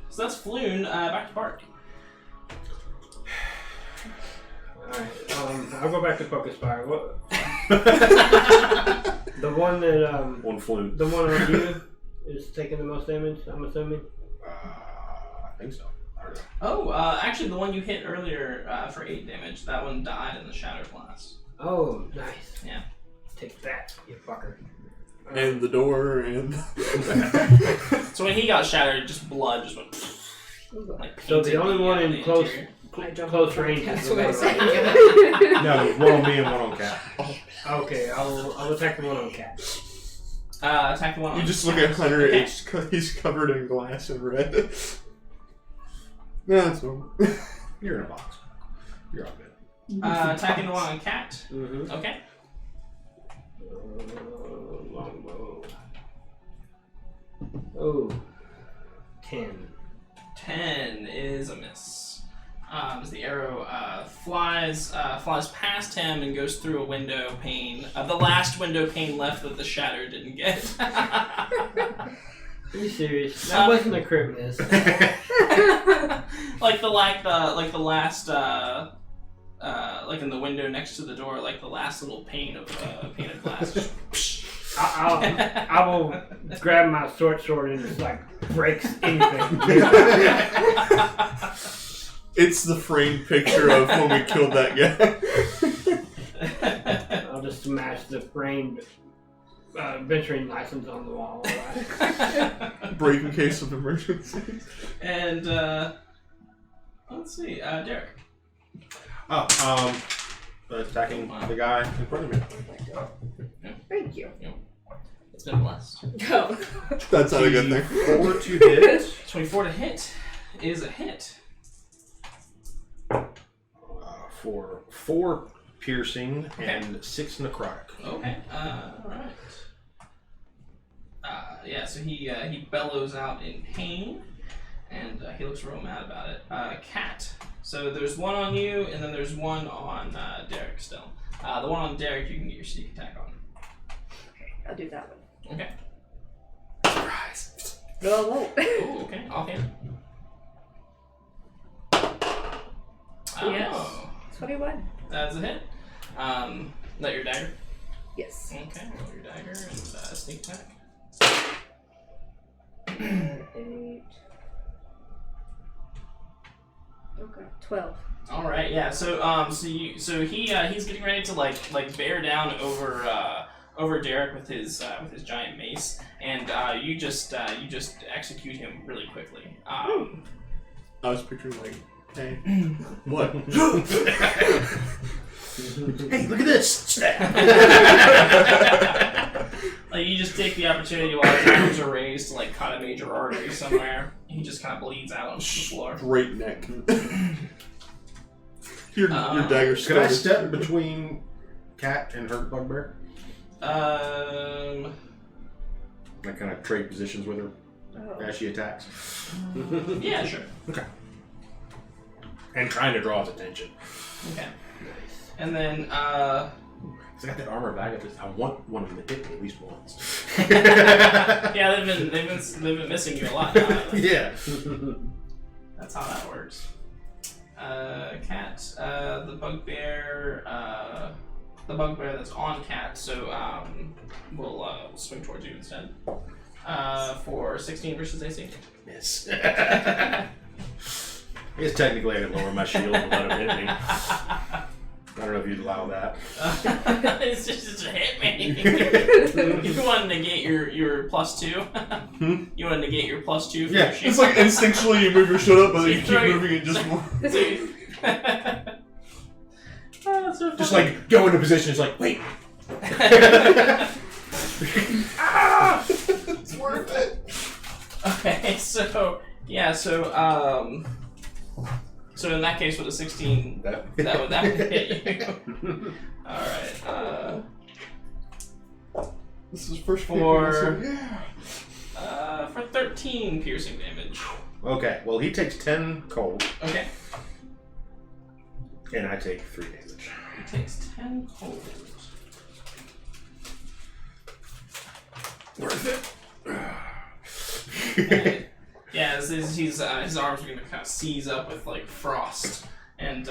So that's Floon. Back to Bart. Alright, I'll go back to Focus Fire. What? The one that, One flew. the one on you is taking the most damage, I'm assuming? I think so. I don't know. Oh, actually, the one you hit earlier for 8 damage, that one died in the Shattered Blast. Oh, nice. Yeah. Take that, you fucker. And the door and... So when he got shattered, just blood just went. Like So the painted only one in the close interior. close range is That's the what I one said. right. No, there's one on me and one on Cat. Okay, I'll attack the one on Cat. Attack the one. You on just look at Hunter, Okay. he's covered in glass and red. No, that's normal. You're in a box. You're all good. Attacking the one on Cat. Mm-hmm. Okay. Longbow. Oh. 10. 10 is a miss. As the arrow flies past him and goes through a window pane. The last window pane left that the shatter didn't get. Are you serious? That wasn't a crit miss. like the last like in the window next to the door, like the last little pane of glass. I will grab my sword and just like breaks anything. It's the framed picture of when we killed that guy. I'll just smash the framed venturing license on the wall. Break in case of emergency. And let's see, Derek. Attacking the guy in front of me. Thank you. It's been blessed. Go. That's not a good thing. 4 to hit. 24 to hit is a hit. For 4 piercing and 6 necrotic. Okay. Alright. Yeah, so he bellows out in pain, and he looks real mad about it. Cat. So there's one on you, and then there's one on Derek still. The one on Derek you can get your sneak attack on. Okay, I'll do that one. Okay. Surprise. No, I won't. Ooh, okay. Offhand. Yes. Oh, 21. that's a hit. That your dagger? Yes. Okay, roll your dagger and sneak attack. 8. Okay, 12. All right, yeah. So he's getting ready to like bear down over Derek with his giant mace, and you just execute him really quickly. I was picturing like, hey, what? Hey, look at this! the opportunity while his arms are raised to like cut a major artery somewhere. He just kind of bleeds out onto the floor. Straight neck. your dagger's Could I step between Cat and her bugbear? Like kind of trade positions with her as she attacks. Yeah, sure. Okay. And trying to draw his attention. Okay. And then, I got that armor bag up. I want one of them to hit me at least once. yeah, they've been missing you a lot now. Yeah. That's how that works. Cat, the bugbear that's on Cat, so we'll swing towards you instead. For 16 versus AC. Miss. I guess technically I could lower my shield and let him hit me. I don't know if you'd allow that. It's just a hit me. You want to negate your +2? You want to negate your +2 for your shield? It's like instinctually you move your shield up, but then you keep throw your- moving it just more. Oh, that's so Just funny. like go into position. It's like wait. It's worth it. Okay, so yeah, so in that case with a 16, that would hit you. All right. This is first For- yeah. For 13 piercing damage. Okay. Well, he takes 10 cold, Okay. and I take 3 damage. He takes 10 cold. Worth it. And, yeah, his arms are gonna kind of seize up with like frost, and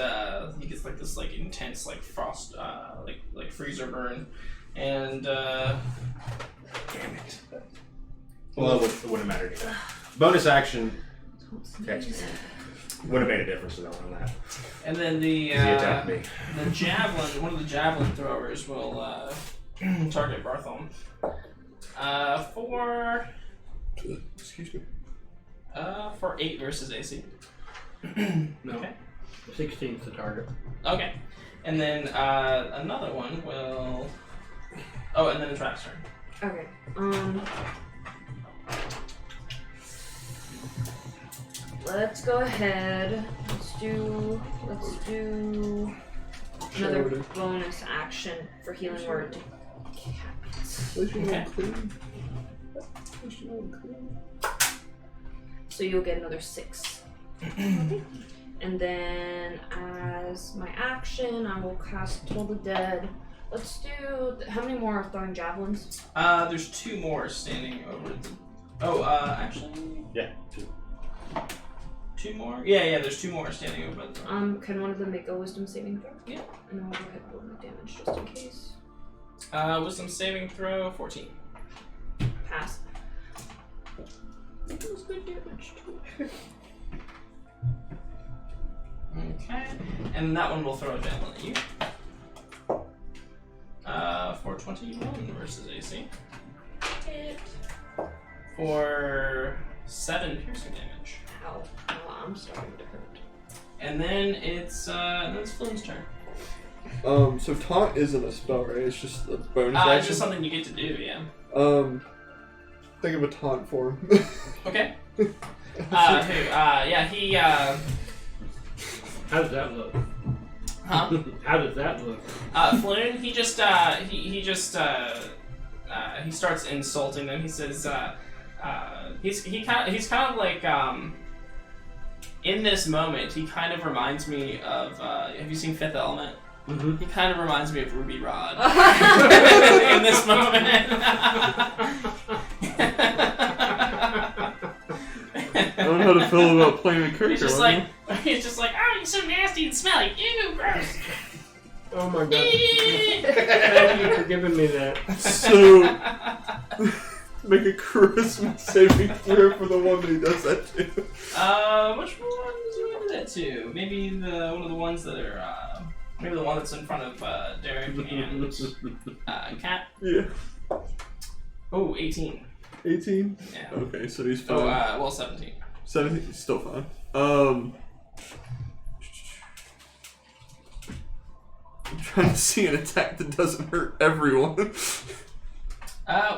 he gets like this like intense like frost like freezer burn, and Damn it. Well, it wouldn't matter anyway. Bonus action. Text me. Would have made a difference though on that. and then the He attacked me. the javelin, one of the javelin throwers will target Bartholomew. Excuse me. For 8 versus AC. No. Okay. 16's the target. Okay. And then another one will. Oh, and then it's Rap's turn. Okay. Let's go ahead. Let's do another bonus action for healing word. Okay. So you'll get another 6. And then as my action, I will cast Toll the Dead. Let's do. How many more are throwing javelins? There's 2 more standing over the. Oh, actually. Yeah. 2. 2 more? Yeah, there's 2 more standing over the. Can one of them make a wisdom saving throw? Yeah. And then I'll go ahead and roll my damage just in case. Wisdom saving throw 14. Pass. It was good damage too. Okay. And that one will throw a javelin at you. For 21 versus AC. Hit. For 7 piercing damage. Ow. Oh, I'm starting to hurt. And then it's Flynn's turn. So taunt isn't a spell, right? It's just a bonus action. It's just something you get to do, yeah. Think of a taunt for him. Okay. Yeah, he, How does that look? huh? How does that look? Flynn, he starts insulting them. He says, he's kind of like, in this moment, he kind of reminds me of, have you seen Fifth Element? Mm-hmm. He kind of reminds me of Ruby Rod in this moment. I don't know how to feel about playing a character. He's just like, oh, you're so nasty and smelly. Ew, gross. Oh my god. Thank you for giving me that. So, make a charisma saving throw for the one that he does that to. Which one does he do that to? Maybe one of the ones that are, maybe the one that's in front of Derek and Cat. Yeah. Oh, 18. 18? Yeah. Okay, so he's fine. Oh, well, 17. 17, he's still fine. I'm trying to see an attack that doesn't hurt everyone.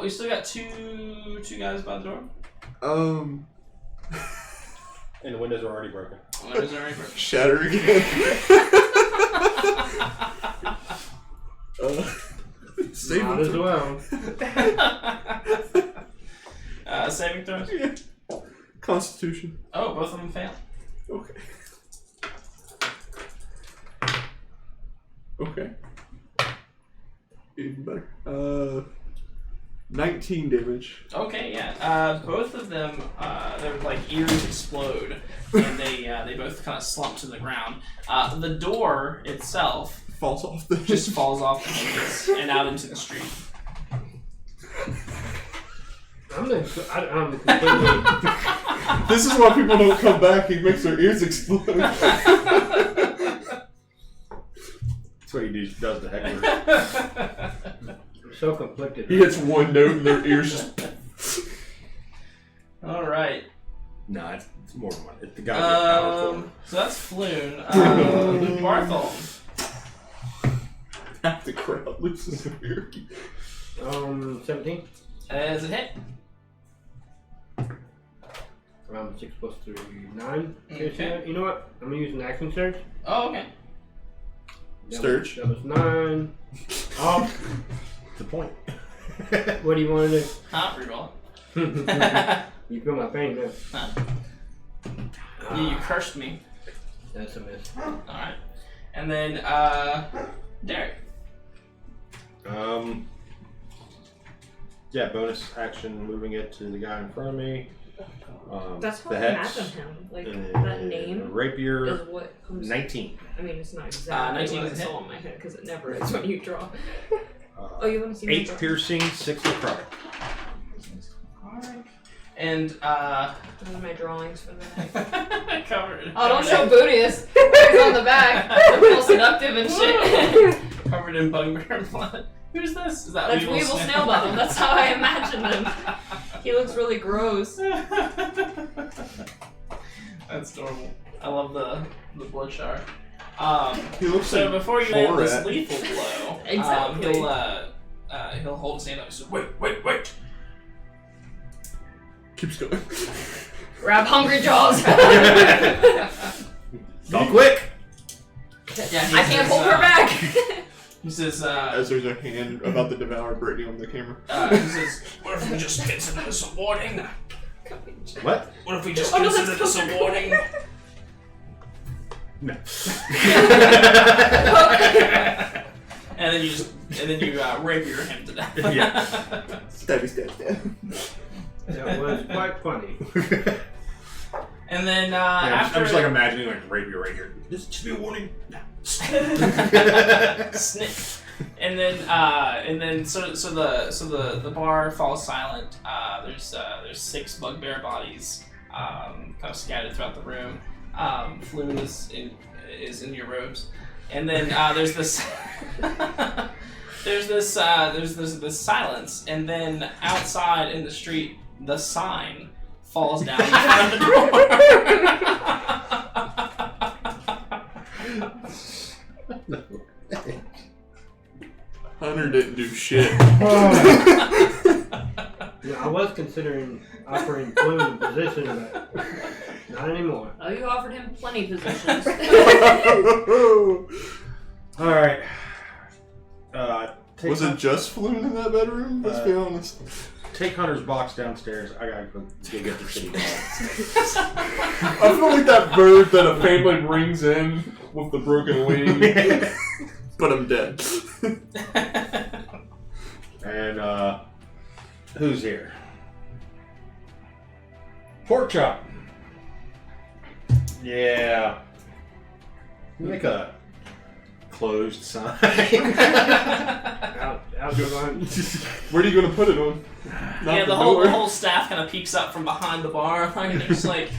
We still got two guys by the door. And the windows are already broken. Windows are already broken. Shatter again. Save Might as him. well. Saving throws. Yeah. Constitution. Oh, both of them fail. Okay. Okay. Even better. 19 damage. Okay, yeah. Both of them, their like ears explode, and they both kind of slump to the ground. The door itself Falls off the just falls off the hinges and out into the street. I'm completely. This is why people don't come back. He makes their ears explode. That's what he does to hecklers. I'm so conflicted. He hits one note and their ears just. All right. Nah, it's more than one. It's the guy with the powerful. So that's Floon. Barthol. Half the crowd loses their ear. 17. As a hit. 6 plus 3, 9. Okay. You know what? I'm gonna use an action surge. Oh, okay. Sturge. That was 9. Oh, The point. what do you want to Reroll. do? You feel my pain now. You cursed me. That's a miss. Alright. And then, Derek. Yeah, bonus action, moving it to the guy in front of me. That's how the I hex, imagine him. Like, and that name rapier. is what comes... 19. I mean, it's not exactly 19 what is I a saw hit. in my head, because it never is when you draw. Oh, you want to see my 8 draw? piercing, 6 necrotic. Alright. And, Those are my drawings for that. covered. Oh, don't show booties. It's on the back. They're all seductive and shit. Covered in bugbear blood. Who's this? Is that That's Weevil Snailbottom. That's how I imagine him. He looks really gross. That's adorable. I love the blood shower. He looks So like before you land this Borat. lethal blow, Exactly. he'll hold his hand up and say, "Wait!" Keeps going. Grab Hungry Jaws. Go quick! Yeah, I can't hold her back. He says, As there's a hand about to devour Brittany on the camera. he says, "What if we just consider this a warning? What? What if we just Oh, no, consider that's this a warning?" No. And then you rapier him to death. Yeah. Stabby. That was quite funny. And then Yeah, after I'm just like imagining like rapier right here. This should be a warning. No. Snip. And then so the bar falls silent. There's 6 bugbear bodies kind of scattered throughout the room. Floon is in your robes, and then there's this there's this silence, and then outside in the street the sign falls down in front of the door. Hunter didn't do shit. Yeah, I was considering offering Blue a position, but not anymore. Oh, you offered him plenty positions. Alright. Was it just Floon in that bedroom? Let's be honest. Take Hunter's box downstairs. I gotta go get the city dog. I feel like that bird that a family brings in with the broken wing. But I'm dead. And who's here? Pork chop. Yeah. Make a closed sign. Out the line. Where are you gonna put it on? Not Yeah, the door? whole staff kind of peeks up from behind the bar, and they're just like,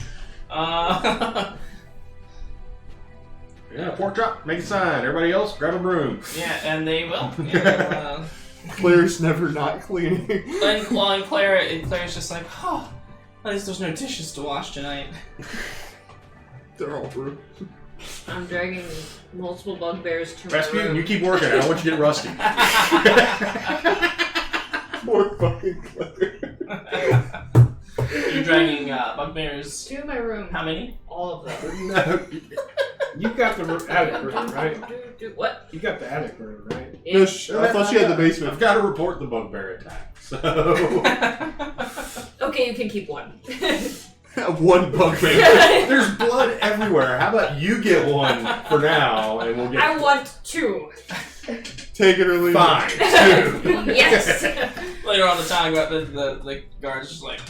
Yeah, pork chop. Make a sign. Everybody else, grab a broom. yeah, and they will. Yeah, Claire's never not cleaning. and Claire's just like, oh, at least there's no dishes to wash tonight. They're all through. I'm dragging multiple bugbears to my Rasputin, room. you keep working. I don't want you to get rusty. More fucking clever. You're dragging bugbears. To my room. How many? All of them. No. You got the attic room, right? What? You got the attic room, right? No, I thought she had the basement. I've got to report the bugbear attack. So Okay, you can keep one. One bugbear. there's blood everywhere. How about you get one for now, and we'll get. I want 2. Take it or leave Fine. it. Yes. Later on the time, the guard's just like,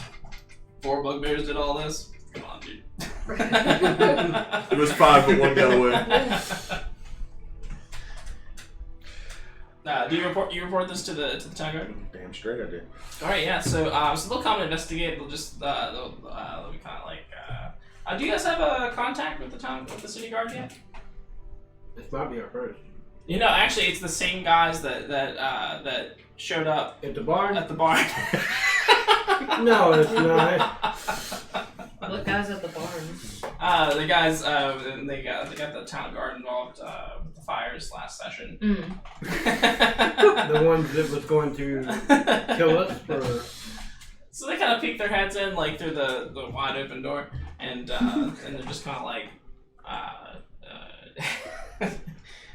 4 bugbears did all this? Come on, dude. It was 5, but 1 got away. Do you report this to the town guard? Damn straight I did. All right, yeah. So they'll come and investigate. They'll just they'll be kind of like. Do you guys have a contact with the city guard yet? This might be our first. You know, actually, it's the same guys that showed up At the barn? at the barn. No, it's not. What guys at the barn? The guys they got the town guard involved with the fires last session. The ones that was going to kill us for. So they kind of peek their heads in like through the wide open door, and they're just kind of like.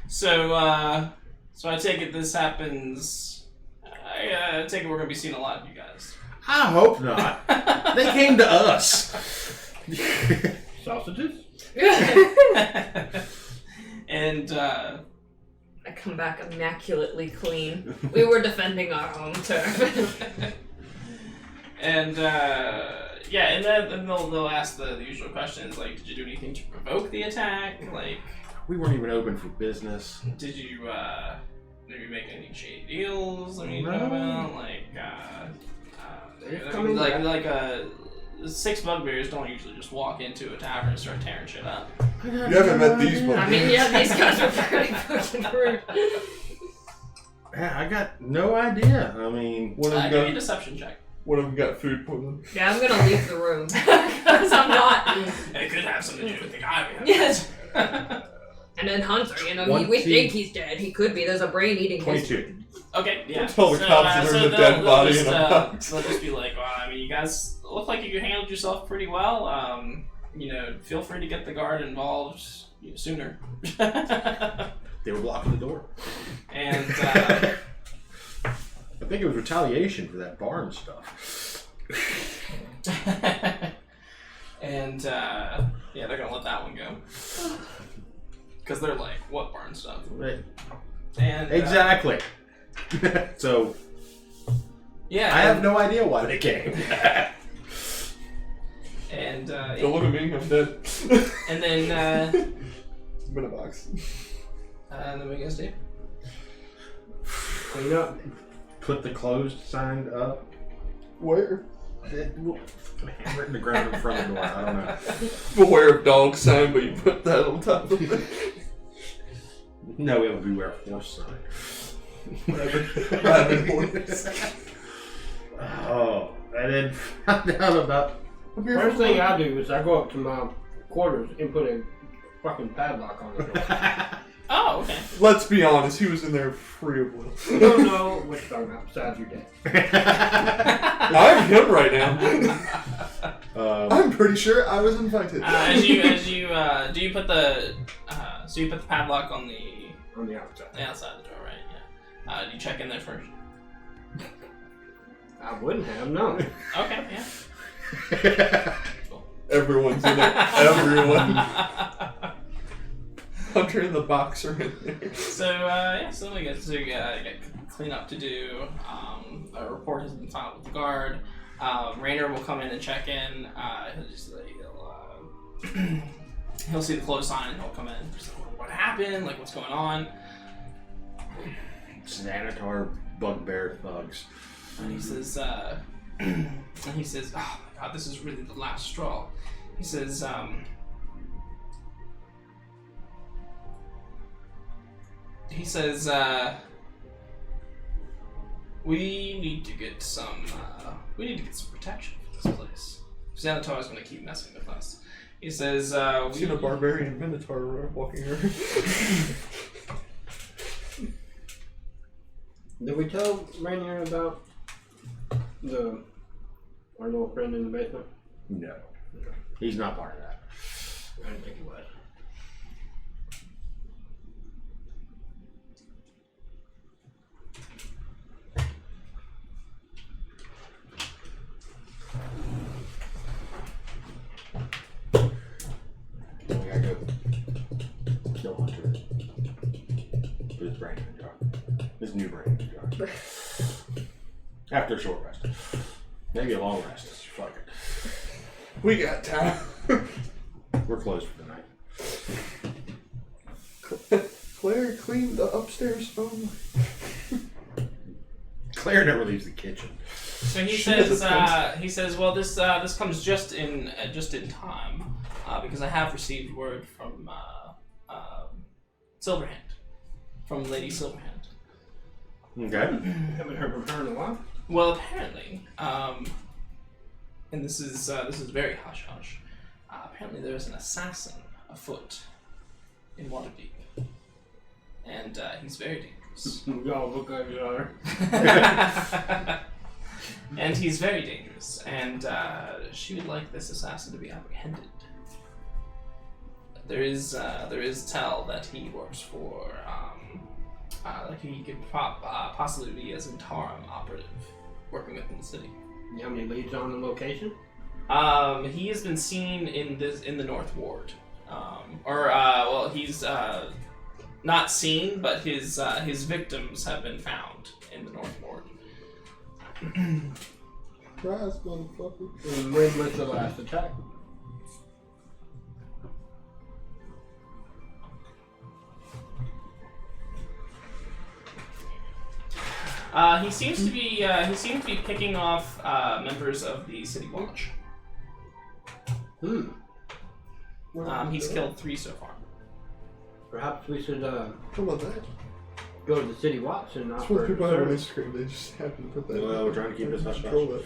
So I take it this happens. I take it we're gonna be seeing a lot of you guys. I hope not. They came to us. Sausages? And I come back immaculately clean. We were defending our home turf. and then they'll ask the usual questions like, did you do anything to provoke the attack? Like, We weren't even open for business. did you maybe make any shady deals? I mean, No. like 6 bugbears don't usually just walk into a tavern and start tearing shit up. You haven't met these bugbears. I mean, yeah, these guys are pretty fucking rude. Yeah, I got no idea. I mean, One of them Give me a got, deception check. one of them got food poisoning. Yeah, I'm gonna leave the room. Because I'm not. It could have something to do with the guy we have. Yes. And then Hunter, we 20. think he's dead. He could be. There's a brain eating his. 22. Okay, yeah. Tell the cops there's a dead body in a box. They'll just be like, well, I mean, you guys look like you handled yourself pretty well. Feel free to get the guard involved sooner. They were blocking the door. And I think it was retaliation for that barn stuff. and they're gonna let that one go because they're like, what barn stuff? Right. And Exactly. So yeah, I have no idea why they came. and Don't look at me, I'm dead. and then I'm in a box. and then what you guys do? Clean up. Put the closed sign up. Where? Hammer it in the ground in front of the door. I don't know. Beware of dog sign, but you put that on top of it. No, it would beware horse sign. Rabbit horse. Oh, and then found out about. First thing I do is I go up to my quarters and put a fucking padlock on the door. Oh, okay. Let's be honest, he was in there free of will. You don't know what you're talking about besides your dad. I'm him right now. Um, I'm pretty sure I was invited. Do you put the padlock on the On the outside. outside of the door, right? Yeah. Do you check in there first? I wouldn't have, no. Okay, yeah. Cool. Everyone's in there. Everyone. Hunter and the box are in there. So we get cleanup to do. A report has been filed with the guard. Rainer will come in and check in. He'll see the closed sign and he'll come in. Just like, what happened? Like, what's going on? Xanatar bugbear thugs. And he says, oh my god, this is really the last straw. He says, we need to get some protection for this place. Xanatar is going to keep messing with us. He says, I've seen a barbarian minotaur walking around. Did we tell Rainier about our little friend in the basement? No. He's not part of that. I didn't think he was. We gotta go kill Hunter. Put his brain in the jar. His new brain in the jar. After a short rest. Maybe a long rest. Fuck it. We got time. We're closed for the night. Claire cleaned the upstairs phone. Claire never leaves the kitchen. So he says, well, this comes just in time, because I have received word from Silverhand, from Lady Silverhand. Okay. Haven't heard from her in a while. Well, apparently, and this is very hush hush. Apparently, there is an assassin afoot in Waterdeep, and he's very dangerous. Y'all look at each other. And he's very dangerous, and she would like this assassin to be apprehended. There is tell that he works for, like he could possibly be as Interim operative, working within the city. You have any leads on the location? He has been seen in the North Ward, he's not seen, but his victims have been found in the North Ward. Surprise, motherfucker. And when was the last attack? He seems to be picking off members of the City Watch. He's killed 3 so far. Perhaps we should How about that? go to the City Watch and That's offer what people have on service. Instagram. They just happen to put that. Well, we're trying to keep this hush Control that.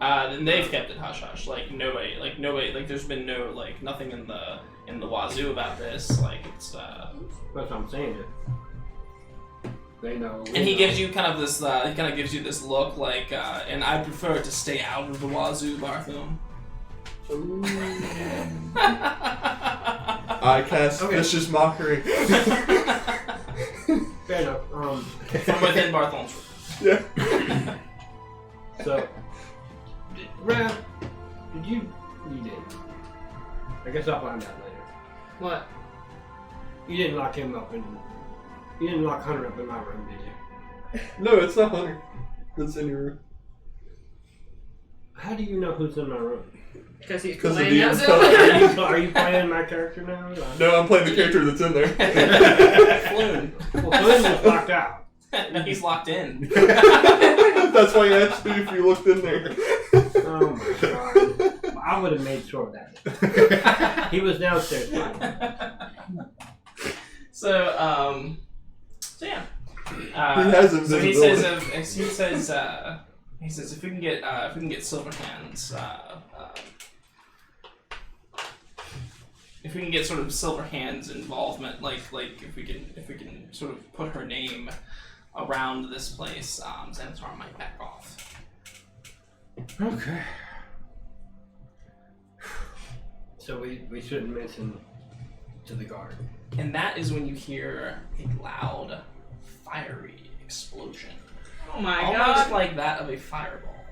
And they've kept it hush hush. Like nobody. Like there's been no nothing in the wazoo about this. Like it's. That's what I'm saying. They know. And he gives you kind of this. He kind of gives you this look like. And I prefer to stay out of the wazoo, Bartholomew. I cast vicious mockery. Fair enough. From within Bartholomew's. Yeah. So, Rav, did you did. I guess I'll find out later. What? You didn't lock him up you didn't lock Hunter up in my room, did you? No, it's not Hunter. It's in your room. How do you know who's in my room? Because he's 'Cause of playing the as info. him. Are you playing my character now? No, I'm playing the character that's in there. Floon. Well, Flynn was locked out. He's locked in. That's why I asked you if you looked in there. Oh my god. I would have made sure of that. He was downstairs. So yeah. He has so invisibility. he says if we can get Silverhand's if we can get sort of Silverhand's involvement, like if we can sort of put her name around this place, Xanatar might back off. Okay. So we shouldn't mention to the guard. And that is when you hear a loud, fiery explosion. Oh my Almost god. like that of a fireball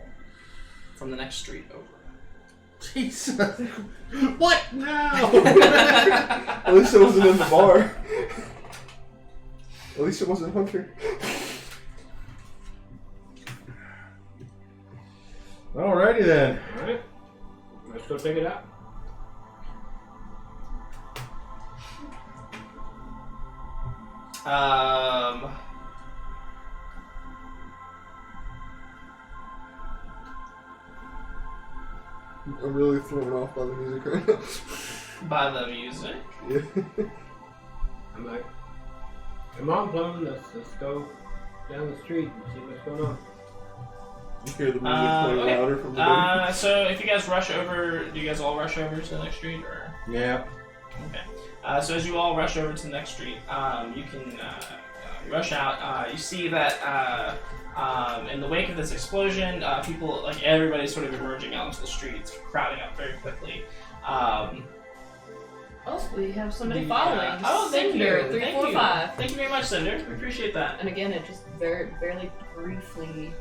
from the next street over. Jesus. What now? At least it wasn't in the bar. At least it wasn't Hunter. Alrighty then. Alright. Let's go check it out. I'm really thrown off by the music right now. By the music. Yeah. I'm like, come on, Plum, let's go down the street and see what's going on. You hear the music playing okay. louder from the door. So if you guys rush over, do you guys all rush over to the next street, or? Yeah. Okay. So as you all rush over to the next street, you can You rush out. You see that in the wake of this explosion, people, like everybody's sort of emerging out into the streets, crowding up very quickly. Oh, we have somebody The, following. oh, thank Cinder, you. 345. Thank you very much, Cinder. We appreciate that. And again, it just barely briefly.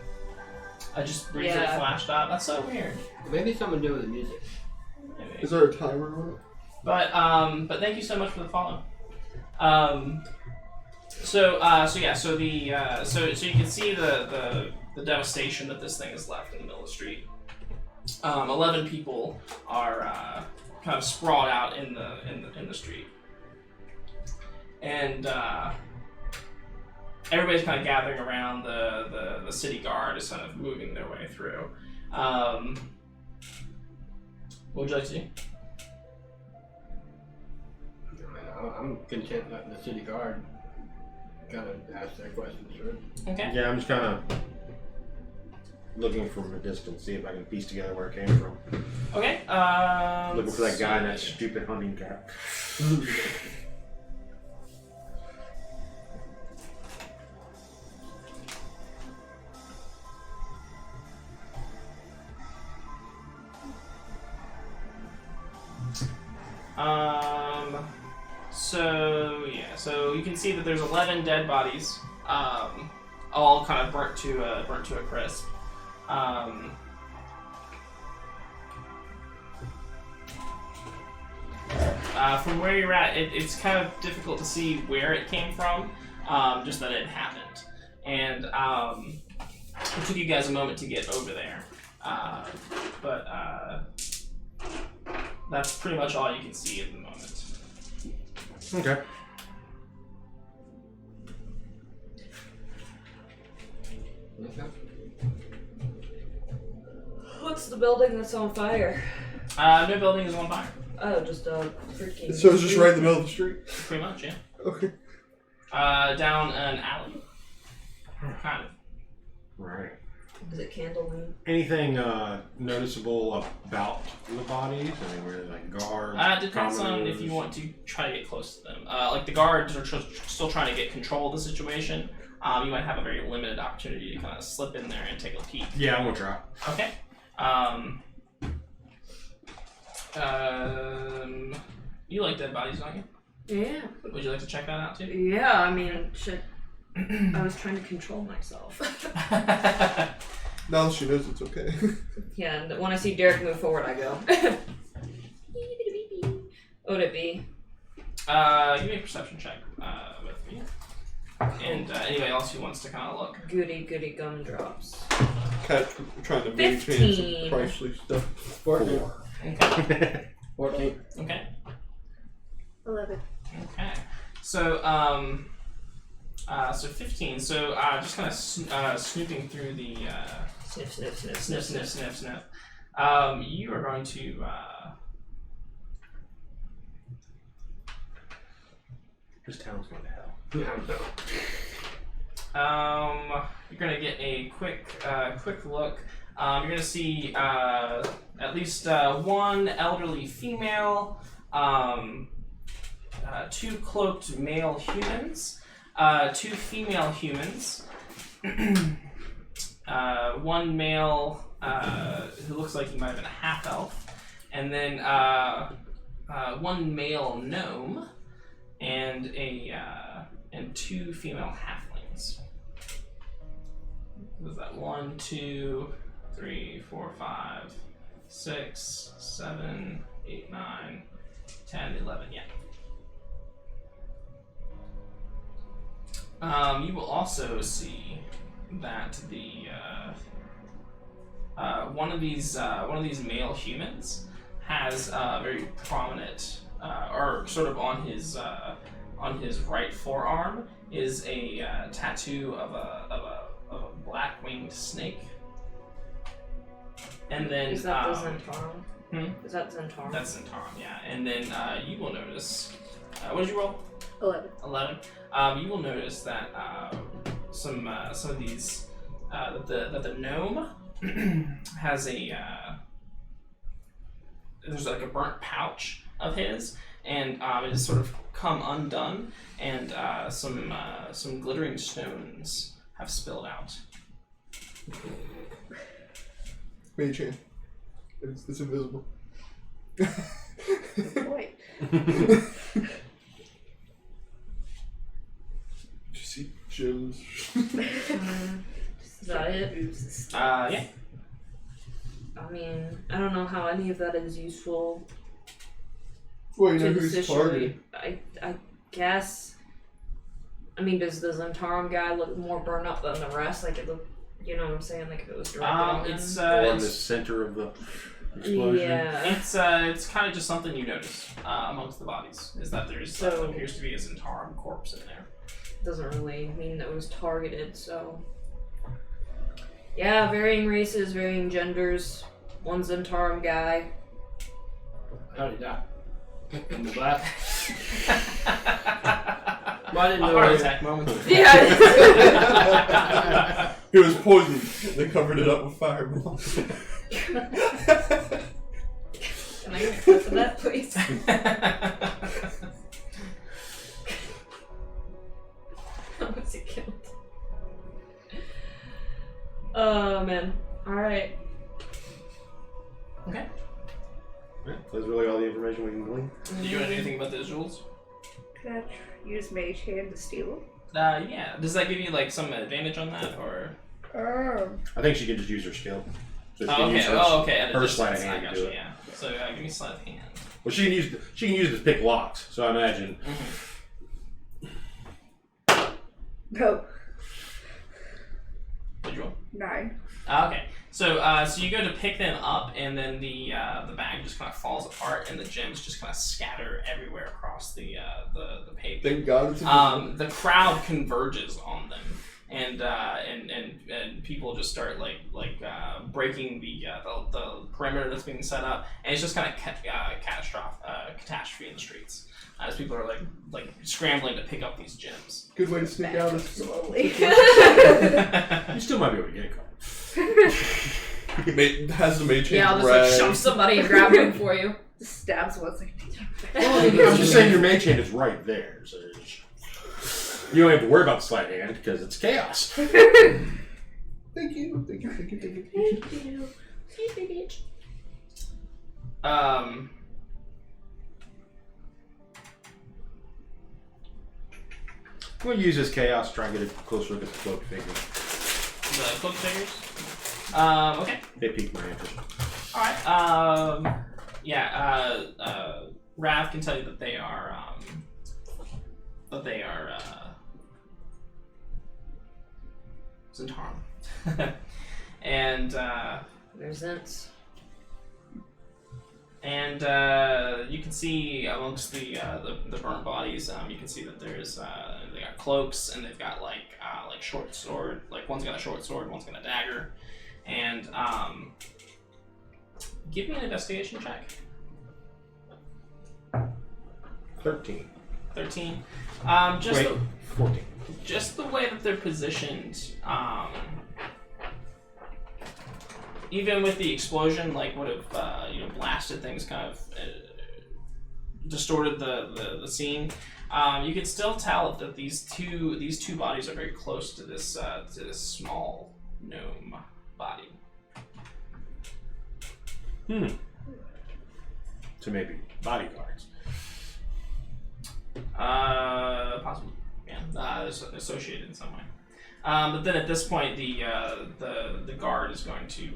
I just briefly Yeah. flashed out. That's so weird. Maybe something to do with the music. Maybe. Is there a timer on it? But thank you so much for the follow. So you can see the devastation that this thing has left in the middle of the street. 11 people are kind of sprawled out in the street, and everybody's kind of gathering around. The city guard is kind of moving their way through. What would you like to do? I'm content letting the city guard kind of ask their questions first. Okay. Yeah, I'm just kind of looking from a distance, see if I can piece together where it came from. Okay. Looking for that guy in that stupid hunting cap. So you can see that there's 11 dead bodies, all kind of burnt to a crisp. From where you're at, it's kind of difficult to see where it came from, just that it happened, and it took you guys a moment to get over there, but that's pretty much all you can see at the moment. Okay. What's the building that's on fire? No building is on fire. Oh, just a freaking. So it's just right in the middle of the street? Pretty much, yeah. Okay. Down an alley. Kind of. Right. Is it candlelit? Anything noticeable about the bodies? I mean, were they like guards? Depends on if you commoners? want to try to get close to them. Like the guards are still trying to get control of the situation. You might have a very limited opportunity to kind of slip in there and take a peek. Yeah, I'm gonna try. Okay. You like dead bodies, don't you? Yeah. Would you like to check that out too? Yeah, I mean, shit. I was trying to control myself. Now that she knows it's okay. Yeah, and when I see Derek move forward, I go. What would it be? Give me a perception check with me. And anybody else who wants to kind of look. Goody gumdrops. Cat trying to maintain 15. some pricely stuff. 14. Okay. 14. Okay. 11. Okay. So, so 15. So, just kind of snooping through the sniff. You are going to This town's going to hell. you're gonna get a quick look. You're gonna see at least one elderly female, two cloaked male humans, two female humans, one male who looks like he might have been a half elf, and then one male gnome, and two female halflings. Was that 1, 2, 3, 4, 5, 6, 7, 8, 9, 10, 11, yeah. You will also see that the one of these male humans has a very prominent, or sort of on his right forearm is a tattoo of a black-winged snake. And then Is that the Zentarum? Hmm? Is that Zentarum? That's Zentarum, yeah. And then you will notice. What did you roll? 11. 11. You will notice that some of these that the gnome has a there's like a burnt pouch of his, and it has sort of come undone, and some glittering stones have spilled out. Mage hand. It's invisible. Boy. You see gems. Is that it? Yeah. I mean, I don't know how any of that is useful Well, you to know the who's situation. targeted. I guess. I mean, does the Zentarum guy look more burned up than the rest? Like, it look, you know what I'm saying? Like, if it was directed on him? It's Or in the it's center of the explosion. Yeah. it's kind of just something you notice amongst the bodies is that there's So- appears to be a Zentarum corpse in there. Doesn't really mean that it was targeted, so. Yeah, varying races, varying genders. One Zentarum guy. How did he die? In the blast? Well, I A didn't know. heart attack moment. Yeah. It was poisoned. They covered it up with fireballs. Can I get a clip of that, please? How was he killed? Oh man. Alright. Okay. Yeah, that's really all the information we can glean. Do you want anything about those jewels? Can I use Mage Hand to steal Yeah. Does that give you like some advantage on that, or? them? I think she can just use her skill. So she Oh, can okay. use her, At a her distance. sleight of I hand got to do you. it. Yeah. So give me sleight of hand. Well, she can use it to pick locks. So I imagine. No. What'd you roll? 9. Okay. So so you go to pick them up, and then the bag just kind of falls apart, and the gems just kind of scatter everywhere across the pavement. Thank God it's invisible. The crowd converges on them, and people just start breaking the perimeter that's being set up, and it's just kind of catastrophe in the streets as people are like scrambling to pick up these gems. Good way to sneak out is Slowly. You still might be able to get a couple. has the mage hand Yeah, I'll just grab. shove somebody and grab him for you. Stabs one. Like, I'm just saying your mage hand is right there. So you don't have to worry about the sleight of hand because it's chaos. Thank you. Thank you. Thank you. Thank you. Thank you. Excuse me, bitch. I'm going to use this chaos to try and get a closer look at the cloak figure. The cloak figures. Okay. They piqued my interest. All right. Rav can tell you that they are Zentarum. And There's Zents. and you can see amongst the burnt bodies, you can see that there's they got cloaks, and they've got like short sword. Like one's got a short sword, one's got a dagger, and give me an investigation check. 13. 13. Wait, 14. Just the way that they're positioned, even with the explosion, like would have blasted things, kind of distorted the scene. You can still tell that these two bodies are very close to this small gnome body. So maybe bodyguards. Possibly, yeah, associated in some way. But then at this point, the guard is going to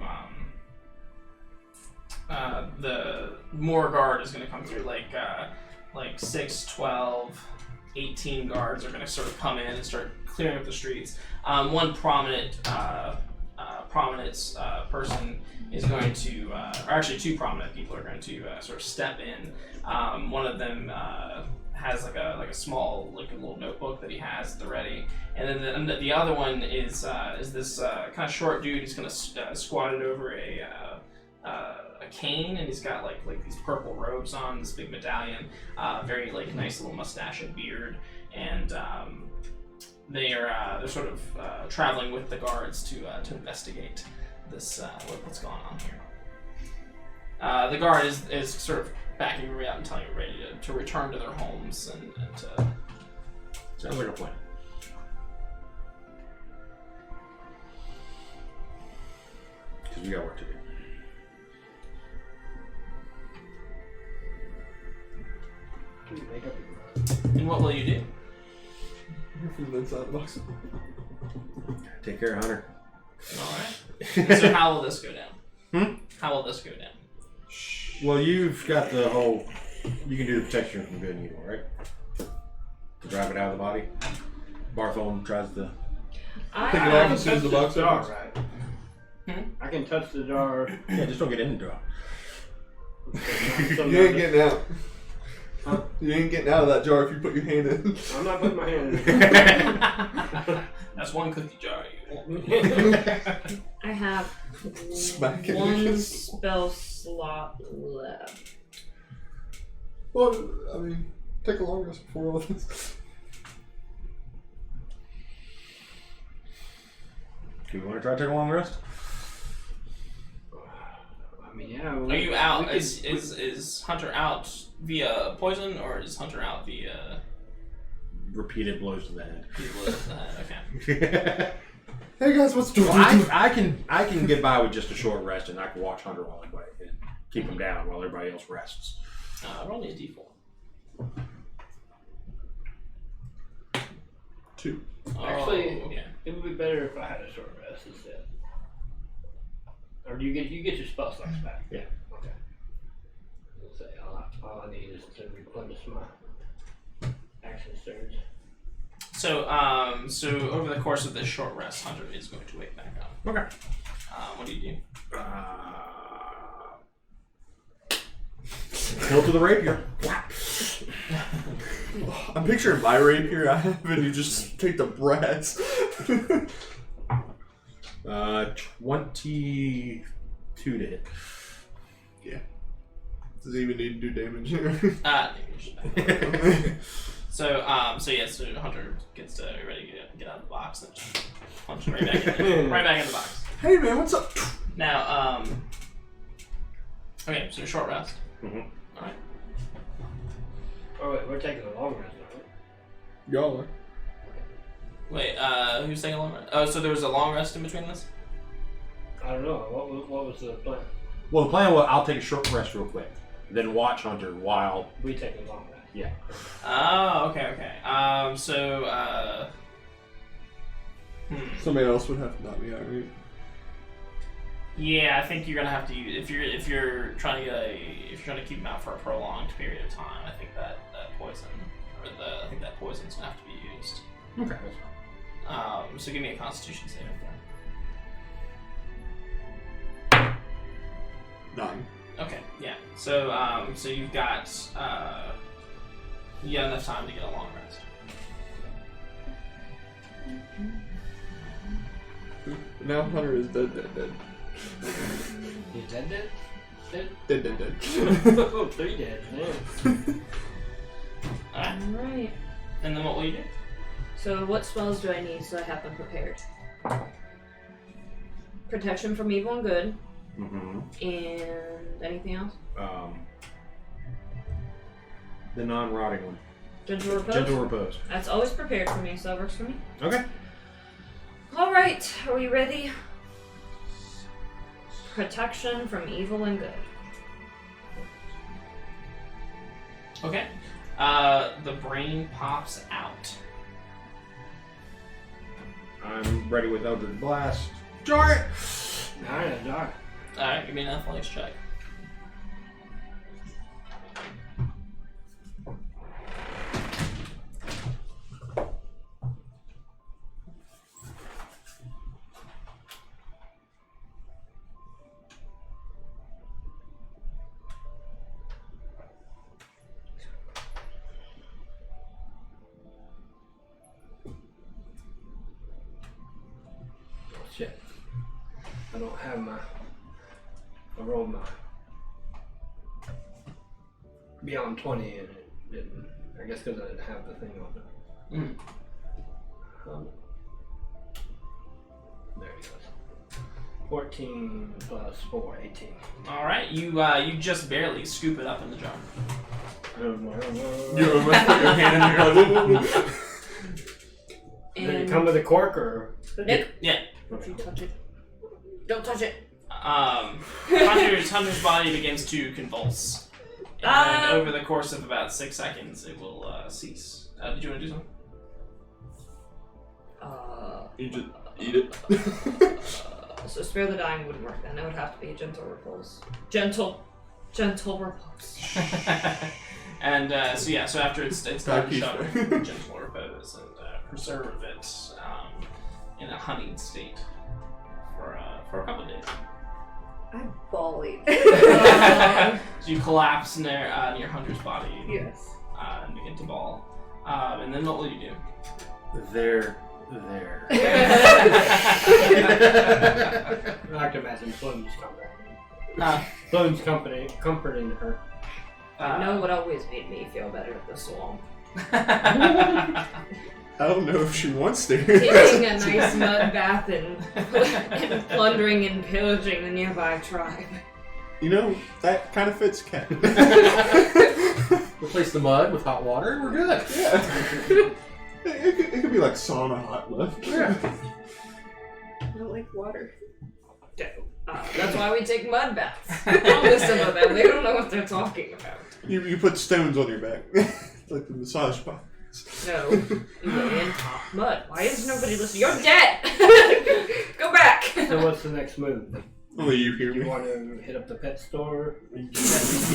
the more guard is going to come through, like 6, 12, 18 guards are going to sort of come in and start clearing up the streets. One prominent person is going to, or actually two prominent people are going to sort of step in. One of them has like a small, like a little notebook that he has at the ready, and then the other one is this kind of short dude. He's kind of squatted over a cane, and he's got like these purple robes on, this big medallion, very like nice little mustache and beard, and they're sort of traveling with the guards to investigate this what's going on here. The guard is sort of backing everybody out and telling everybody to return to their homes and to. Sounds like a plan. Because we got work to do. And what will you do? From inside the box. Take care of Hunter. Alright. So how will this go down? How will this go down? Well, you've got the whole. You can do the protection from good and evil, right? To drive it out of the body. Bartholomew tries to. I Pick it up as soon as the box jar, opens. right? I can touch the jar. Yeah, just don't get in the jar. You ain't getting out. Huh? You ain't getting out of that jar if you put your hand in. I'm not putting my hand in it. That's one cookie jar you want. I have Smack it. one spell slot left. Well, I mean, take a long rest before all this. Do you want to try to take a long rest? I mean, yeah. Are you out? Is Hunter out via poison, or is Hunter out via Repeated blows to the head. people with the head? Okay. Hey guys, what's doing? Well, I can get by with just a short rest, and I can watch Hunter while everybody and keep him down while everybody else rests. Roll me a d4. 2. Actually, okay. it would be better if I had a short rest instead. Or do you get your spell slots back? Yeah. Okay. I'll say all I need is to replenish my action surge. So over the course of this short rest, Hunter is going to wake back up. Okay. What do you do? Hilt to the rapier. I'm picturing my rapier I have, and you just take the brass. 22 to hit. Yeah. Does he even need to do damage here? So Hunter gets to ready to get out of the box and just punch right back in the box. Hey man, what's up? Now, okay, so short rest. Mm-hmm. All right. Oh wait, we're taking a long rest, aren't we? Y'all are. Wait, who's taking a long rest? Oh, so there was a long rest in between this? I don't know. What was the plan? Well, the plan was I'll take a short rest real quick, then watch Hunter while. We take a long rest. Yeah. Oh, okay. Somebody else would have to knock me out, right? Yeah, I think you're gonna have to use if you're trying to keep him out for a prolonged period of time. I think that poison's gonna have to be used. Okay. So give me a Constitution saving throw. 9. Okay, yeah. So you've got enough time to get a long rest. Now Hunter is dead. You dead? Dead. Oh, 3 dead. Man. Alright. Alright. And then what will you do? So what spells do I need so I have them prepared? Protection from evil and good. Mm-hmm. And anything else? The non-rotting one. Gentle repose? Gentle repose. That's always prepared for me, so that works for me. Okay. Alright, are we ready? Protection from evil and good. Okay. The brain pops out. I'm ready with Eldritch Blast. Jar it! Alright, dark. Alright, give me an athletics check. Shit. I don't have my. I rolled my. Beyond 20 and it didn't. I guess because I didn't have the thing on it. Mm. There he goes. 14 plus 4, 18. All right, you just barely scoop it up in the jar. You almost put your hand in there like, whoa, whoa, whoa. Did it come with a cork or? Nick, Yeah. don't you touch it. Don't touch it. Hunter's body begins to convulse. And over the course of about 6 seconds, it will cease. Did you want to do something? You just eat it. So spare the dying wouldn't work then. It would have to be a gentle repulse. Gentle repulse. And so after it's done Back shove, peaceful. gentle repose and preserve it in a honeyed state for a couple of days. I'm bawling. So you collapse near Hunter's body. Yes. And begin to bawl. And then what will you do? There. I like to imagine Flume's comforting her. I know what always made me feel better at the swamp. I don't know if she wants to. Taking a nice mud bath and plundering and pillaging the nearby tribe. You know, that kind of fits Cat. Replace the mud with hot water and we're good. Yeah. It could be like sauna hot left. Yeah. I don't like water. That's why we take mud baths. Don't listen to them. They don't know what they're talking about. You put stones on your back. Like the massage spot. No, you lay in hot mud. Why is nobody listening? You're dead! Go back! So what's the next move? Only you hear You me. want to hit up the pet store?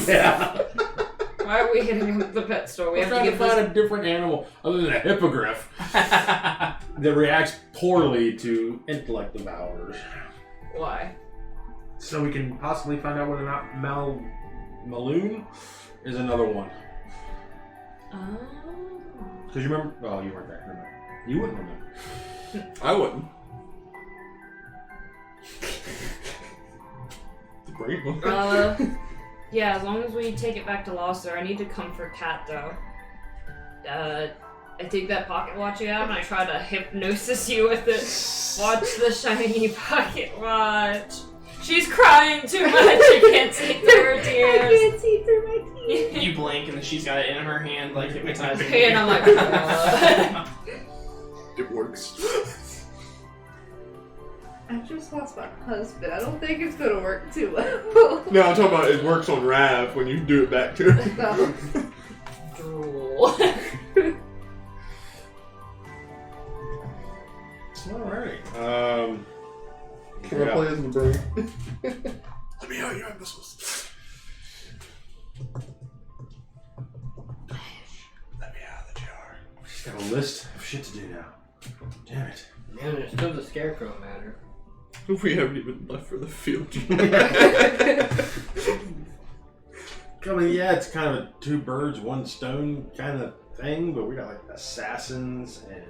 Yeah. Why are we hitting up the pet store? We We're have to trying to get find this... a different animal other than a hippogriff that reacts poorly to intellect devourers. Why? So we can possibly find out whether or not Maloon is another one. Oh. Because you remember? Oh, you weren't there. Never mind. You wouldn't remember. I wouldn't. The brain one. Yeah, as long as we take it back to Loster, I need to comfort Kat though. I take that pocket watch you have and I try to hypnosis you with it. Watch the shiny pocket watch. She's crying too much. You can't see through her I tears. can't see through my teeth. You blink and then she's got it in her hand, like hypnotizing you. And I'm like, It works. I just lost my husband. I don't think it's gonna work too well. No, I'm talking about it works on Rav when you do it back to her. No. drool. Alright. Can I play as the brain? Let me out your missiles. Let me out of the jar. She's got a list of shit to do now. Damn it. Man, there's still the scarecrow matter. We haven't even left for the field yet. I mean, yeah, it's kind of a two birds, one stone kind of thing, but we got like assassins and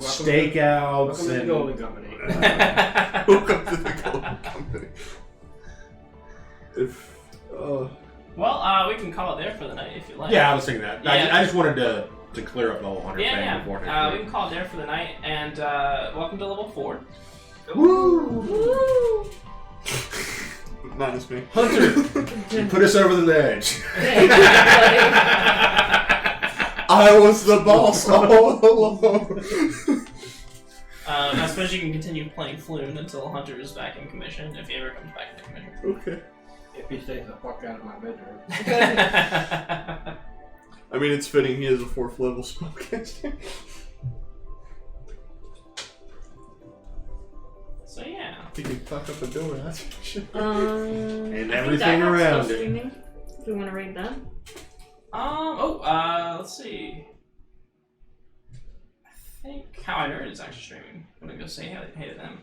stakeouts Welcome to the and Golden Company. Welcome to the Golden Company. If, Well, we can call it there for the night if you like. yeah, I was thinking that. Yeah. I just wanted to clear up the whole 100 thing Yeah. before We next can call it there for the night, and welcome to level 4. Woo! minus me. Hunter, you put us over the edge. I was the boss all along. I suppose you can continue playing Floon until Hunter is back in commission, if he ever comes back into commission. Okay. If he stays the fuck out of my bedroom. I mean, it's fitting he is a 4th level spellcaster. So yeah. He can fuck up a door, that's for sure. And I everything think I have around stuff it. streaming. Do we want to raid them? Let's see. I think How I Nerd is actually streaming. I'm gonna go say hey to them.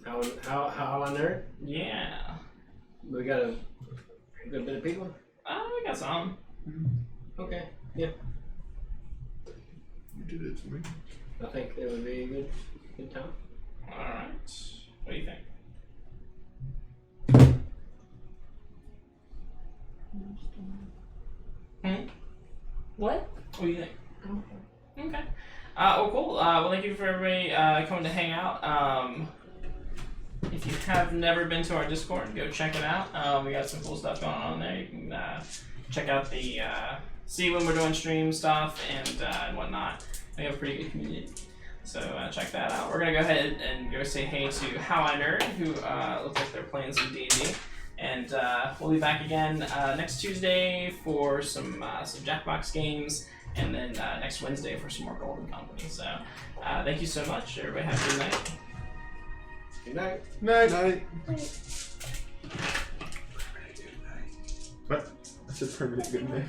How on there? Yeah. We got a good bit of people. We got some. Okay, yeah. You did it to me. I think it would be a good time. Alright. What do you think? What? What do you think? Okay. Oh, cool. Well, thank you for everybody coming to hang out. If you have never been to our Discord, go check it out. We got some cool stuff going on there. You can check out the see when we're doing stream stuff and whatnot. We have a pretty good community, so check that out. We're gonna go ahead and go say hey to How I Nerd, who looks like they're playing some D&D, and we'll be back again next Tuesday for some Jackbox games. And then next Wednesday for some more Golden Company. So thank you so much. Everybody have a good night. Good night. Night. What? I said permanent good night.